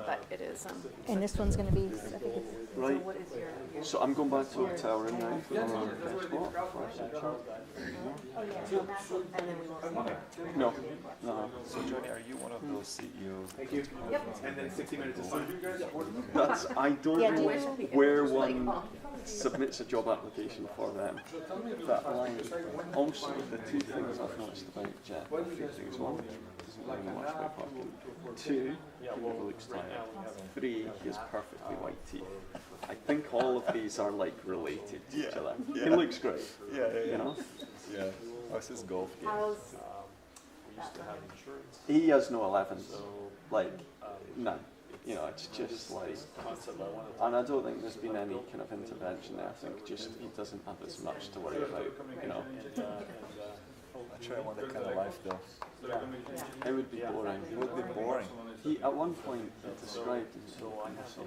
[SPEAKER 20] But it is. And this one's going to be. I think it's,
[SPEAKER 3] Right.
[SPEAKER 20] So what is your?
[SPEAKER 3] So I'm going back to a hotel room now for another passport.
[SPEAKER 20] Oh yeah. And then we will.
[SPEAKER 3] No, no.
[SPEAKER 1] So Johnny, are you one of those CEOs?
[SPEAKER 9] Thank you.
[SPEAKER 20] Yep.
[SPEAKER 9] And then 60 minutes is fine.
[SPEAKER 3] That's I don't
[SPEAKER 20] Yeah,
[SPEAKER 3] know
[SPEAKER 20] do you-
[SPEAKER 3] where one submits a job application for them. That line. Also, the two things I've noticed about Jet, three things. One, doesn't really much about parking. Two, he never looks tired. Three, he has perfectly white teeth. I think all of these are like related to each other. He looks great.
[SPEAKER 1] Yeah,
[SPEAKER 3] You know?
[SPEAKER 1] Yeah. How's his golf game?
[SPEAKER 20] How's
[SPEAKER 3] He has no 11s. Like, none. You know, it's just like, and I don't think there's been any kind of intervention there. I think just he doesn't have as much to worry about, you know.
[SPEAKER 1] I try one that kind of life though.
[SPEAKER 3] It would be boring.
[SPEAKER 1] It would be boring.
[SPEAKER 3] He, at one point, described in some conversation,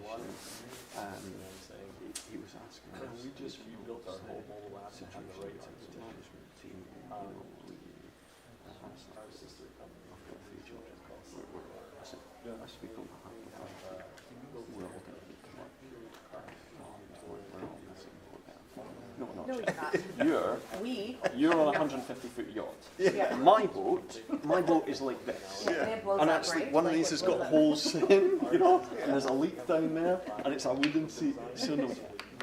[SPEAKER 3] he was asking us, we just rebuilt our whole mobile app to generate the management team, you know, I've got 3 children. I said, as we don't have the fight, we're all going to be we're all missing no, not
[SPEAKER 20] No,
[SPEAKER 3] Jet. You're on a 150-foot yacht.
[SPEAKER 20] Yeah.
[SPEAKER 3] My boat is like this.
[SPEAKER 20] Yeah. And it blows
[SPEAKER 3] And
[SPEAKER 20] up,
[SPEAKER 3] actually,
[SPEAKER 20] right?
[SPEAKER 3] one of these has got holes in, you know, and there's a leak down there, and it's a wooden seat. So no,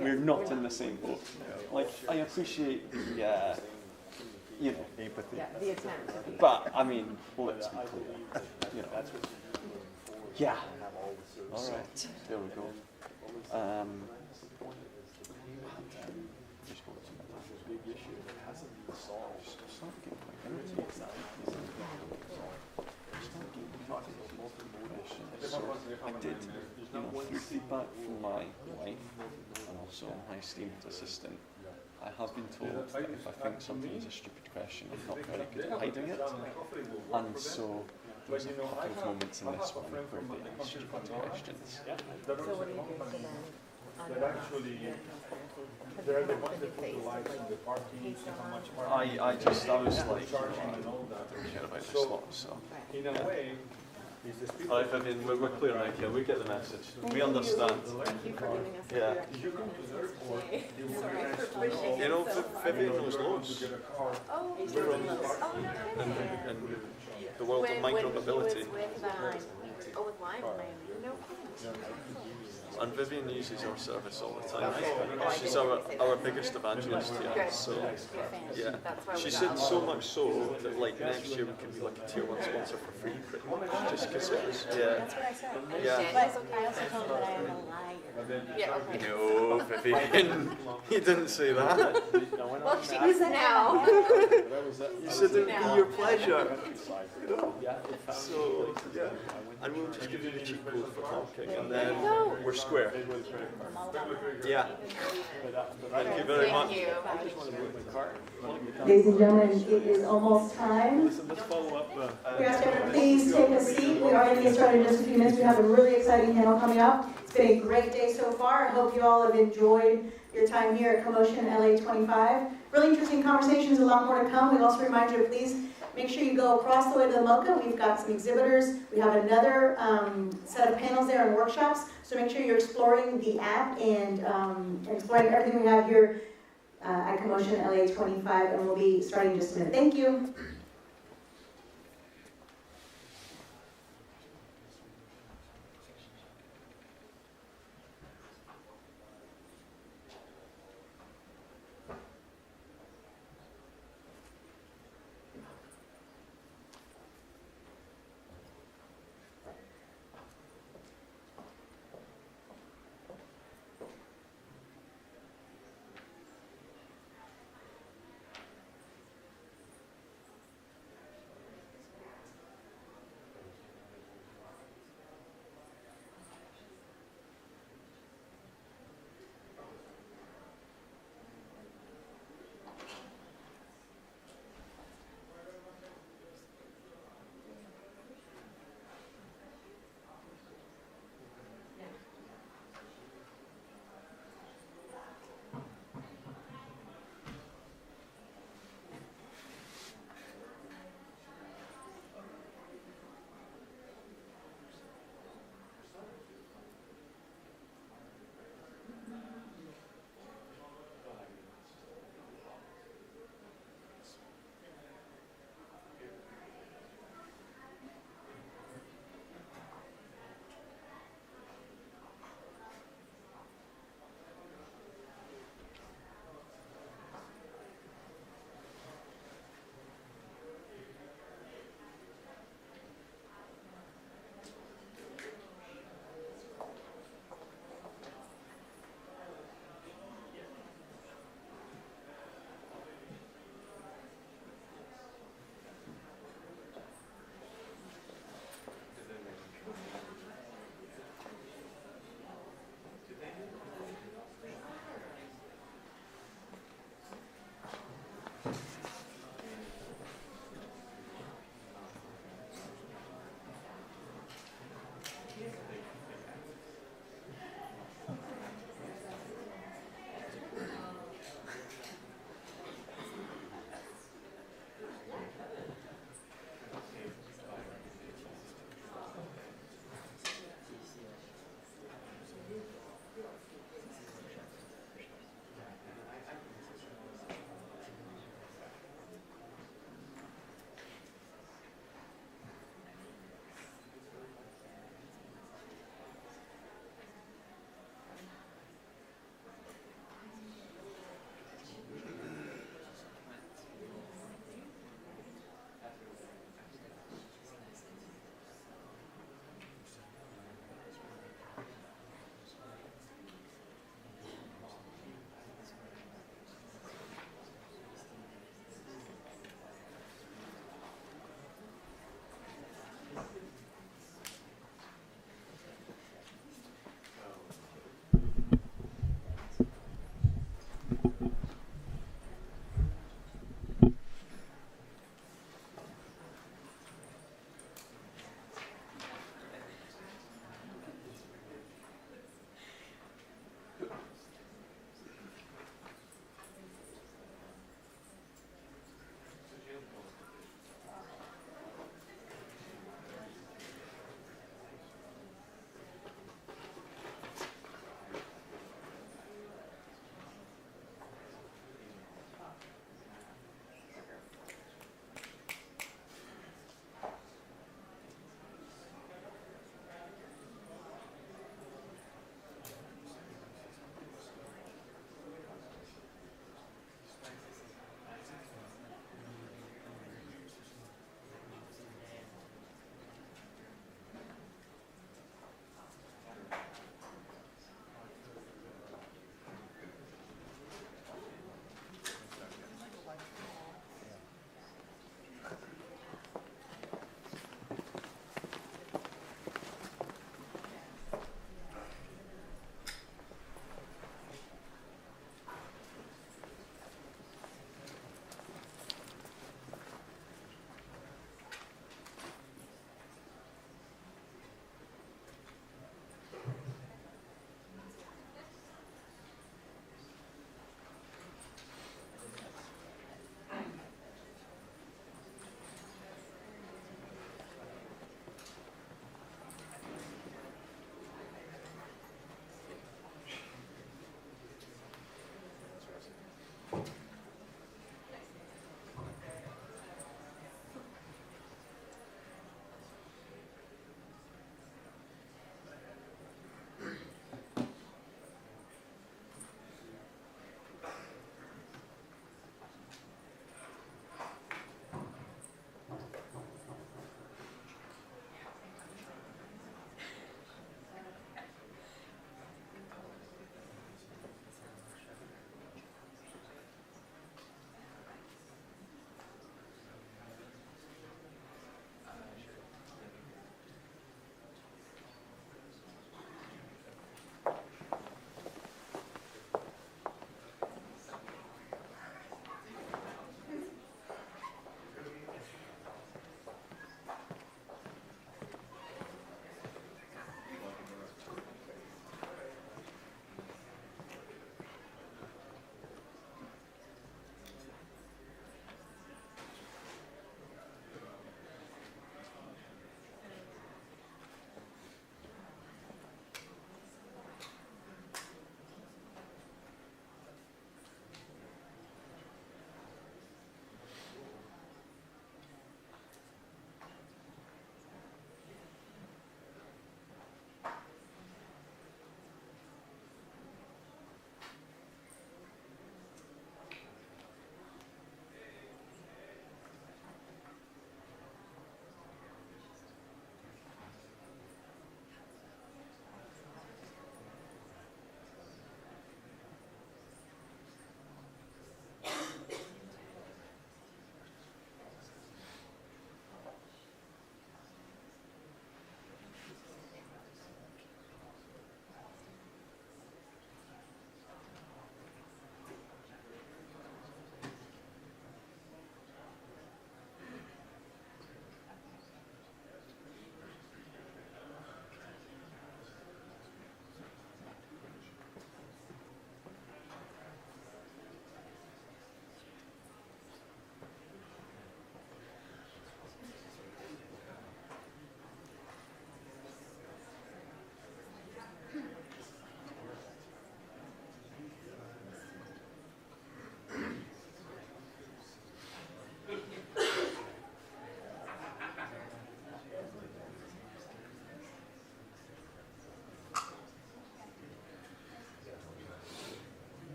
[SPEAKER 3] we're not in the same boat. Like, I appreciate, you know,
[SPEAKER 1] empathy.
[SPEAKER 20] Yeah, the attempt.
[SPEAKER 3] but I mean, let's be clear, you know. Yeah.
[SPEAKER 1] All right.
[SPEAKER 3] There we go. Just go to the big issue that hasn't been solved. So I did, you know, through feedback from my wife and also my esteemed assistant, I have been told that if I think something is a stupid question, I'm not very good at hiding it. And so there's a couple of moments in this one where they ask stupid questions.
[SPEAKER 20] So what do you do to them?
[SPEAKER 9] That actually, they're the ones that put the lights on the parking, how much parking.
[SPEAKER 3] I was like,
[SPEAKER 9] and all that.
[SPEAKER 3] I don't care about this
[SPEAKER 9] So,
[SPEAKER 3] lot, so.
[SPEAKER 9] in a way, it's the speed.
[SPEAKER 3] Hi Vivian, we're clear now here, we get the message, we understand.
[SPEAKER 20] Thank you for giving us
[SPEAKER 3] Yeah.
[SPEAKER 9] If you come to the airport, you will be nice to know.
[SPEAKER 3] You know, Vivian knows loads.
[SPEAKER 9] To get a car.
[SPEAKER 20] Oh,
[SPEAKER 9] Where all these
[SPEAKER 20] oh,
[SPEAKER 9] parking.
[SPEAKER 20] no kidding.
[SPEAKER 3] And the world of micro-mobility.
[SPEAKER 20] With Lime, no.
[SPEAKER 3] And Vivian uses our service all the time. She's our biggest evangelist here. So yeah, she said so much so that like next year we can be like a tier 1 sponsor for free, pretty much, just because it was
[SPEAKER 20] That's what I said.
[SPEAKER 3] yeah.
[SPEAKER 20] But I also told her that I am a liar. Yeah, okay.
[SPEAKER 3] No, Vivian, he didn't say that.
[SPEAKER 20] Well, she does now.
[SPEAKER 3] You said it would be your pleasure. You know? So yeah, and we'll just give you the cheat code for talking, and then we're square. Yeah. Thank you very much.
[SPEAKER 18] Ladies and gentlemen, it is almost time.
[SPEAKER 19] Let's follow up.
[SPEAKER 18] We ask everyone, please take a seat. We are going to get started in just a few minutes. We have a really exciting panel coming up. It's been a great day so far. I hope you all have enjoyed your time here at CoMotion LA 25. Really interesting conversations, a lot more to come. We also remind you to please make sure you go across the way to the MoCA. We've got some exhibitors. We have another set of panels there and workshops. So make sure you're exploring the app and exploring everything we have here at CoMotion LA 25. And we'll be starting in just a minute. Thank you.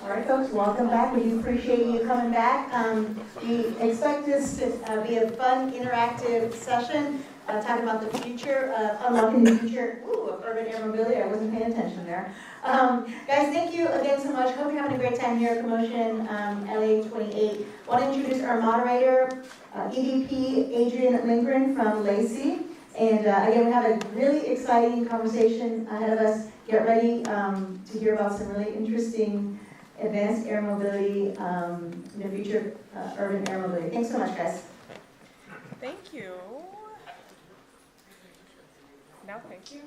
[SPEAKER 18] All right, folks, welcome back. We do appreciate you coming back. We expect this to be a fun, interactive session, talking about the future of unlocking the future of urban air mobility. I wasn't paying attention there. Guys, thank you again so much. Hope you're having a great time here at CoMotion LA 28. I want to introduce our moderator, EVP Adrian Lindgren from Lacey. And again, we have a really exciting conversation ahead of us. Get ready to hear about some really interesting advanced air mobility in the future of urban air mobility. Thanks so much, guys.
[SPEAKER 5] Thank you. Now, thank you.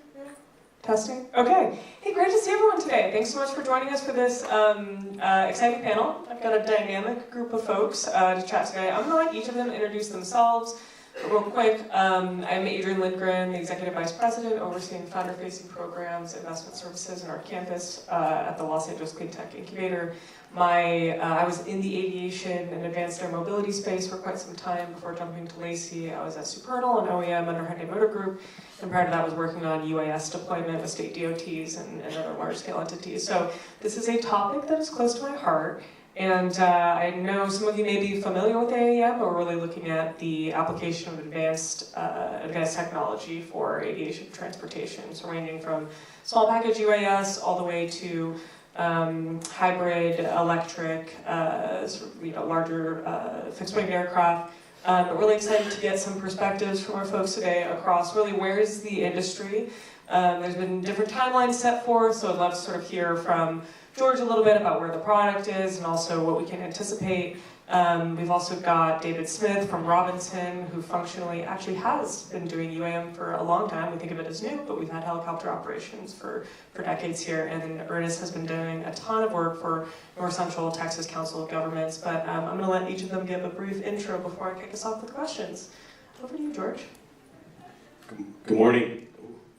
[SPEAKER 5] Testing. Okay. Hey, great to see everyone today. Thanks so much for joining us for this exciting panel. I've got a dynamic group of folks to chat today. I'm going to let each of them introduce themselves. Real quick, I'm Adrian Lindgren, the Executive Vice President overseeing founder-facing programs, investment services in our campus at the Los Angeles Clean Tech Incubator. I was in the aviation and advanced air mobility space for quite some time before jumping to Lacey. I was at Supernal, an OEM under Hyundai Motor Group, and prior to that I was working on UAS deployment with state DOTs and other large-scale entities. So this is a topic that is close to my heart. And I know some of you may be familiar with AAM, but we're really looking at the application of advanced technology for aviation transportation, so ranging from small package UAS all the way to hybrid, electric, larger fixed-wing aircraft. But really excited to get some perspectives from our folks today across really where is the industry. There's been different timelines set forth, so I'd love to sort of hear from George a little bit about where the product is and also what we can anticipate. We've also got David Smith from Robinson, who functionally actually has been doing UAM for a long time. We think of it as new, but we've had helicopter operations for decades here. And then Ernest has been doing a ton of work for North Central Texas Council of Governments. But I'm going to let each of them give a brief intro before I kick us off with questions. Over to you, George.
[SPEAKER 8] Good morning.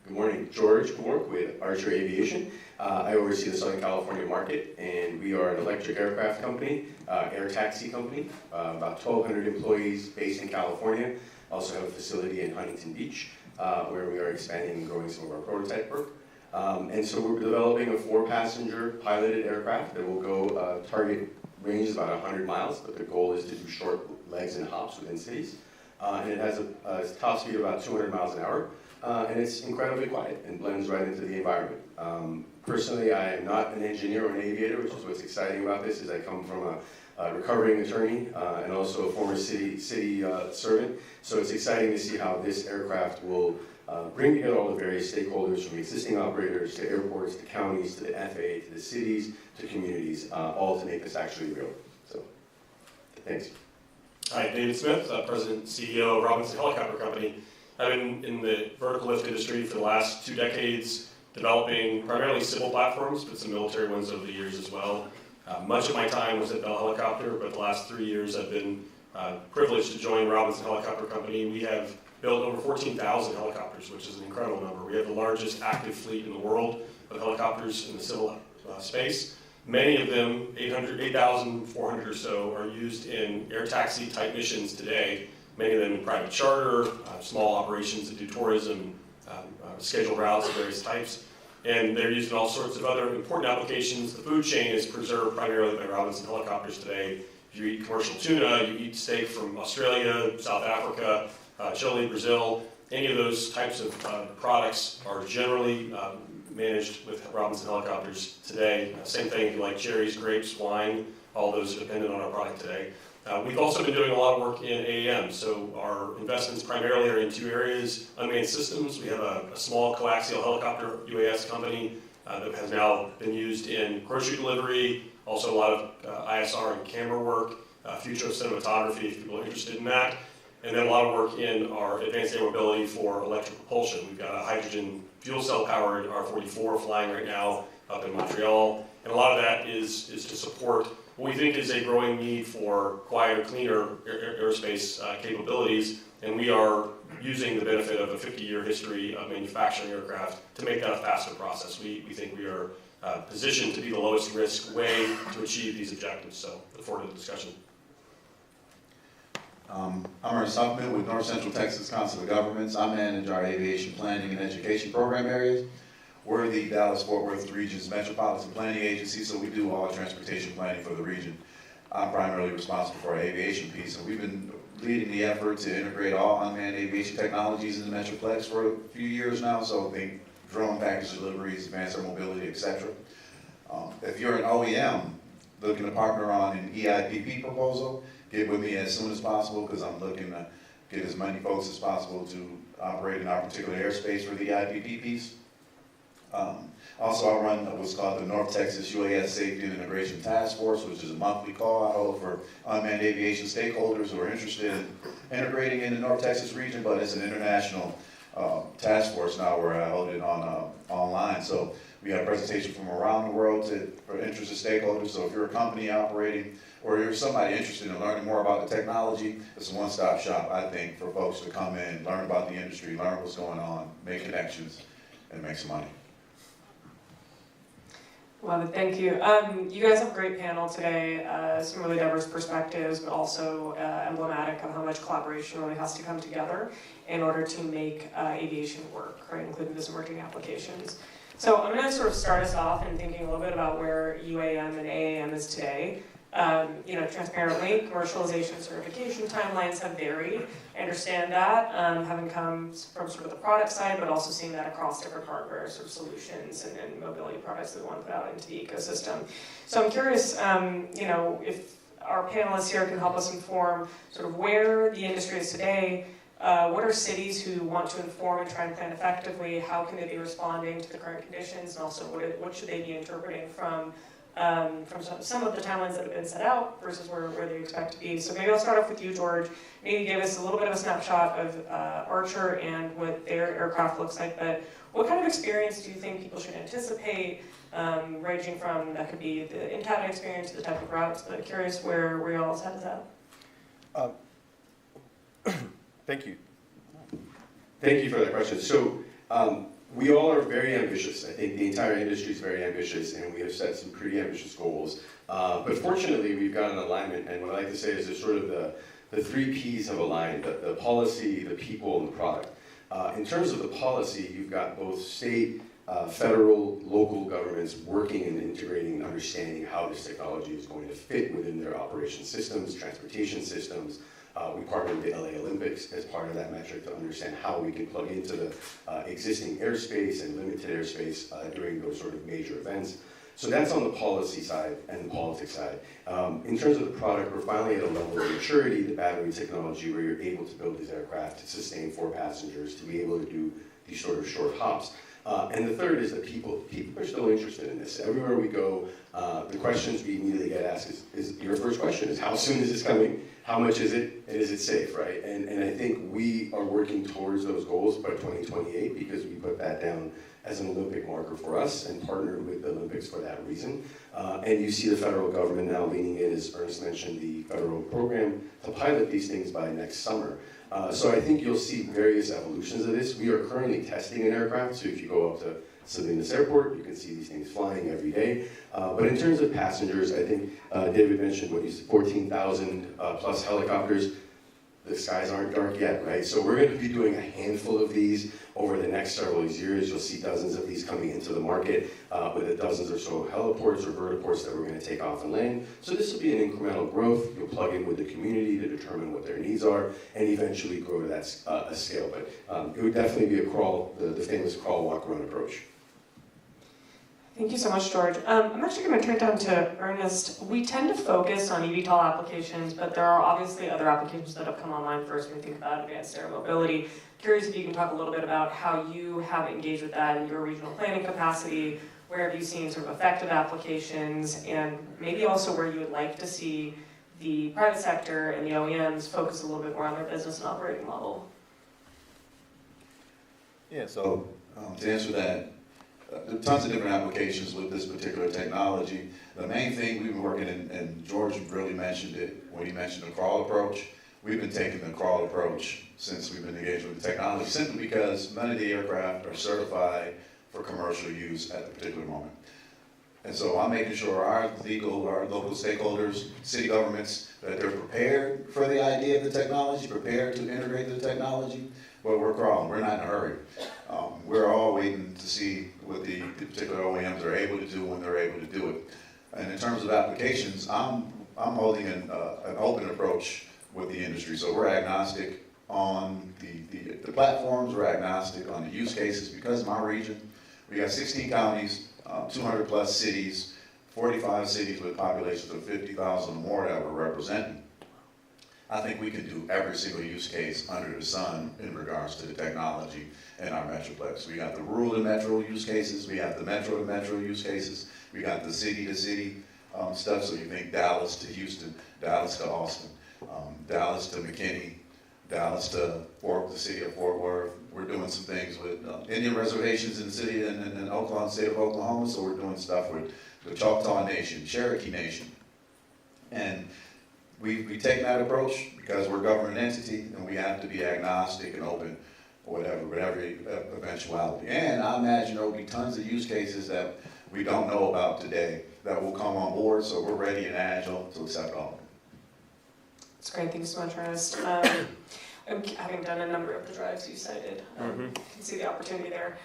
[SPEAKER 8] Good morning. George Kumork with Archer Aviation. I oversee the Southern California market, and we are an electric aircraft company, air taxi company, about 1,200 employees based in California. Also have a facility in Huntington Beach, where we are expanding and growing some of our prototype work. And so we're developing a 4-passenger piloted aircraft that will go target range is about 100 miles, but the goal is to do short legs and hops within cities. And it has a top speed of about 200 miles an hour. And it's incredibly quiet and blends right into the environment. Personally, I am not an engineer or an aviator, which is what's exciting about this, is I come from a recovering attorney and also a former city servant. So it's exciting to see how this aircraft will bring together all the various stakeholders, from existing operators to airports to counties to the FAA to the cities to communities, all to make this actually real. So, thanks.
[SPEAKER 15] Hi, David Smith, President and CEO of Robinson Helicopter Company. I've been in the vertical lift industry for the last 2 decades, developing primarily civil platforms, but some military ones over the years as well. Much of my time was at Bell Helicopter, but the last 3 years I've been privileged to join Robinson Helicopter Company. We have built over 14,000 helicopters, which is an incredible number. We have the largest active fleet in the world of helicopters in the civil space. Many of them, 8,400 or so, are used in air taxi type missions today. Many of them in private charter, small operations that do tourism, scheduled routes of various types. And they're used in all sorts of other important applications. The food chain is preserved primarily by Robinson helicopters today. If you eat commercial tuna, you eat steak from Australia, South Africa, Chile, Brazil, any of those types of products are generally managed with Robinson helicopters today. Same thing if you like cherries, grapes, wine, all those are dependent on our product today. We've also been doing a lot of work in AAM, so our investments primarily are in 2 areas. Unmanned systems, we have a small coaxial helicopter UAS company that has now been used in grocery delivery, also a lot of ISR and camera work, future cinematography if people are interested in that, and then a lot of work in our advanced air mobility for electric propulsion. We've got a hydrogen fuel cell powered R-44 flying right now up in Montreal, and a lot of that is to support what we think is a growing need for quieter, cleaner aerospace capabilities, and we are using the benefit of a 50-year history of manufacturing aircraft to make that a faster process. We think we are positioned to be the lowest risk way to achieve these objectives, so look forward to the discussion.
[SPEAKER 23] I'm Ernest Huffman with North Central Texas Council of Governments. I manage our aviation planning and education program areas.
[SPEAKER 11] we're the Dallas-Fort Worth region's metropolitan planning agency, so we do all transportation planning for the region. I'm primarily responsible for our aviation piece, and we've been leading the effort to integrate all unmanned aviation technologies in the Metroplex for a few years now, so think drone package deliveries, advanced air mobility, etc. If you're an OEM looking to partner on an EIPP proposal, get with me as soon as possible, because I'm looking to get as many folks as possible to operate in our particular airspace for the EIPP piece. Also, I run what's called the North Texas UAS Safety and Integration Task Force, which is a monthly call I hold for unmanned aviation stakeholders who are interested in integrating in the North Texas region, but it's an international task force now where I hold it on online. So we have presentations from around the world for interested stakeholders. So if you're a company operating or you're somebody interested in learning more about the technology, it's a one-stop shop, I think, for folks to come in, learn about the industry, learn what's going on, make connections, and make some money.
[SPEAKER 5] Love it, thank you. You guys have a great panel today, some really diverse perspectives, but also emblematic of how much collaboration really has to come together in order to make aviation work, right, including those emerging applications. So I'm going to sort of start us off in thinking a little bit about where UAM and AAM is today. Transparently, commercialization and certification timelines have varied. I understand that, having come from sort of the product side, but also seeing that across different hardware sort of solutions and mobility products that we want to put out into the ecosystem. So I'm curious, if our panelists here can help us inform sort of where the industry is today. What are cities who want to inform and try and plan effectively? How can they be responding to the current conditions? And also, what should they be interpreting from some of the timelines that have been set out versus where they expect to be. So maybe I'll start off with you, George. Maybe give us a little bit of a snapshot of Archer and what their aircraft looks like, but what kind of experience do you think people should anticipate, ranging from, that could be the in-cabin experience to the type of routes, but curious where y'all's head is at.
[SPEAKER 8] Thank you. Thank you for that question. So we all are very ambitious. I think the entire industry is very ambitious, and we have set some pretty ambitious goals. But fortunately, we've got an alignment, and what I like to say is there's sort of the 3 Ps of alignment, the policy, the people, and the product. In terms of the policy, you've got both state, federal, local governments working and integrating and understanding how this technology is going to fit within their operation systems, transportation systems. We partner with the LA Olympics as part of that metric to understand how we can plug into the existing airspace and limited airspace during those sort of major events. So that's on the policy side and the politics side. In terms of the product, we're finally at a level of maturity, the battery technology, where you're able to build these aircraft to sustain 4 passengers, to be able to do these sort of short hops. And the third is that people are still interested in this. Everywhere we go, the questions we immediately get asked is your first question is, how soon is this coming? How much is it? And is it safe, right? And I think we are working towards those goals by 2028 because we put that down as an Olympic marker for us and partnered with the Olympics for that reason. And you see the federal government now leaning in, as Ernest mentioned, the federal program to pilot these things by next summer. So I think you'll see various evolutions of this. We are currently testing an aircraft, so if you go up to Salinas Airport, you can see these things flying every day. But in terms of passengers, I think David mentioned what you said, 14,000 plus helicopters. The skies aren't dark yet, right? So we're going to be doing a handful of these over the next several years. You'll see dozens of these coming into the market with the dozens or so heliports or vertiports that we're going to take off and land. So this will be an incremental growth. You'll plug in with the community to determine what their needs are and eventually grow to that scale. But it would definitely be a crawl, the famous crawl, walk, run approach.
[SPEAKER 5] Thank you so much, George. I'm actually going to turn it down to Ernest. We tend to focus on eVTOL applications, but there are obviously other applications that have come online first when we think about advanced air mobility. Curious if you can talk a little bit about how you have engaged with that in your regional planning capacity. Where have you seen sort of effective applications, and maybe also where you would like to see the private sector and the OEMs focus a little bit more on their business and operating model?
[SPEAKER 11] Yeah, so to answer that, there are tons of different applications with this particular technology. The main thing we've been working in, and George really mentioned it when he mentioned the crawl approach. We've been taking the crawl approach since we've been engaged with the technology, simply because none of the aircraft are certified for commercial use at the particular moment. And so I'm making sure our local stakeholders, city governments, that they're prepared for the idea of the technology, prepared to integrate the technology. but we're crawling. We're not in a hurry. We're all waiting to see what the particular OEMs are able to do when they're able to do it. And in terms of applications, I'm holding an open approach with the industry. So we're agnostic on the platforms, we're agnostic on the use cases. Because of my region, we got 16 counties, 200 plus cities, 45 cities with populations of 50,000 or more that we're representing. I think we can do every single use case under the sun in regards to the technology in our metroplex. We got the rural to metro use cases, we have the metro to metro use cases, we got the city to city stuff. So you think Dallas to Houston, Dallas to Austin, Dallas to McKinney, Dallas to the city of Fort Worth. We're doing some things with Indian reservations in the city and in Oklahoma, state of Oklahoma. So we're doing stuff with the Choctaw Nation, Cherokee Nation. And we've taken that approach because we're a government entity and we have to be agnostic and open or whatever eventuality. And I imagine there will be tons of use cases that we don't know about today that will come on board, so we're ready and agile to accept all of them.
[SPEAKER 5] That's great, thanks so much, Ernest. Having done a number of the drives you cited, you can see the opportunity there.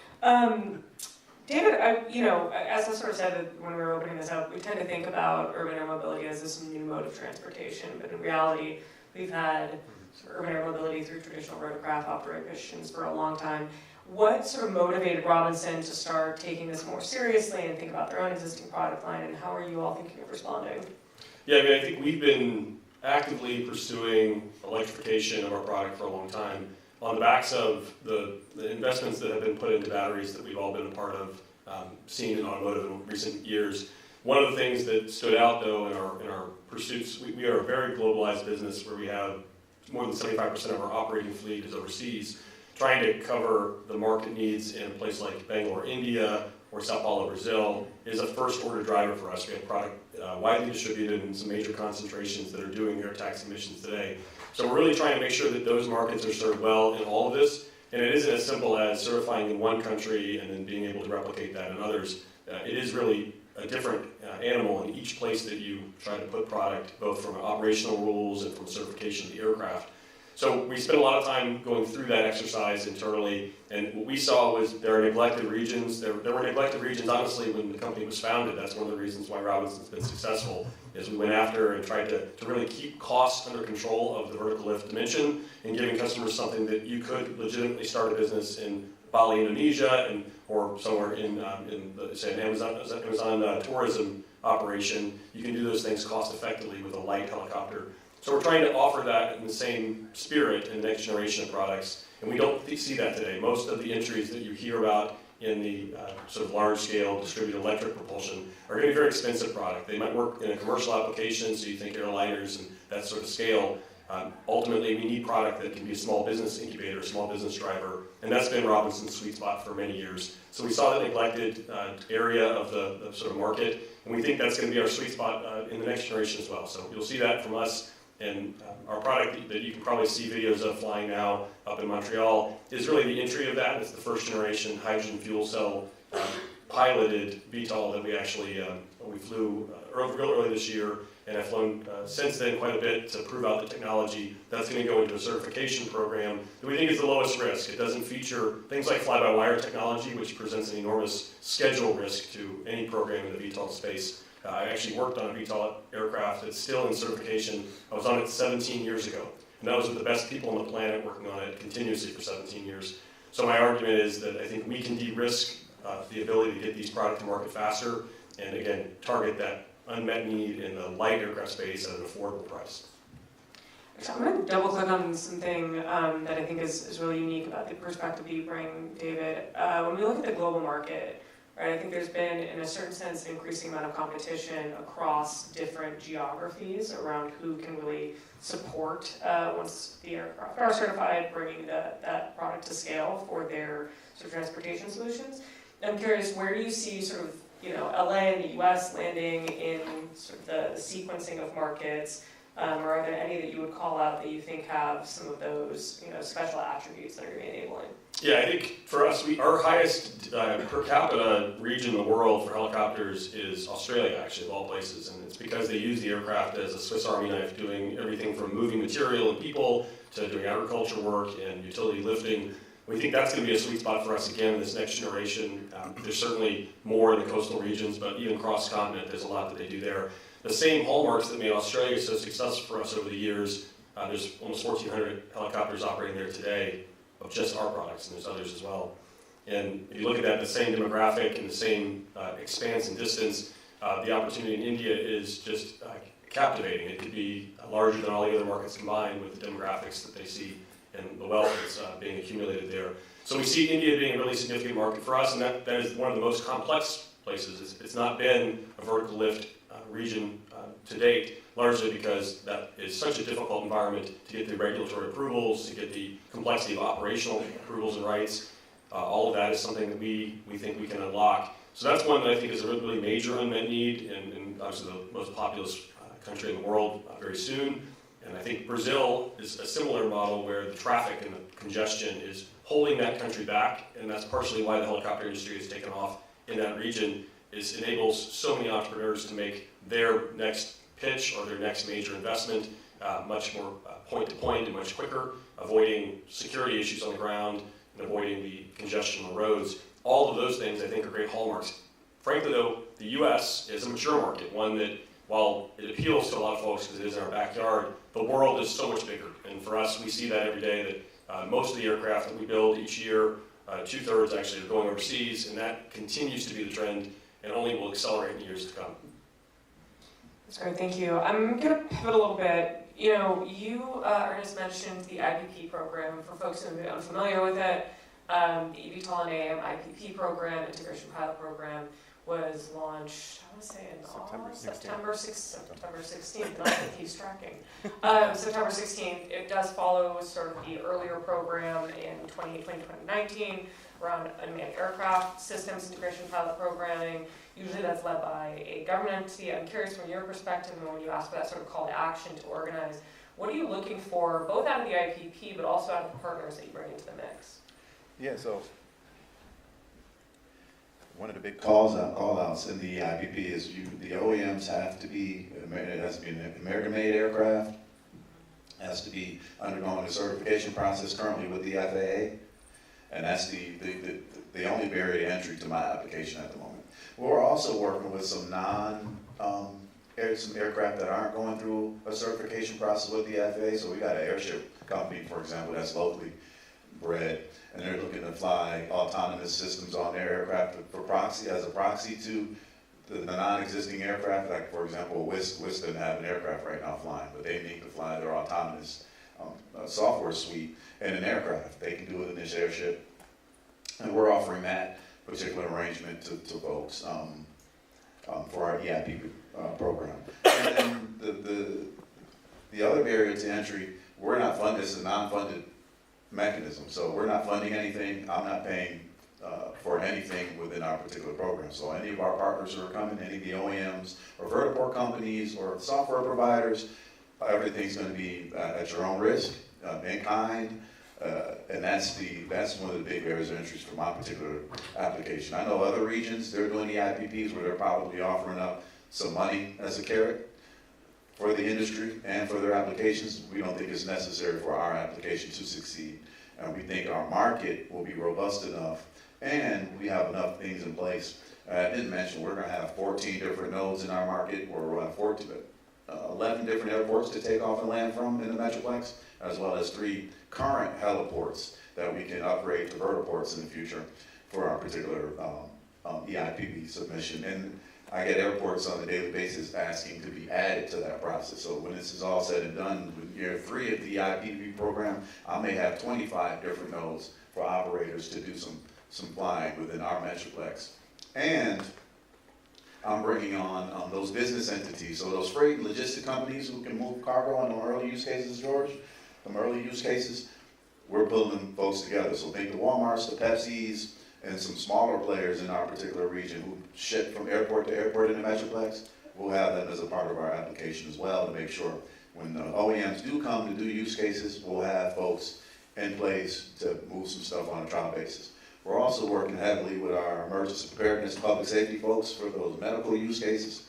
[SPEAKER 5] David, as I sort of said when we were opening this up, we tend to think about urban air mobility as this new mode of transportation, but in reality, we've had sort of urban air mobility through traditional rotorcraft operations for a long time. What sort of motivated Robinson to start taking this more seriously and think about their own existing product line, and how are you all thinking of responding?
[SPEAKER 15] Yeah, I think we've been actively pursuing electrification of our product for a long time on the backs of the investments that have been put into batteries that we've all been a part of, seeing in automotive in recent years. One of the things that stood out, though, in our pursuits, we are a very globalized business where we have more than 75% of our operating fleet is overseas. Trying to cover the market needs in a place like Bangalore, India, or Sao Paulo, Brazil, is a first-order driver for us. We have product widely distributed in some major concentrations that are doing air taxi missions today. So we're really trying to make sure that those markets are served well in all of this. And it isn't as simple as certifying in one country and then being able to replicate that in others. It is really a different animal in each place that you try to put product, both from operational rules and from certification of the aircraft. So we spent a lot of time going through that exercise internally, and what we saw was there are neglected regions. There were neglected regions, honestly, when the company was founded. That's one of the reasons why Robinson's been successful, is we went after and tried to really keep costs under control of the vertical lift dimension and giving customers something that you could legitimately start a business in Bali, Indonesia, or somewhere in say, an Amazon tourism operation. You can do those things cost effectively with a light helicopter. So we're trying to offer that in the same spirit in the next generation of products, and we don't see that today. Most of the entries that you hear about in the sort of large-scale distributed electric propulsion are going to be very expensive product. They might work in a commercial application, so you think airliners and that sort of scale. Ultimately, we need product that can be a small business incubator, a small business driver, and that's been Robinson's sweet spot for many years. So we saw that neglected area of the sort of market, and we think that's going to be our sweet spot in the next generation as well. So you'll see that from us. And our product that you can probably see videos of flying now up in Montreal is really the entry of that. It's the first generation hydrogen fuel cell piloted VTOL that we actually we flew real early this year, and have flown since then quite a bit to prove out the technology. That's going to go into a certification program that we think is the lowest risk. It doesn't feature things like fly-by-wire technology, which presents an enormous schedule risk to any program in the VTOL space. I actually worked on a VTOL aircraft that's still in certification. I was on it 17 years ago, and that was with the best people on the planet working on it continuously for 17 years. So my argument is that I think we can de-risk the ability to get these products to market faster, and again, target that unmet need in the light aircraft space at an affordable price.
[SPEAKER 5] I'm going to double click on something that I think is really unique about the perspective you bring, David. When we look at the global market, right, I think there's been, in a certain sense, an increasing amount of competition across different geographies around who can really support, once the aircraft are certified, bringing that product to scale for their sort of transportation solutions. I'm curious, where do you see sort of, LA and the US landing in sort of the sequencing of markets? Or are there any that you would call out that you think have some of those, special attributes that are going to be enabling?
[SPEAKER 15] Yeah, I think for us, our highest per capita region in the world for helicopters is Australia, actually, of all places. And it's because they use the aircraft as a Swiss Army knife, doing everything from moving material and people to doing agriculture work and utility lifting. We think that's going to be a sweet spot for us again in this next generation. There's certainly more in the coastal regions, but even cross-continent, there's a lot that they do there. The same hallmarks that made Australia so successful for us over the years, there's almost 1,400 helicopters operating there today of just our products, and there's others as well. And if you look at that, the same demographic and the same expanse and distance, the opportunity in India is just captivating. It could be larger than all the other markets combined with the demographics that they see and the wealth that's being accumulated there. So we see India being a really significant market for us, and that is one of the most complex places. It's not been a vertical lift region to date, largely because that is such a difficult environment to get the regulatory approvals, to get the complexity of operational approvals and rights. All of that is something that we think we can unlock. So that's one that I think is a really major unmet need, and obviously the most populous country in the world very soon. And I think Brazil is a similar model where the traffic and the congestion is holding that country back, and that's partially why the helicopter industry has taken off in that region. It enables so many entrepreneurs to make their next pitch or their next major investment much more point-to-point and much quicker, avoiding security issues on the ground and avoiding the congestion on the roads. All of those things I think are great hallmarks. Frankly though, the US is a mature market, one that while it appeals to a lot of folks because it is in our backyard, the world is so much bigger. And for us, we see that every day that most of the aircraft that we build each year, 2/3 actually are going overseas, and that continues to be the trend and only will accelerate in years to come.
[SPEAKER 5] That's great, thank you. I'm going to pivot a little bit. You know, you, Ernest, mentioned the IPP program. For folks who are unfamiliar with it, the eVTOL and AAM IPP program, Integration Pilot Program, was launched, I want to say in September 16th, not that he's tracking. September 16th, it does follow sort of the earlier program in 2019 around unmanned aircraft systems integration pilot programming. Usually that's led by a government entity. I'm curious from your perspective, and when you ask for that sort of call to action to organize, what are you looking for, both out of the IPP, but also out of the partners that you bring into the mix?
[SPEAKER 11] Yeah, so one of the big call-outs in the IPP is the OEMs have to be, it has to be an American-made aircraft, has to be undergoing a certification process currently with the FAA, and that's the only barrier to entry to my application at the moment. We're also working with some some aircraft that aren't going through a certification process with the FAA. So we got an airship company, for example, that's locally bred, and they're looking to fly autonomous systems on their aircraft for proxy, as a proxy to the non-existing aircraft. Like, for example, WIS doesn't have an aircraft right now flying, but they need to fly their autonomous software suite in an aircraft. They can do it in this airship, and we're offering that particular arrangement to folks for our EIP program. And then the other barrier to entry, we're not funded. This is a non-funded mechanism, so we're not funding anything. I'm not paying for anything within our particular program. So any of our partners who are coming, any of the OEMs or vertiport companies or software providers, everything's going to be at your own risk, in kind. And that's one of the big areas of interest for my particular application. I know other regions, they're doing the IPPs where they're probably offering up some money as a carrot for the industry and for their applications. We don't think it's necessary for our application to succeed. And we think our market will be robust enough and we have enough things in place. I didn't mention we're going to have 14 different nodes in our market, where we'll have 11 different airports to take off and land from in the Metroplex, as well as 3 current heliports that we can upgrade to vertiports in the future for our particular EIPP submission. And I get airports on a daily basis asking to be added to that process. So when this is all said and done, with year 3 of the EIPP program, I may have 25 different nodes for operators to do some flying within our Metroplex. And I'm bringing on those business entities, so those freight and logistic companies who can move cargo on the early use cases, George, the early use cases, we're pulling folks together. So think the Walmarts, the Pepsis, and some smaller players in our particular region who ship from airport to airport in the Metroplex. We'll have them as a part of our application as well to make sure when the OEMs do come to do use cases, we'll have folks in place to move some stuff on a trial basis. We're also working heavily with our emergency preparedness, public safety folks for those medical use cases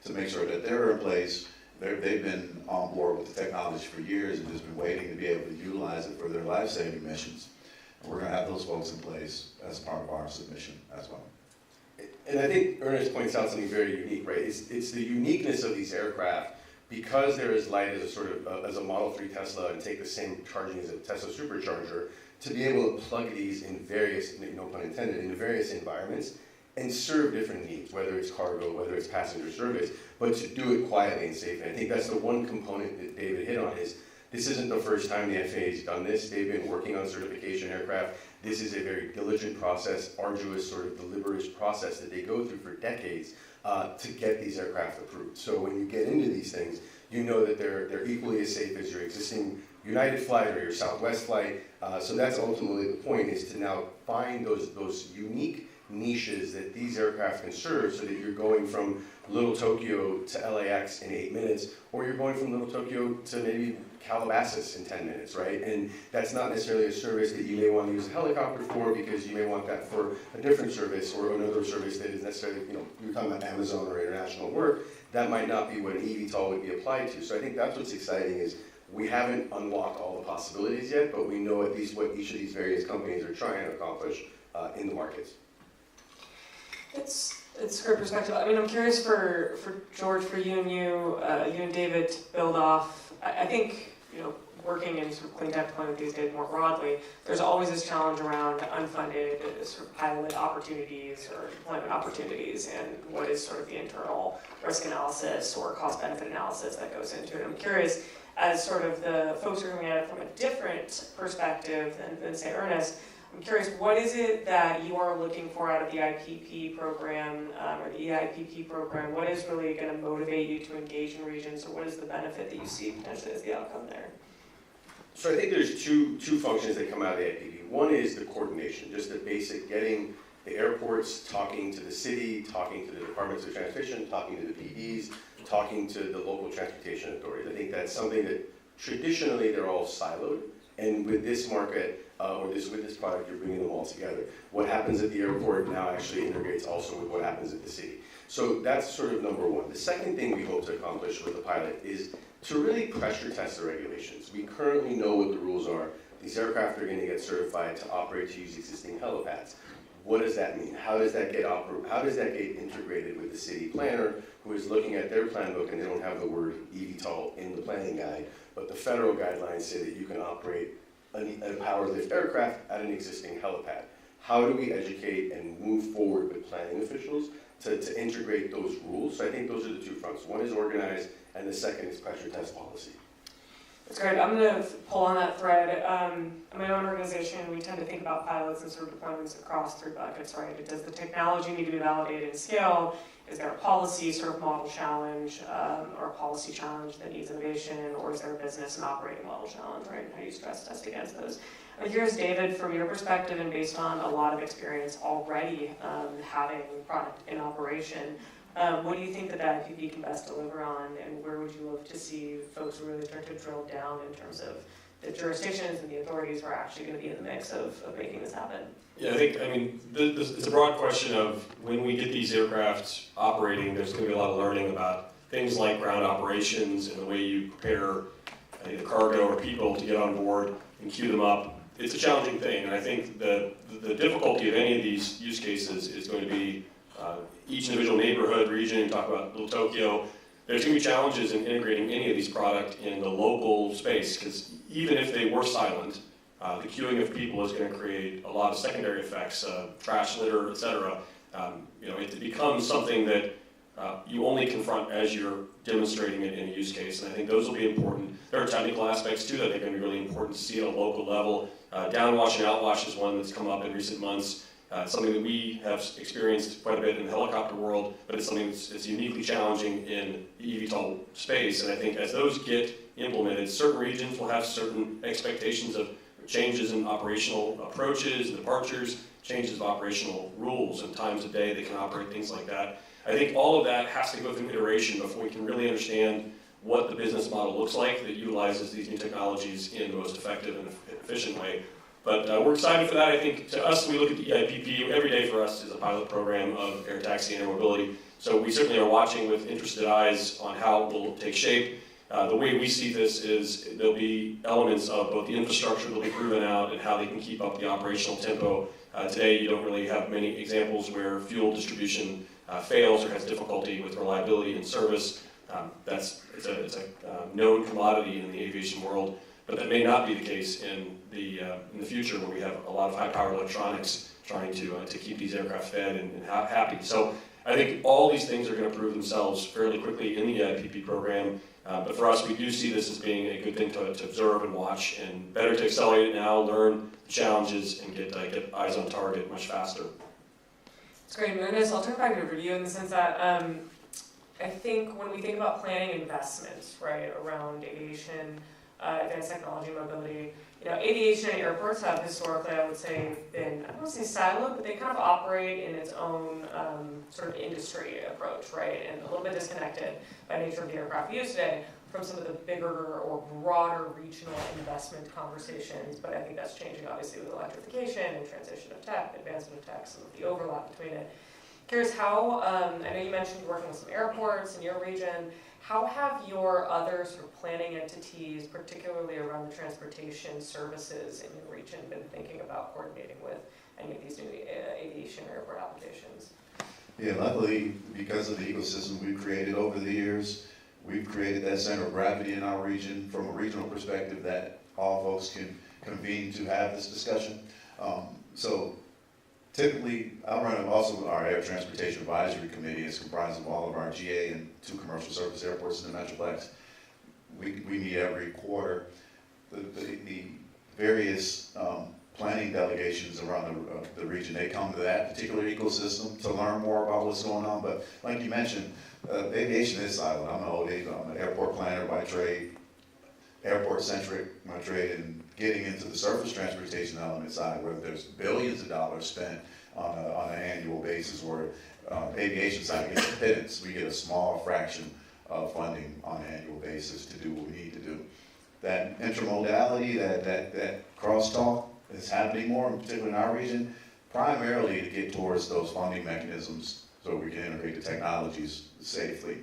[SPEAKER 11] to make sure that they're in place. They've been on board with the technology for years and just been waiting to be able to utilize it for their life-saving missions. And we're going to have those folks in place as part of our submission as well.
[SPEAKER 8] And I think Ernest points out something very unique, right? It's the uniqueness of these aircraft, because they're as light as a sort of as a Model 3 Tesla and take the same charging as a Tesla supercharger, to be able to plug these in various, no pun intended, in various environments and serve different needs, whether it's cargo, whether it's passenger service, but to do it quietly and safely. I think that's the one component that David hit on is, this isn't the first time the FAA has done this. They've been working on certification aircraft. This is a very diligent process, arduous, sort of deliberate process that they go through for decades to get these aircraft approved. So when you get into these things, you know that they're equally as safe as your existing United flight or your Southwest flight. So that's ultimately the point, is to now find those unique niches that these aircraft can serve, so that you're going from Little Tokyo to LAX in 8 minutes, or you're going from Little Tokyo to maybe Calabasas in 10 minutes, right? And that's not necessarily a service that you may want to use a helicopter for, because you may want that for a different service or another service that is necessarily, you're talking about Amazon or international work, that might not be what an eVTOL would be applied to. So I think that's what's exciting, is we haven't unlocked all the possibilities yet, but we know at least what each of these various companies are trying to accomplish in the markets.
[SPEAKER 5] It's great perspective. I mean, I'm curious for George, for you and David to build off. I think, working in sort of clean tech deployment these days more broadly, there's always this challenge around unfunded sort of pilot opportunities or deployment opportunities, and what is sort of the internal risk analysis or cost-benefit analysis that goes into it. I'm curious, as sort of the folks who are coming at it from a different perspective than say Ernest, I'm curious, what is it that you are looking for out of the IPP program or the EIPP program? What is really going to motivate you to engage in regions, or what is the benefit that you see potentially as the outcome there?
[SPEAKER 8] So I think there's two functions that come out of the IPP. One is the coordination, just the basic getting the airports talking to the city, talking to the departments of transportation, talking to the PDs, talking to the local transportation authorities. I think that's something that traditionally they're all siloed, and with this market, with this product, you're bringing them all together. What happens at the airport now actually integrates also with what happens at the city. So that's sort of number one. The second thing we hope to accomplish with the pilot is to really pressure test the regulations. We currently know what the rules are. These aircraft are going to get certified to operate to use existing helipads. What does that mean? How does that get integrated with the city planner, who is looking at their plan book, and they don't have the word eVTOL in the planning guide, but the federal guidelines say that you can operate a power lift aircraft at an existing helipad. How do we educate and move forward with planning officials to integrate those rules? So I think those are the two fronts. One is organized, and the second is pressure test policy.
[SPEAKER 5] That's great. I'm going to pull on that thread. In my own organization, we tend to think about pilots and sort of deployments across 3 buckets, right? Does the technology need to be validated and scale? Is there a policy sort of model challenge or a policy challenge that needs innovation? Or is there a business and operating model challenge, right? And how do you stress test against those? I'm curious, David, from your perspective and based on a lot of experience already having product in operation, what do you think that IPP can best deliver on, and where would you love to see folks really start to drill down in terms of the jurisdictions and the authorities who are actually going to be in the mix of making this happen?
[SPEAKER 15] Yeah, it's a broad question of when we get these aircraft operating, there's going to be a lot of learning about things like ground operations and the way you prepare either cargo or people to get on board and queue them up. It's a challenging thing, and I think the difficulty of any of these use cases is going to be each individual neighborhood, region. Talk about Little Tokyo. There's going to be challenges in integrating any of these products in the local space, because even if they were silent, the queuing of people is going to create a lot of secondary effects, trash litter, etc. It becomes something that you only confront as you're demonstrating it in a use case, and I think those will be important. There are technical aspects too that I think are going to be really important to see at a local level. Downwash and outwash is one that's come up in recent months. Something that we have experienced quite a bit in the helicopter world, but it's something that's uniquely challenging in the eVTOL space. And I think as those get implemented, certain regions will have certain expectations of changes in operational approaches, departures, changes of operational rules and times of day they can operate, things like that. I think all of that has to go through iteration before we can really understand what the business model looks like that utilizes these new technologies in the most effective and efficient way. But we're excited for that. I think to us, we look at the EIPP, every day for us is a pilot program of air taxi and air mobility. So we certainly are watching with interested eyes on how it will take shape. The way we see this is there'll be elements of both the infrastructure that will be proven out and how they can keep up the operational tempo. Today, you don't really have many examples where fuel distribution fails or has difficulty with reliability and service. It's a known commodity in the aviation world, but that may not be the case in the future, where we have a lot of high-powered electronics trying to keep these aircraft fed and happy. So I think all these things are going to prove themselves fairly quickly in the EIPP program. But for us, we do see this as being a good thing to observe and watch, and better to accelerate it now, learn the challenges, and get eyes on target much faster.
[SPEAKER 5] It's great. Meredith, I'll turn back to you in the sense that I think when we think about planning investments, right, around aviation, advanced technology, mobility, aviation and airports have historically, I would say, been, I don't want to say siloed, but they kind of operate in its own sort of industry approach, right, and a little bit disconnected by nature of the aircraft used today from some of the bigger or broader regional investment conversations. But I think that's changing, obviously, with electrification and transition of tech, advancement of tech, some of the overlap between it. Curious how, I know you mentioned working with some airports in your region. How have your other sort of planning entities, particularly around the transportation services in your region, been thinking about coordinating with any of these new aviation or airport applications?
[SPEAKER 11] Yeah, luckily, because of the ecosystem we've created over the years, we've created that center of gravity in our region from a regional perspective that all folks can convene to have this discussion. So typically, I run also our Air Transportation Advisory Committee. Is comprised of all of our GA and 2 commercial service airports in the Metroplex. We meet every quarter. The various planning delegations around the region, they come to that particular ecosystem to learn more about what's going on. But like you mentioned, aviation is silent. I'm an airport planner by trade, airport-centric by trade, and getting into the surface transportation element side, where there's billions of dollars spent on an annual basis, where aviation side gets a pittance. We get a small fraction of funding on an annual basis to do what we need to do. That intermodality, that crosstalk is happening more, particularly in our region, primarily to get towards those funding mechanisms so we can integrate the technologies safely.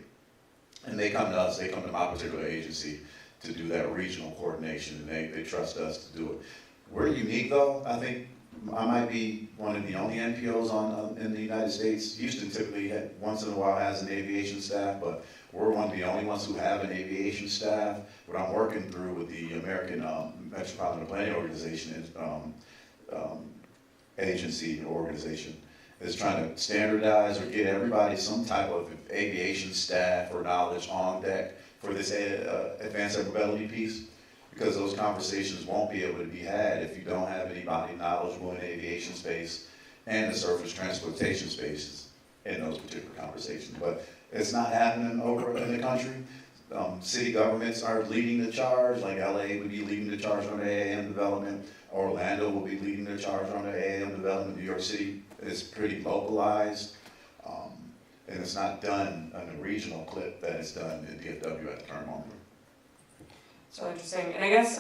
[SPEAKER 11] And they come to us, they come to my particular agency to do that regional coordination, and they trust us to do it. We're unique though. I think I might be one of the only NPOs in the United States. Houston typically once in a while has an aviation staff, but we're one of the only ones who have an aviation staff. What I'm working through with the American Metropolitan Planning Organization agency or organization is trying to standardize or get everybody some type of aviation staff or knowledge on deck for this advanced air mobility piece, because those conversations won't be able to be had if you don't have anybody knowledgeable in the aviation space and the surface transportation spaces in those particular conversations. But it's not happening over in the country. City governments are leading the charge, like LA would be leading the charge on the AAM development, Orlando will be leading the charge on the AAM development, New York City is pretty localized. And it's not done on a regional clip that is done in DFW at the current moment.
[SPEAKER 5] So interesting. And I guess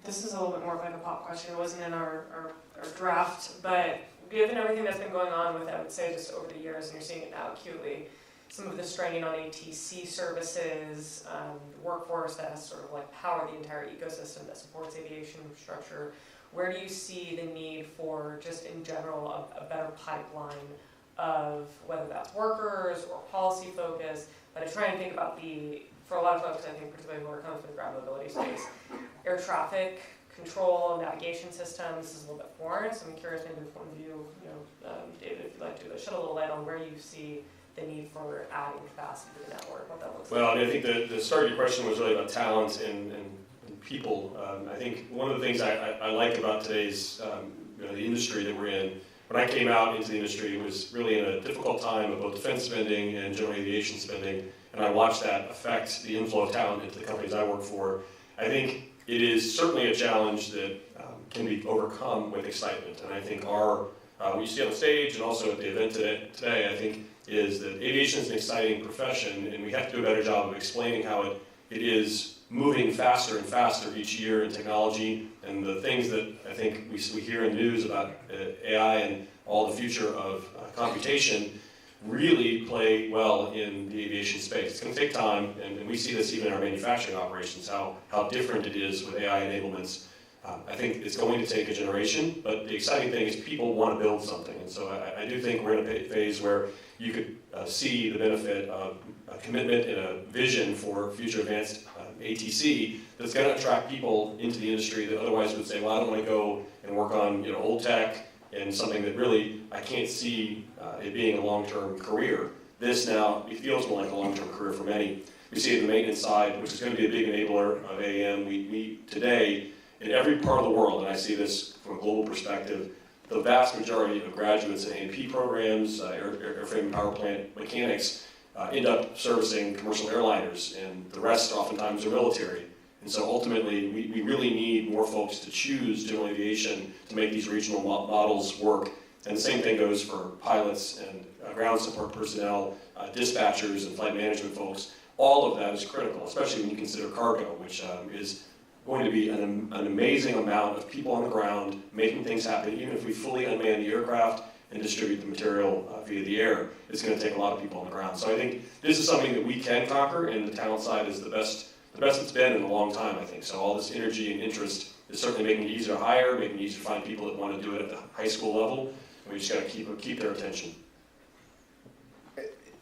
[SPEAKER 5] this is a little bit more of like a pop question. It wasn't in our draft, but given everything that's been going on with, I would say, just over the years, and you're seeing it now acutely, some of the strain on ATC services, the workforce that has sort of like powered the entire ecosystem that supports aviation infrastructure, where do you see the need for, just in general, a better pipeline of whether that's workers or policy focus? But I try and think about for a lot of folks, I think particularly who are coming from the ground mobility space, air traffic control, navigation systems, this is a little bit foreign, so I'm curious maybe the point of view, David, if you'd like to shed a little light on where you see the need for adding capacity to the network, what that looks like.
[SPEAKER 15] Well, I think the start of your question was really about talent and people. I think one of the things I like about today's the industry that we're in, when I came out into the industry, it was really in a difficult time of both defense spending and general aviation spending, and I watched that affect the inflow of talent into the companies I work for. I think it is certainly a challenge that can be overcome with excitement, and I think what you see on the stage and also at the event today, I think is that aviation is an exciting profession, and we have to do a better job of explaining how it is moving faster and faster each year in technology, and the things that I think we hear in the news about AI and all the future of computation really play well in the aviation space. It's going to take time, and we see this even in our manufacturing operations, how different it is with AI enablements. I think it's going to take a generation, but the exciting thing is people want to build something, and so I do think we're in a phase where you could see the benefit of a commitment and a vision for future advanced ATC that's going to attract people into the industry that otherwise would say, well, I don't want to go and work on old tech and something that really I can't see it being a long-term career. This now, it feels more like a long-term career for many. We see it in the maintenance side, which is going to be a big enabler of AAM. We today, in every part of the world, and I see this from a global perspective, the vast majority of graduates in A&P programs, airframe and power plant mechanics, end up servicing commercial airliners, and the rest oftentimes are military. And so ultimately, we really need more folks to choose general aviation to make these regional models work. And the same thing goes for pilots and ground support personnel, dispatchers and flight management folks. All of that is critical, especially when you consider cargo, which is going to be an amazing amount of people on the ground making things happen. Even if we fully unman the aircraft and distribute the material via the air, it's going to take a lot of people on the ground. So I think this is something that we can conquer, and the talent side is the best it's been in a long time, I think. So all this energy and interest is certainly making it easier to hire, making it easier to find people that want to do it at the high school level, and we just got to keep their attention.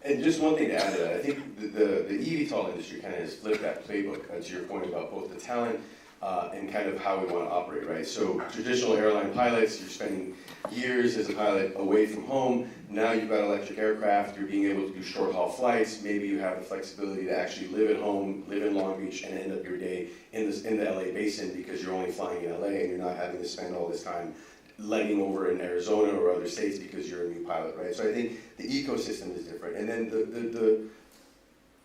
[SPEAKER 8] And just one thing to add to that, I think the eVTOL industry kind of has flipped that playbook, to your point about both the talent and kind of how we want to operate, right? So traditional airline pilots, you're spending years as a pilot away from home. Now you've got electric aircraft, you're being able to do short haul flights. Maybe you have the flexibility to actually live at home, live in Long Beach, and end up your day in the LA basin because you're only flying in LA and you're not having to spend all this time legging over in Arizona or other states because you're a new pilot, right? So I think the ecosystem is different. And then the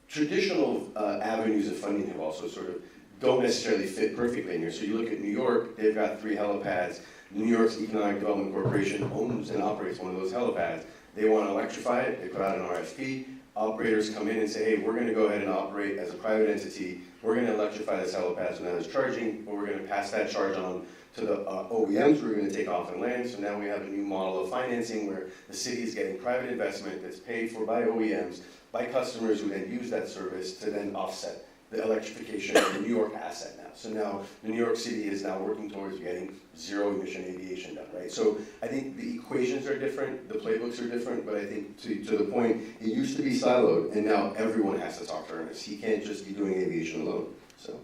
[SPEAKER 8] traditional avenues of funding have also sort of don't necessarily fit perfectly in here. So you look at New York, they've got 3 helipads. New York's Economic Development Corporation owns and operates one of those helipads. They want to electrify it, they put out an RFP. Operators come in and say, hey, we're going to go ahead and operate as a private entity. We're going to electrify this helipad so now it's charging, but we're going to pass that charge on to the OEMs who are going to take off and land. So now we have a new model of financing where the city is getting private investment that's paid for by OEMs, by customers who then use that service to then offset the electrification of the New York asset now. So now New York City is now working towards getting zero emission aviation done, right? So I think the equations are different, the playbooks are different, but I think to the point, it used to be siloed, and now everyone has to talk to Ernest. He can't just be doing aviation alone, so.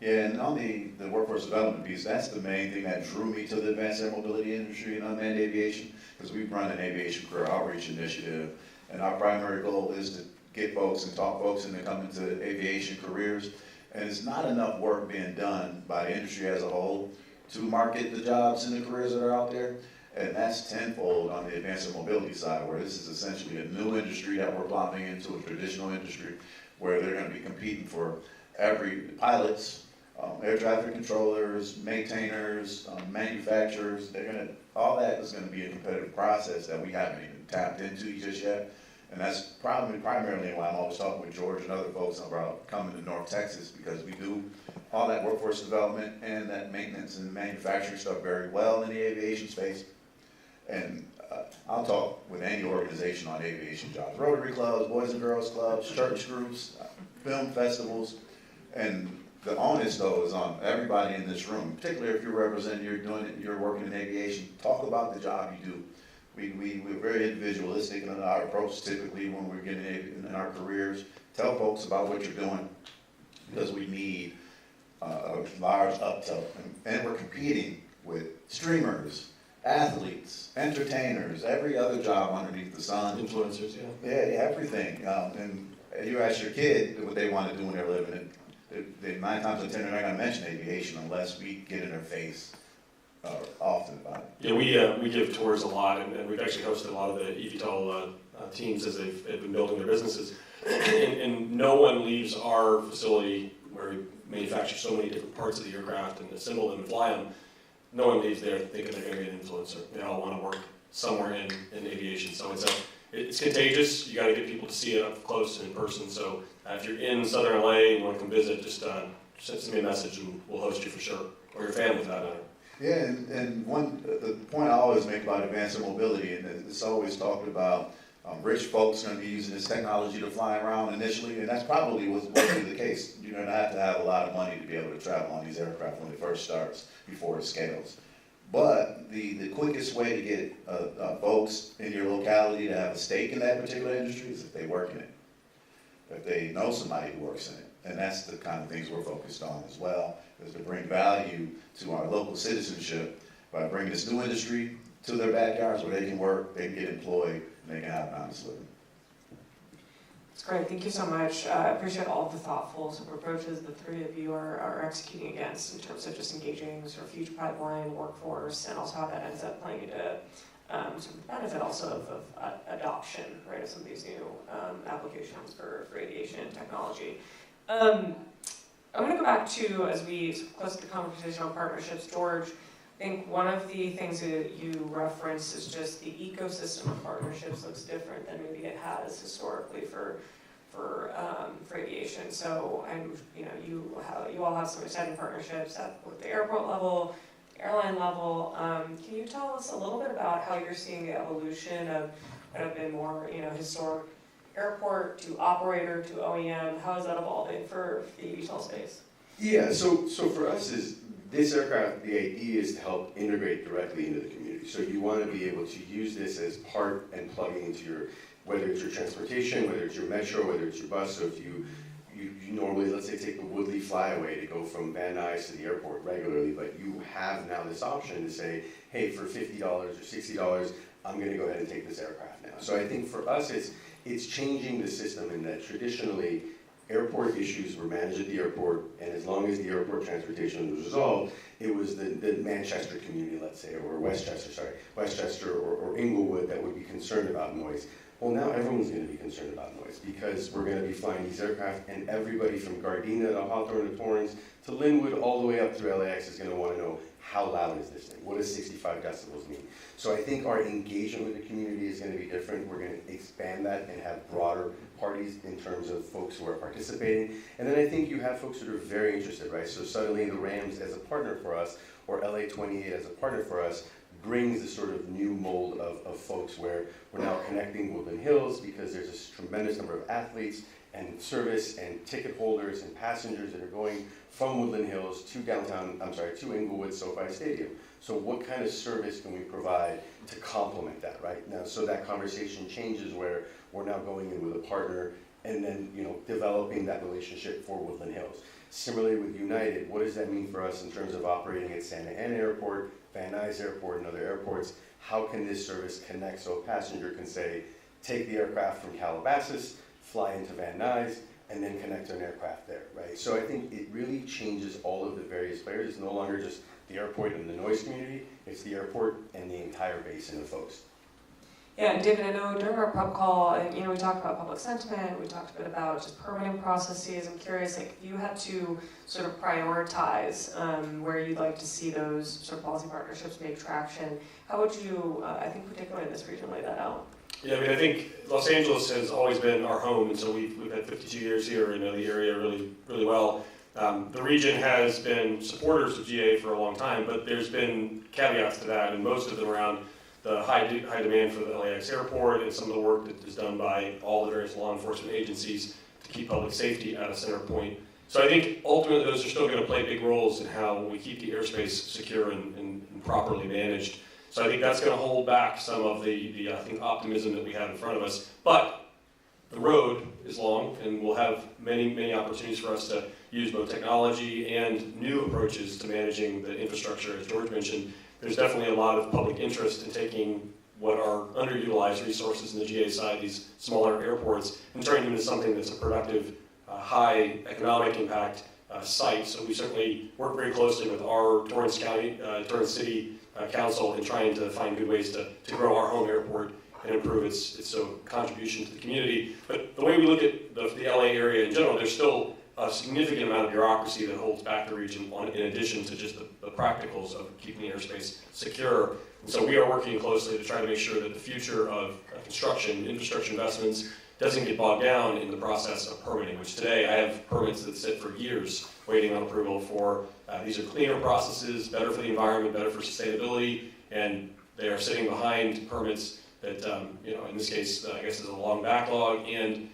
[SPEAKER 11] Yeah, and on the workforce development piece, that's the main thing that drew me to the advanced air mobility industry and unmanned aviation, because we've run an aviation career outreach initiative, and our primary goal is to get folks and talk folks into coming to aviation careers. And it's not enough work being done by the industry as a whole to market the jobs and the careers that are out there. And that's tenfold on the advanced air mobility side, where this is essentially a new industry that we're plopping into, a traditional industry, where they're going to be competing for every pilots, air traffic controllers, maintainers, manufacturers. All that is going to be a competitive process that we haven't even tapped into just yet. And that's primarily why I'm always talking with George and other folks about coming to North Texas, because we do all that workforce development and that maintenance and manufacturing stuff very well in the aviation space. And I'll talk with any organization on aviation jobs. Rotary clubs, Boys and Girls Clubs, church groups, film festivals. And the onus, though, is on everybody in this room, particularly if you're representing, you're working in aviation. Talk about the job you do. We're very individualistic in our approach typically when we're getting in our careers. Tell folks about what you're doing, because we need a large uptick. And we're competing with streamers, athletes, entertainers, every other job underneath the sun.
[SPEAKER 15] Influencers, yeah.
[SPEAKER 11] Yeah, everything. And you ask your kid what they want to do when they're living, and 9 times out of 10 they're not going to mention aviation unless we get in their face. Often about it.
[SPEAKER 15] Yeah, we give tours a lot, and we've actually hosted a lot of the eVTOL teams as they've been building their businesses. And no one leaves our facility where we manufacture so many different parts of the aircraft and assemble them and fly them. No one leaves there thinking they're going to be an influencer. They all want to work somewhere in aviation. So it's contagious. You got to get people to see it up close and in person. So if you're in Southern LA and you want to come visit, just send me a message and we'll host you for sure, or your family for that matter.
[SPEAKER 11] Yeah, and the point I always make about advancing mobility, and it's always talked about rich folks going to be using this technology to fly around initially, and that's probably what's going to be the case. You don't have to have a lot of money to be able to travel on these aircraft when it first starts, before it scales. But the quickest way to get folks in your locality to have a stake in that particular industry is if they work in it, if they know somebody who works in it. And that's the kind of things we're focused on as well, is to bring value to our local citizenship by bringing this new industry to their backyards where they can work, they can get employed, and they can have an honest living.
[SPEAKER 5] That's great. Thank you so much. I appreciate all of the thoughtful sort of approaches the three of you are executing against in terms of just engaging sort of future pipeline workforce, and also how that ends up playing into sort of the benefit also of adoption, right, of some of these new applications for aviation technology. I'm going to go back to, as we sort of close the conversation on partnerships, George, I think one of the things that you referenced is just the ecosystem of partnerships looks different than maybe it has historically for aviation. So, you all have some exciting partnerships at both the airport level, the airline level. Can you tell us a little bit about how you're seeing the evolution of what have been more, historic airport to operator to OEM? How is that evolving for the eVTOL space?
[SPEAKER 8] Yeah, so for us is this aircraft, the idea is to help integrate directly into the community. So you want to be able to use this as part and plugging into your, whether it's your transportation, whether it's your metro, whether it's your bus. So if you normally, let's say, take the Woodley Flyaway to go from Van Nuys to the airport regularly, but you have now this option to say, hey, for $50 or $60, I'm going to go ahead and take this aircraft now. So I think for us, it's changing the system in that traditionally airport issues were managed at the airport, and as long as the airport transportation was resolved, it was the Manchester community, let's say, or Westchester or Inglewood that would be concerned about noise. Well, now everyone's going to be concerned about noise because we're going to be flying these aircraft, and everybody from Gardena to Hawthorne to Torrance to Linwood all the way up through LAX is going to want to know, how loud is this thing? What does 65 decibels mean? So I think our engagement with the community is going to be different. We're going to expand that and have broader parties in terms of folks who are participating. And then I think you have folks that are very interested, right? So suddenly the Rams as a partner for us, or LA28 as a partner for us, brings this sort of new mold of folks where we're now connecting Woodland Hills because there's this tremendous number of athletes and service and ticket holders and passengers that are going from Woodland Hills to to Inglewood SoFi Stadium. So what kind of service can we provide to complement that, right? Now, so that conversation changes where we're now going in with a partner and then, developing that relationship for Woodland Hills. Similarly with United, what does that mean for us in terms of operating at Santa Ana Airport, Van Nuys Airport, and other airports? How can this service connect so a passenger can say, take the aircraft from Calabasas, fly into Van Nuys, and then connect to an aircraft there, right? So I think it really changes all of the various players. It's no longer just the airport and the noise community, it's the airport and the entire basin of folks.
[SPEAKER 5] Yeah, and David, I know during our prep call, we talked about public sentiment, we talked a bit about just permitting processes. I'm curious, if you had to sort of prioritize where you'd like to see those sort of policy partnerships make traction, how would you, I think particularly in this region, lay that out?
[SPEAKER 15] Yeah, I think Los Angeles has always been our home, and so we've had 52 years here and know the area really, really well. The region has been supporters of GA for a long time, but there's been caveats to that, and most of them around the high demand for the LAX airport and some of the work that is done by all the various law enforcement agencies to keep public safety at a center point. So I think ultimately those are still going to play big roles in how we keep the airspace secure and properly managed. So I think that's going to hold back some of the I think optimism that we have in front of us. But the road is long, and we'll have many opportunities for us to use both technology and new approaches to managing the infrastructure, as George mentioned. There's definitely a lot of public interest in taking what are underutilized resources in the GA side, these smaller airports, and turning them into something that's a productive, high economic impact site. So we certainly work very closely with our Torrance City Council in trying to find good ways to grow our home airport and improve its contribution to the community. But the way we look at the LA area in general, there's still a significant amount of bureaucracy that holds back the region in addition to just the practicals of keeping the airspace secure. And so we are working closely to try to make sure that the future of construction, infrastructure investments, doesn't get bogged down in the process of permitting, which today I have permits that sit for years waiting on approval for. These are cleaner processes, better for the environment, better for sustainability, and they are sitting behind permits that, in this case, I guess is a long backlog, and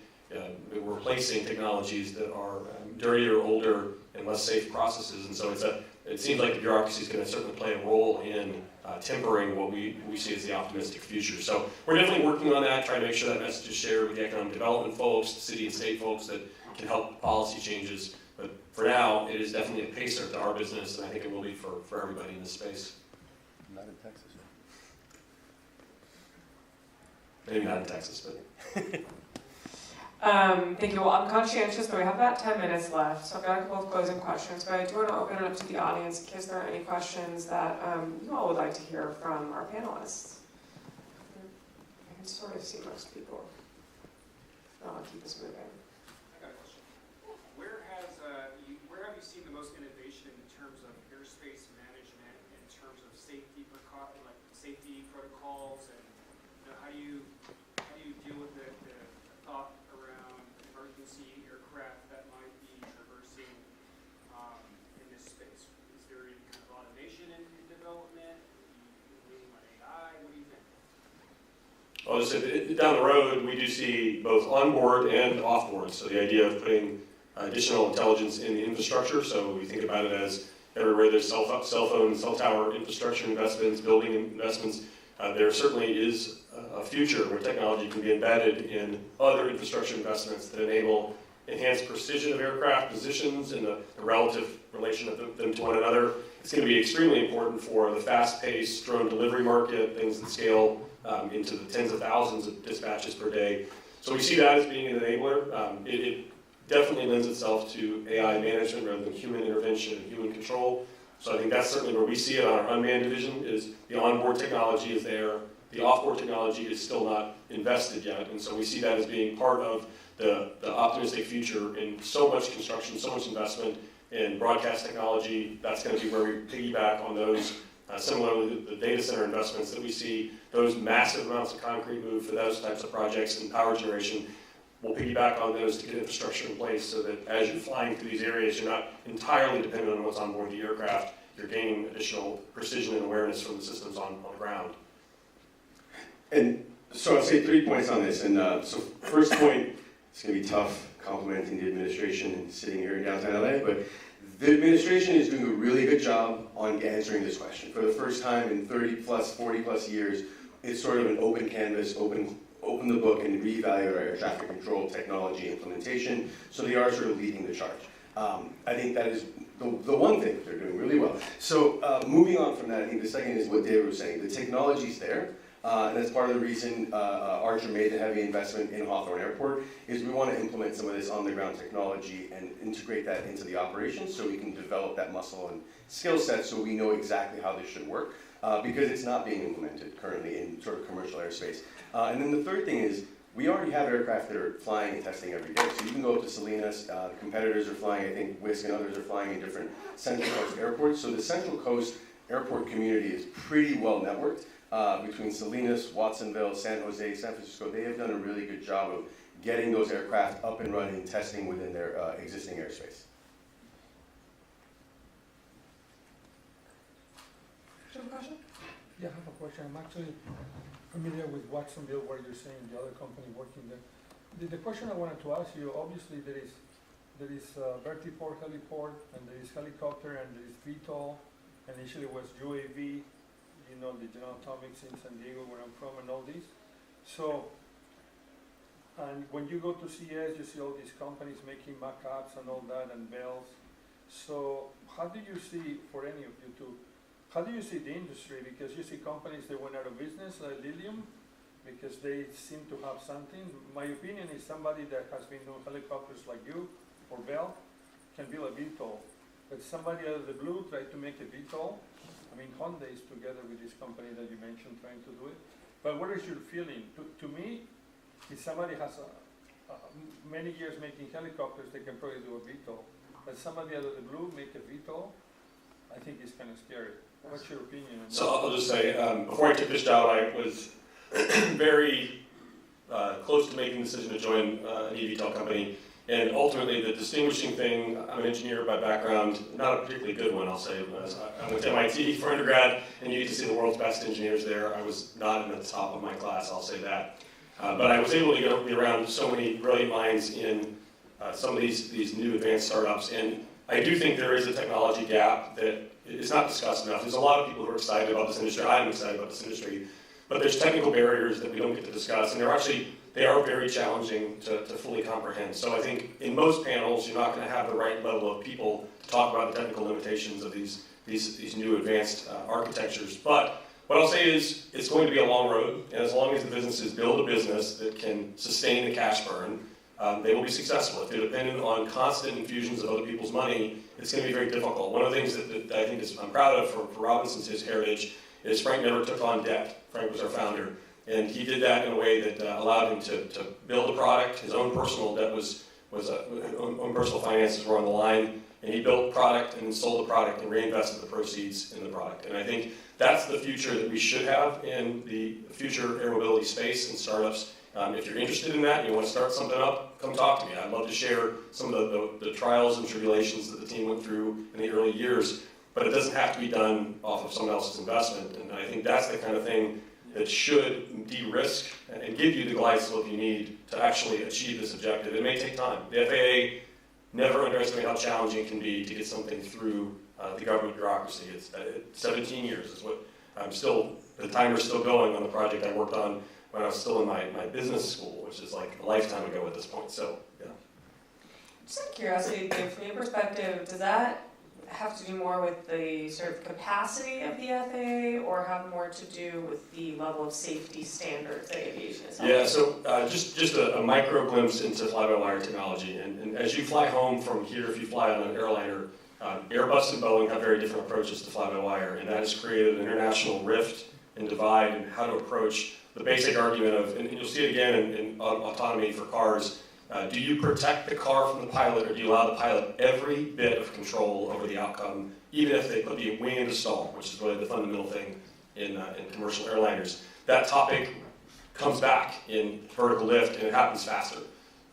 [SPEAKER 15] we're replacing technologies that are dirtier, older, and less safe processes. And so it seems like the bureaucracy is going to certainly play a role in tempering what we see as the optimistic future. So we're definitely working on that, trying to make sure that message is shared with the economic development folks, the city and state folks that can help policy changes. But for now, it is definitely a pacer to our business, and I think it will be for everybody in this space.
[SPEAKER 3] Not in Texas.
[SPEAKER 15] Maybe not in Texas, but...
[SPEAKER 5] Thank you. Well, I'm conscientious, but we have about 10 minutes left, so I've got a couple of closing questions, but I do want to open it up to the audience in case there are any questions that you all would like to hear from our panelists. I can sort of see most people. I'll keep us moving.
[SPEAKER 7] I got a question. Where have you seen the most innovation in terms of airspace management, in terms of safety protocols, and how do you deal with the thought around emergency aircraft that might be traversing in this space? Is there any kind of automation in development? Are you leaning on AI? What do you think?
[SPEAKER 15] Well, so down the road, we do see both onboard and offboard. So the idea of putting additional intelligence in the infrastructure. So we think about it as everywhere there's cell phone, cell tower infrastructure investments, building investments. There certainly is a future where technology can be embedded in other infrastructure investments that enable enhanced precision of aircraft positions and the relative relation of them to one another. It's going to be extremely important for the fast-paced drone delivery market, things that scale into the tens of thousands of dispatches per day. So we see that as being an enabler. It definitely lends itself to AI management rather than human intervention and human control. So I think that's certainly where we see it on our unmanned division, is the onboard technology is there. The offboard technology is still not invested yet, and so we see that as being part of the optimistic future in so much construction, so much investment in broadcast technology. That's going to be where we piggyback on those. Similarly, the data center investments that we see, those massive amounts of concrete moved for those types of projects and power generation, we'll piggyback on those to get infrastructure in place so that as you're flying through these areas, you're not entirely dependent on what's on board the aircraft. You're gaining additional precision and awareness from the systems on the ground.
[SPEAKER 8] And so I'll say 3 points on this. And so first point, it's going to be tough complimenting the administration and sitting here in downtown LA, but the administration is doing a really good job on answering this question. For the first time in 30 plus, 40 plus years, it's sort of an open canvas, open the book and reevaluate our air traffic control technology implementation. So they are sort of leading the charge. I think that is the one thing they're doing really well. So moving on from that, I think the second is what David was saying. The technology's there. And that's part of the reason Archer made a heavy investment in Hawthorne Airport, is we want to implement some of this on-the-ground technology and integrate that into the operations so we can develop that muscle and skill set so we know exactly how this should work, because it's not being implemented currently in sort of commercial airspace. And then the third thing is, we already have aircraft that are flying and testing every day. So you can go up to Salinas, the competitors are flying, I think Whisk and others are flying in different Central Coast airports. So the Central Coast airport community is pretty well networked. Between Salinas, Watsonville, San Jose, San Francisco, they have done a really good job of getting those aircraft up and running, testing within their existing airspace.
[SPEAKER 5] Do you have a question?
[SPEAKER 9] Yeah, I have a question. I'm actually familiar with Watsonville, where you're saying the other company working there. The question I wanted to ask you, obviously there is vertiport, heliport, and there is helicopter, and there is VTOL. Initially it was UAV, you know, the General Atomics in San Diego, where I'm from, and all these. So, and when you go to CES, you see all these companies making mock-ups and all that, and bells. So, how do you see, for any of you two, how do you see the industry? Because you see companies that went out of business, like Lilium, because they seem to have something. My opinion is somebody that has been doing helicopters like you, or Bell, can build a VTOL. But somebody out of the blue tried to make a VTOL. I mean, Honda is together with this company that you mentioned trying to do it. But what is your feeling? To me, if somebody has many years making helicopters, they can probably do a VTOL. But somebody out of the blue make a VTOL, I think it's kind of scary. What's your opinion on that?
[SPEAKER 15] So I'll just say, before I took this job, I was very close to making the decision to join an eVTOL company. And ultimately, the distinguishing thing, I'm an engineer by background, not a particularly good one, I'll say. I went to MIT for undergrad, and you get to see the world's best engineers there. I was not in the top of my class, I'll say that. But I was able to be around so many brilliant minds in some of these new advanced startups. And I do think there is a technology gap that is not discussed enough. There's a lot of people who are excited about this industry. I'm excited about this industry. But there's technical barriers that we don't get to discuss, and they are very challenging to fully comprehend. So I think in most panels, you're not going to have the right level of people to talk about the technical limitations of these new advanced architectures. But what I'll say is it's going to be a long road, and as long as the businesses build a business that can sustain the cash burn, they will be successful. If they're dependent on constant infusions of other people's money, it's going to be very difficult. One of the things that I think I'm proud of for Robinson's his heritage is Frank never took on debt. Frank was our founder. And he did that in a way that allowed him to build a product. His own personal debt own personal finances were on the line. And he built product and then sold the product and reinvested the proceeds in the product. And I think that's the future that we should have in the future air mobility space and startups. If you're interested in that and you want to start something up, come talk to me. I'd love to share some of the trials and tribulations that the team went through in the early years. But it doesn't have to be done off of someone else's investment. And I think that's the kind of thing that should de-risk and give you the glide slope you need to actually achieve this objective. It may take time. The FAA never underestimate how challenging it can be to get something through the government bureaucracy. It's 17 years is what the timer's still going on the project I worked on when I was still in my business school, which is like a lifetime ago at this point. So, yeah.
[SPEAKER 5] Just out of curiosity, Dave, from your perspective, does that have to do more with the sort of capacity of the FAA or have more to do with the level of safety standards that aviation is?
[SPEAKER 15] Yeah, so just a micro glimpse into fly-by-wire technology. And as you fly home from here, if you fly on an airliner, Airbus and Boeing have very different approaches to fly-by-wire, and that has created an international rift and divide in how to approach the basic argument of, and you'll see it again in autonomy for cars. Do you protect the car from the pilot, or do you allow the pilot every bit of control over the outcome, even if they put the wing into stall, which is really the fundamental thing in commercial airliners? That topic comes back in vertical lift, and it happens faster.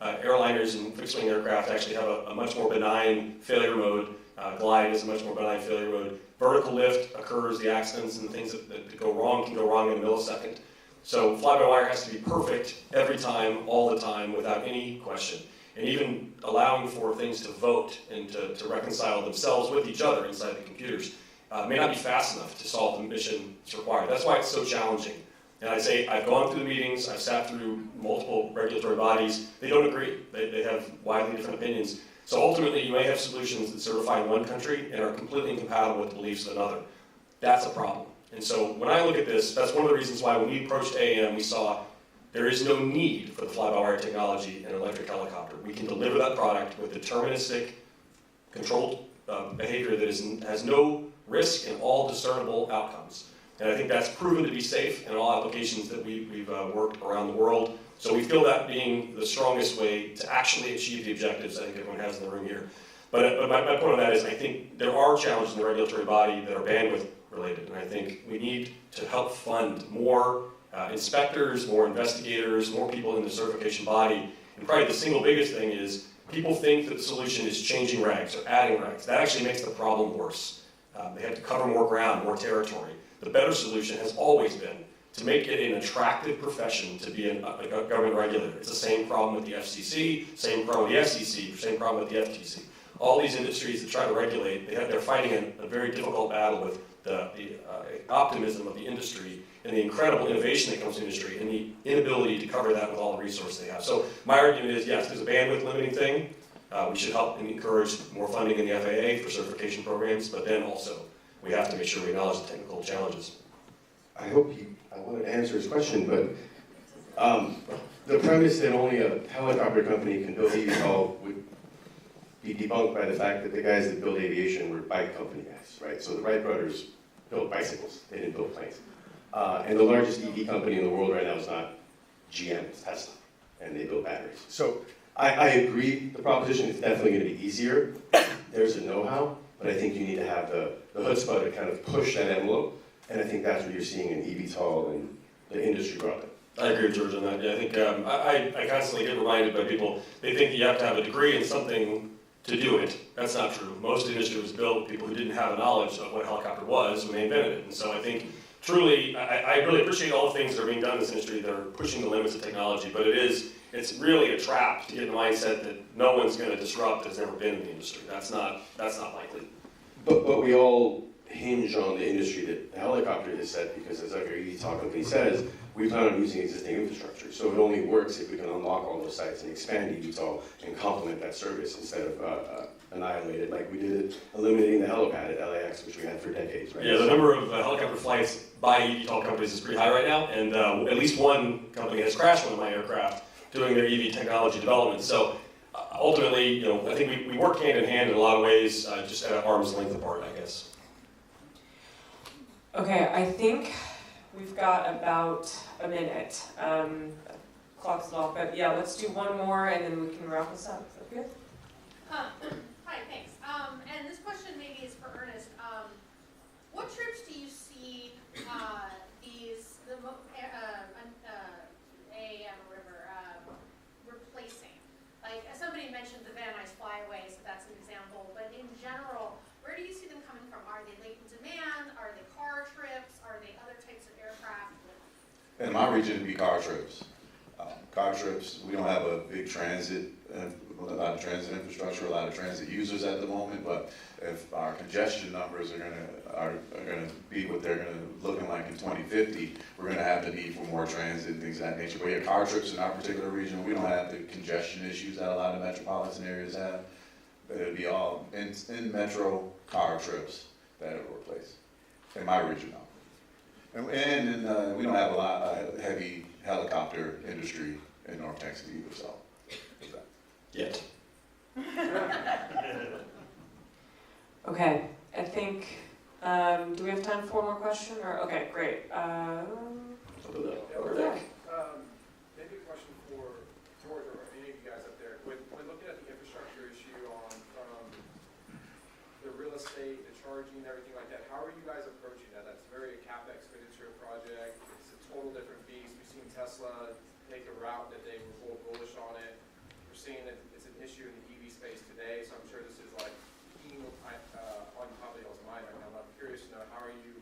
[SPEAKER 15] Airliners and fixed-wing aircraft actually have a much more benign failure mode. Glide is a much more benign failure mode. Vertical lift occurs, the accidents and things that go wrong can go wrong in a millisecond. So fly-by-wire has to be perfect every time, all the time, without any question. And even allowing for things to vote and to reconcile themselves with each other inside the computers may not be fast enough to solve the mission that's required. That's why it's so challenging. And I say, I've gone through the meetings, I've sat through multiple regulatory bodies. They don't agree. They have widely different opinions. So ultimately, you may have solutions that certify in one country and are completely incompatible with the beliefs of another. That's a problem. And so when I look at this, that's one of the reasons why when we approached AAM, we saw there is no need for the fly-by-wire technology in an electric helicopter. We can deliver that product with deterministic, controlled behavior that has no risk and all discernible outcomes. And I think that's proven to be safe in all applications that we've worked around the world. So we feel that being the strongest way to actually achieve the objectives I think everyone has in the room here. But my point on that is I think there are challenges in the regulatory body that are bandwidth related, and I think we need to help fund more inspectors, more investigators, more people in the certification body. And probably the single biggest thing is people think that the solution is changing regs or adding regs. That actually makes the problem worse. They have to cover more ground, more territory. The better solution has always been to make it an attractive profession to be a government regulator. It's the same problem with the FCC, same problem with the SEC, same problem with the FTC. All these industries that try to regulate, they're fighting a very difficult battle with the optimism of the industry and the incredible innovation that comes to the industry and the inability to cover that with all the resources they have. So my argument is, yes, there's a bandwidth limiting thing. We should help and encourage more funding in the FAA for certification programs, but then also we have to make sure we acknowledge the technical challenges.
[SPEAKER 8] I wanted to answer his question, but the premise that only a helicopter company can build eVTOL would be debunked by the fact that the guys that build aviation were bike company guys, right? So the Wright brothers built bicycles, they didn't build planes. And the largest EV company in the world right now is not GM, it's Tesla. and they build batteries. So I agree the proposition is definitely going to be easier. There's a know-how, but I think you need to have the chutzpah to kind of push that envelope, and I think that's what you're seeing in eVTOL and the industry broadly.
[SPEAKER 15] I agree with George on that. Yeah, I think I constantly get reminded by people, they think you have to have a degree in something to do it. That's not true. Most industry was built with people who didn't have a knowledge of what a helicopter was when they invented it. And so I think truly, I really appreciate all the things that are being done in this industry that are pushing the limits of technology, but it's really a trap to get in the mindset that no one's going to disrupt that's never been in the industry. That's not likely.
[SPEAKER 8] But we all hinge on the industry that the helicopter has said, because as every eVTOL company says, we plan on using existing infrastructure. So it only works if we can unlock all those sites and expand eVTOL and complement that service instead of annihilate it like we did eliminating the helipad at LAX, which we had for decades, right?
[SPEAKER 15] Yeah, the number of helicopter flights by eVTOL companies is pretty high right now, and at least one company has crashed one of my aircraft doing their EV technology development. So ultimately, I think we work hand in hand in a lot of ways, just at arm's length apart, I guess.
[SPEAKER 5] Okay, I think we've got about a minute. Clock's off, but yeah, let's do one more and then we can wrap this up. Is that good?
[SPEAKER 6] Hi, thanks. And this question maybe is for Ernest. What trips do you see AM River replacing? Like somebody mentioned the Van Nuys Flyaway, so that's an example. But in general, where do you see them coming from? Are they latent demand? Are they car trips? Are they other types of aircraft?
[SPEAKER 11] In my region, it'd be car trips. Car trips, we don't have a big transit, a lot of transit infrastructure, a lot of transit users at the moment, but if our congestion numbers are gonna be what they're looking like in 2050, we're gonna have the need for more transit and things of that nature. But yeah, car trips in our particular region, we don't have the congestion issues that a lot of metropolitan areas have. But it'd be all in metro car trips that it will replace, in my region now. And we don't have a lot of heavy helicopter industry in North Texas either, so.
[SPEAKER 15] Yet.
[SPEAKER 5] Okay, I think, do we have time for one more question? Or okay, great.
[SPEAKER 13] Maybe a question for George or any of you guys up there. When looking at the infrastructure issue from the real estate, the charging, everything like that, how are you guys approaching that? That's very CapEx expenditure project. It's a total different beast. We've seen Tesla take a route that they were more bullish on it. We're seeing that it's an issue in the EV space today, so I'm sure this is like keen on top of y'all's mind right now. I'm curious to know, how are you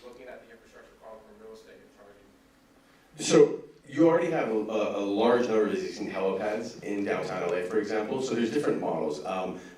[SPEAKER 13] looking at the infrastructure problem from real estate and charging?
[SPEAKER 8] So you already have a large number of existing helipads in downtown LA, for example, so there's different models.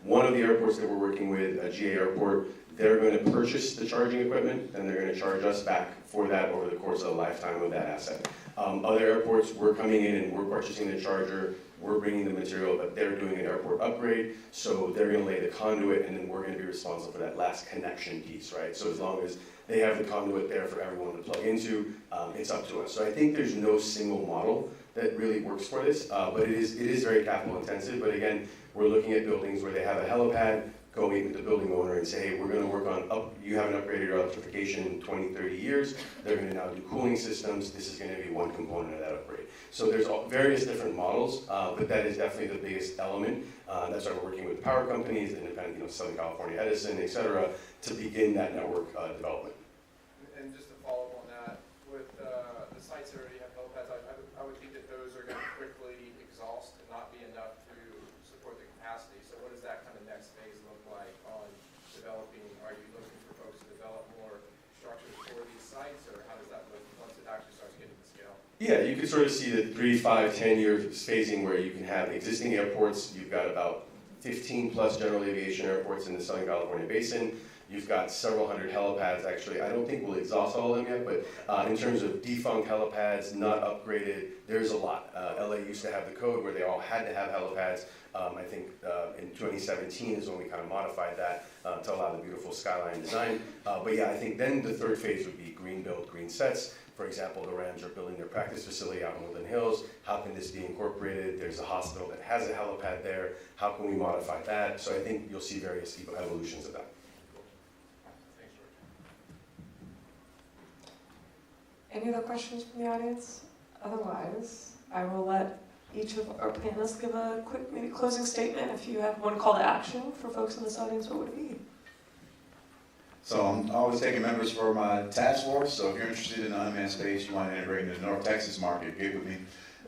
[SPEAKER 8] One of the airports that we're working with, GA Airport, they're going to purchase the charging equipment, and they're going to charge us back for that over the course of the lifetime of that asset. Other airports, we're coming in and we're purchasing the charger, we're bringing the material, but they're doing an airport upgrade, so they're going to lay the conduit, and then we're going to be responsible for that last connection piece, right? So as long as they have the conduit there for everyone to plug into, it's up to us. So I think there's no single model that really works for this, but it is very capital intensive. But again, we're looking at buildings where they have a helipad, go meet with the building owner and say, hey, we're going to work on, you haven't upgraded your electrification in 20, 30 years. They're going to now do cooling systems. This is going to be one component of that upgrade. So there's various different models, but that is definitely the biggest element. That's why we're working with power companies, independent, Southern California Edison, et cetera, to begin that network development.
[SPEAKER 13] And just to follow up on that, with the sites that already have helipads, I would think that those are going to quickly exhaust and not be enough to support the capacity. So what does that kind of next phase look like on developing? Are you looking for folks to develop more structures for these sites, or how does that look once it actually starts getting to scale?
[SPEAKER 8] Yeah, you could sort of see the 3, 5, 10-year phasing where you can have existing airports. You've got about 15 plus general aviation airports in the Southern California basin. You've got several hundred helipads, actually. I don't think we'll exhaust all of them yet, but in terms of defunct helipads, not upgraded, there's a lot. LA used to have the code where they all had to have helipads. I think in 2017 is when we kind of modified that to allow the beautiful skyline design. But yeah, I think then the third phase would be green build, green sets. For example, the Rams are building their practice facility out in Woodland Hills. How can this be incorporated? There's a hospital that has a helipad there. How can we modify that? So I think you'll see various evolutions of that.
[SPEAKER 5] Any other questions from the audience? Otherwise, I will let each of our panelists give a quick, maybe closing statement. If you have one call to action for folks in this audience, what would it be?
[SPEAKER 11] So I'm always taking members for my task force, so if you're interested in the unmanned space, you want to integrate into the North Texas market, get with me.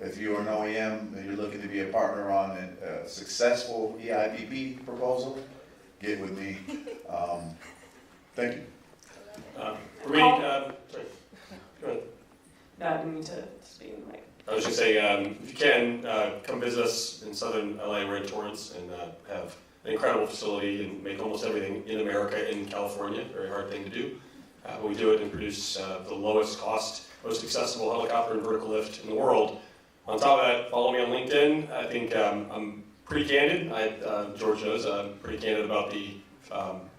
[SPEAKER 11] If you are an OEM and you're looking to be a partner on a successful EIPP proposal, get with me. Thank you.
[SPEAKER 15] Sorry. Go ahead.
[SPEAKER 5] No, I didn't mean to speak in the mic.
[SPEAKER 15] I was just saying, if you can, come visit us in southern LA. We're in Torrance and have an incredible facility and make almost everything in America in California. Very hard thing to do. But we do it and produce the lowest cost, most accessible helicopter and vertical lift in the world. On top of that, follow me on LinkedIn. I think I'm pretty candid. George knows I'm pretty candid about the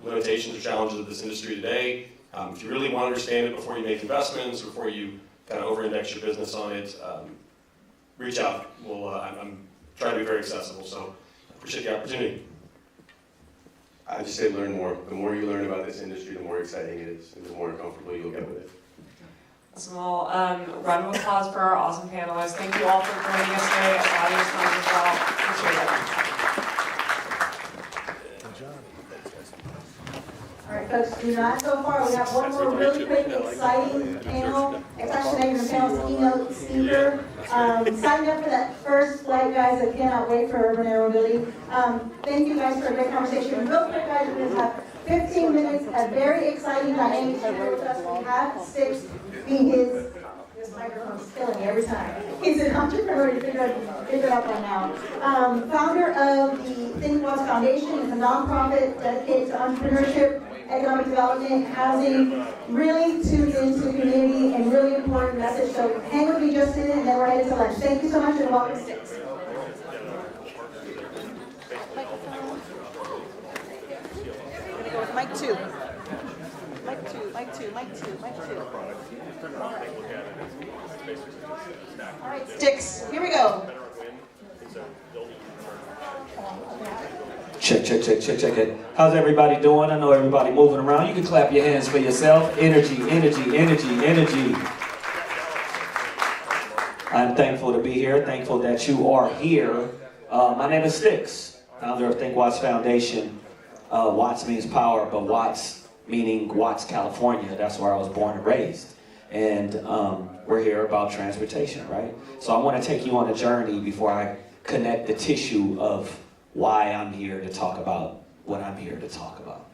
[SPEAKER 15] limitations or challenges of this industry today. If you really want to understand it before you make investments, before you kind of over-index your business on it, reach out. I'm trying to be very accessible, so I appreciate the opportunity.
[SPEAKER 8] I just say learn more. The more you learn about this industry, the more exciting it is, and the more comfortable you'll get with it.
[SPEAKER 5] Awesome. Well, round of applause for our awesome panelists. Thank you all for joining us today. As audience members as well. Appreciate it.
[SPEAKER 18] All right, folks, do not go far. We have one more really quick, exciting panel. It's actually not even a panel, keynote speaker. Signed up for that first flight, guys. I cannot wait for urban air mobility. Thank you guys for a great conversation. Real quick, guys, we're going to have 15 minutes, a very exciting dynamic here with us. We have Sticks being this microphone's killing me every time. He's an entrepreneur, you figure it out by now. Founder of the Think Once Foundation is a nonprofit dedicated to entrepreneurship, economic development, housing, really tuned into the community and really important message. So hang with me just a minute and then we're headed to lunch. Thank you so much and welcome, Sticks.
[SPEAKER 4] Mic two. Mic two, mic two, mic two, mic two.
[SPEAKER 18] All right, Sticks, here we go.
[SPEAKER 12] Check it. How's everybody doing? I know everybody moving around. You can clap your hands for yourself. Energy. I'm thankful to be here. Thankful that you are here. My name is Sticks, founder of Think Watts Foundation. Watts means power, but Watts meaning Watts, California. That's where I was born and raised. And we're here about transportation, right? So I want to take you on a journey before I connect the tissue of why I'm here to talk about what I'm here to talk about.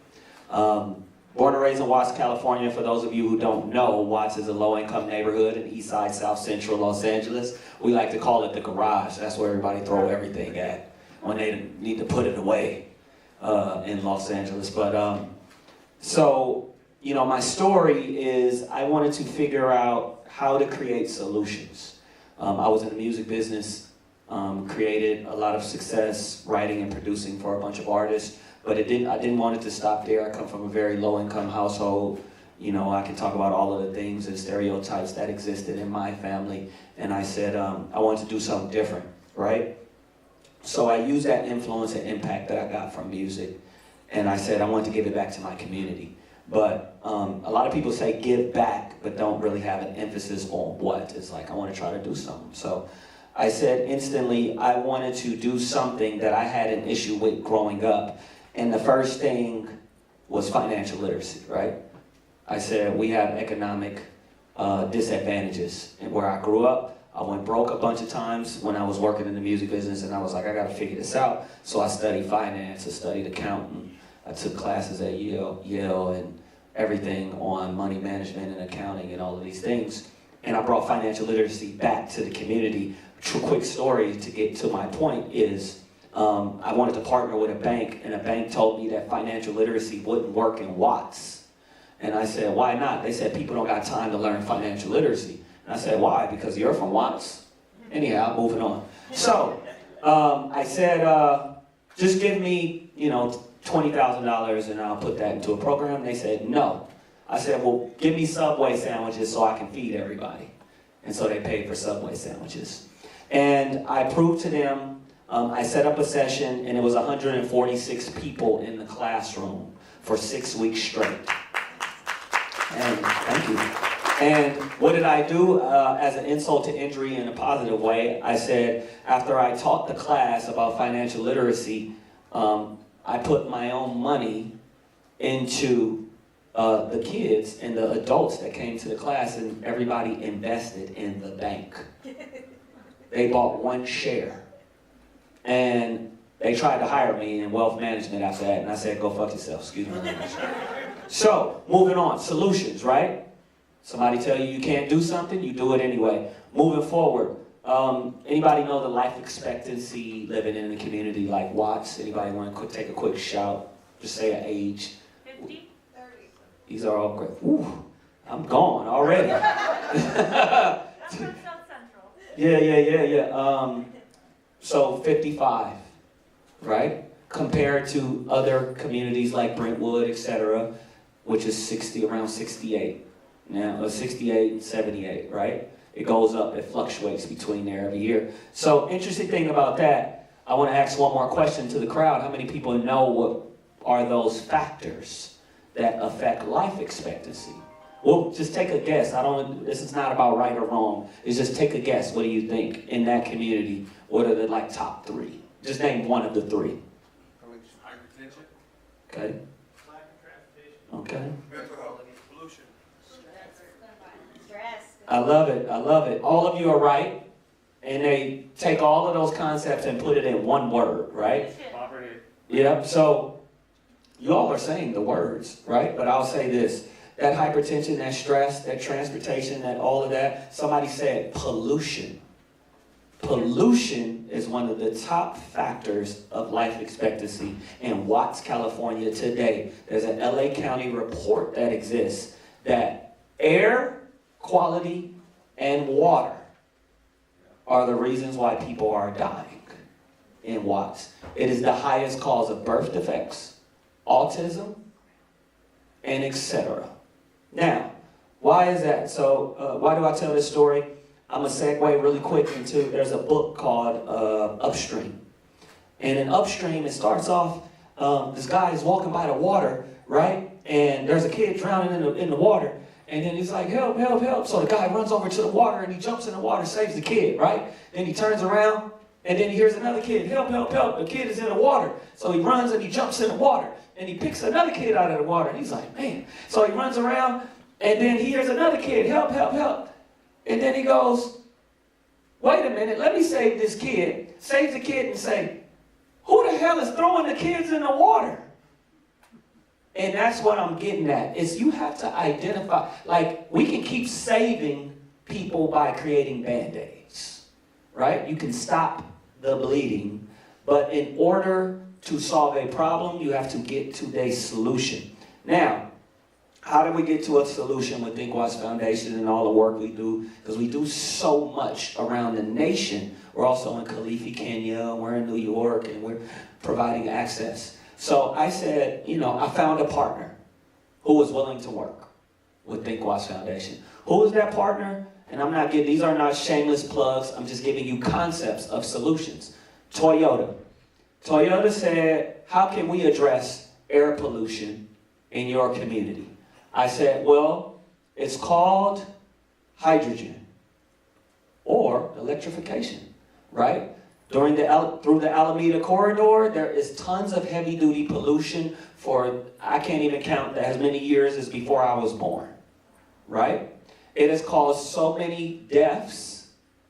[SPEAKER 12] Born and raised in Watts, California. For those of you who don't know, Watts is a low-income neighborhood in East Side, South Central Los Angeles. We like to call it the garage. That's where everybody throw everything at when they need to put it away in Los Angeles. But so, you know, my story is I wanted to figure out how to create solutions. I was in the music business. Created a lot of success writing and producing for a bunch of artists, but I didn't want it to stop there. I come from a very low-income household. You know, I can talk about all of the things and stereotypes that existed in my family, and I said I wanted to do something different, right? So I used that influence and impact that I got from music, and I said I wanted to give it back to my community. But a lot of people say give back, but don't really have an emphasis on what. It's like, I want to try to do something. So I said instantly I wanted to do something that I had an issue with growing up. And the first thing was financial literacy, right? I said we have economic disadvantages. And where I grew up, I went broke a bunch of times when I was working in the music business, and I was like, I gotta figure this out. So I studied finance, I studied accounting. I took classes at Yale and everything on money management and accounting and all of these things. And I brought financial literacy back to the community. Quick story to get to my point is I wanted to partner with a bank, and a bank told me that financial literacy wouldn't work in Watts. And I said, why not? They said, people don't got time to learn financial literacy. And I said, why? Because you're from Watts. Anyhow, moving on. So I said, just give me, you know, $20,000 and I'll put that into a program. They said, no. I said, well, give me Subway sandwiches so I can feed everybody. And so they paid for Subway sandwiches. And I proved to them, I set up a session, and it was 146 people in the classroom for 6 weeks straight. And thank you. And what did I do as an insult to injury in a positive way? I said, after I taught the class about financial literacy, I put my own money into the kids and the adults that came to the class, and everybody invested in the bank. They bought one share. And they tried to hire me in wealth management after that, and I said, go fuck yourself, excuse me. So, moving on, solutions, right? Somebody tell you you can't do something, you do it anyway. Moving forward, anybody know the life expectancy living in the community like Watts? Anybody want to take a quick shout? Just say an age.
[SPEAKER 6] 50? 30.
[SPEAKER 12] These are all great. Ooh, I'm gone already.
[SPEAKER 6] That's from South Central.
[SPEAKER 12] Yeah. So 55, right? Compared to other communities like Brentwood, etc., which is around 68. Now, 68 and 78, right? It goes up, it fluctuates between there every year. So, interesting thing about that, I want to ask one more question to the crowd. How many people know what are those factors that affect life expectancy? Well, just take a guess. This is not about right or wrong. It's just take a guess. What do you think in that community? What are the top 3? Just name one of the 3.
[SPEAKER 13] Hypertension.
[SPEAKER 12] Okay.
[SPEAKER 13] Lack of transportation.
[SPEAKER 12] Okay.
[SPEAKER 13] Mental health. Pollution.
[SPEAKER 16] Stress.
[SPEAKER 12] I love it. All of you are right. And they take all of those concepts and put it in one word, right?
[SPEAKER 13] Poverty.
[SPEAKER 12] Yep. So you all are saying the words, right? But I'll say this. That hypertension, that stress, that transportation, that all of that. Somebody said pollution. Pollution is one of the top factors of life expectancy in Watts, California today. There's an LA County report that exists that air quality and water are the reasons why people are dying in Watts. It is the highest cause of birth defects, autism, and etc. Now, why is that? So why do I tell this story? I'm going to segue really quick into, there's a book called Upstream. And in Upstream, it starts off, this guy is walking by the water, right? And there's a kid drowning in the water. And then he's like, help, help, help. So the guy runs over to the water and he jumps in the water, saves the kid, right? Then he turns around and then he hears another kid, help, help, help. The kid is in the water. So he runs and he jumps in the water. And he picks another kid out of the water. And he's like, man. So he runs around and then he hears another kid, help, help, help. And then he goes, wait a minute, let me save this kid. Saves the kid and say, who the hell is throwing the kids in the water? And that's what I'm getting at, is you have to identify, like, we can keep saving people by creating Band-Aids, right? You can stop the bleeding, but in order to solve a problem, you have to get to a solution. Now, how do we get to a solution with Think Watts Foundation and all the work we do? Because we do so much around the nation. We're also in Kalifi, Kenya, we're in New York, and we're providing access. So I said, I found a partner who was willing to work with Think Watts Foundation. Who is that partner? And these are not shameless plugs, I'm just giving you concepts of solutions. Toyota. Toyota said, how can we address air pollution in your community? I said, well, it's called hydrogen or electrification, right? Through the Alameda corridor, there is tons of heavy-duty pollution for, I can't even count as many years as before I was born, right? It has caused so many deaths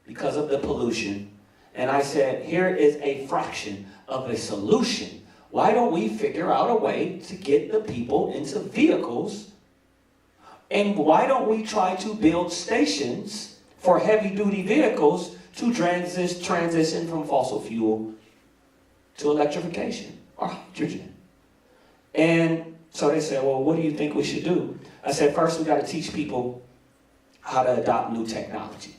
[SPEAKER 12] because of the pollution. And I said, here is a fraction of a solution. Why don't we figure out a way to get the people into vehicles? And why don't we try to build stations for heavy-duty vehicles to transition from fossil fuel to electrification or hydrogen? And so they said, well, what do you think we should do? I said, first we got to teach people how to adopt new technology.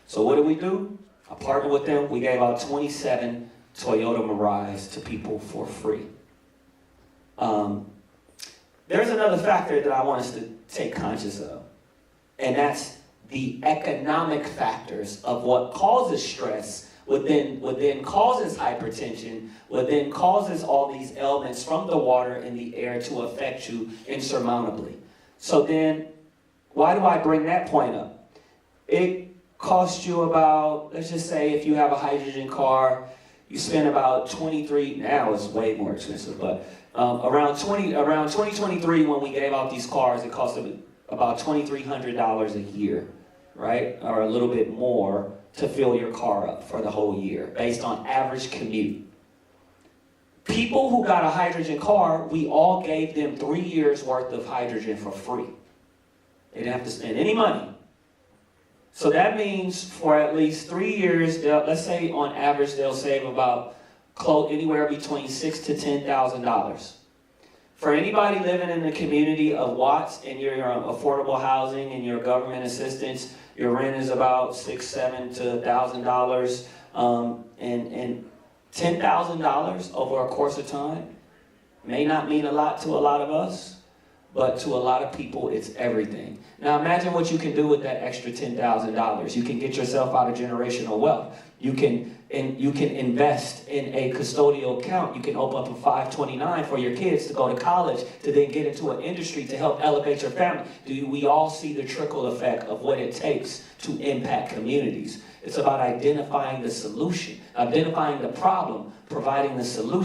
[SPEAKER 12] So what do? I partnered with them. We gave out 27 Toyota Mirais to people for free. There's another factor that I want us to take conscious of, and that's the economic factors of what causes stress, what then causes hypertension, what then causes all these ailments from the water and the air to affect you insurmountably. So then, Why do I bring that point up? It costs you about, let's just say if you have a hydrogen car, you spend about 23, now it's way more expensive, but around 2023 when we gave out these cars, it cost about $2,300 a year, right? Or a little bit more to fill your car up for the whole year, based on average commute. People who got a hydrogen car, we all gave them 3 years worth of hydrogen for free. They didn't have to spend any money. So that means for at least 3 years, let's say on average they'll save about anywhere between $6,000 to $10,000. For anybody living in the community of Watts and your affordable housing and your government assistance, your rent is about $600, $700 to $1,000, and $10,000 over a course of time may not mean a lot to a lot of us, but to a lot of people, it's everything. Now imagine what you can do with that extra $10,000. You can get yourself out of generational wealth. You can invest in a custodial account. You can open up a 529 for your kids to go to college, to then get into an industry to help elevate your family. Do we all see the trickle effect of what it takes to impact communities? It's about identifying the solution, identifying the problem, providing the solution.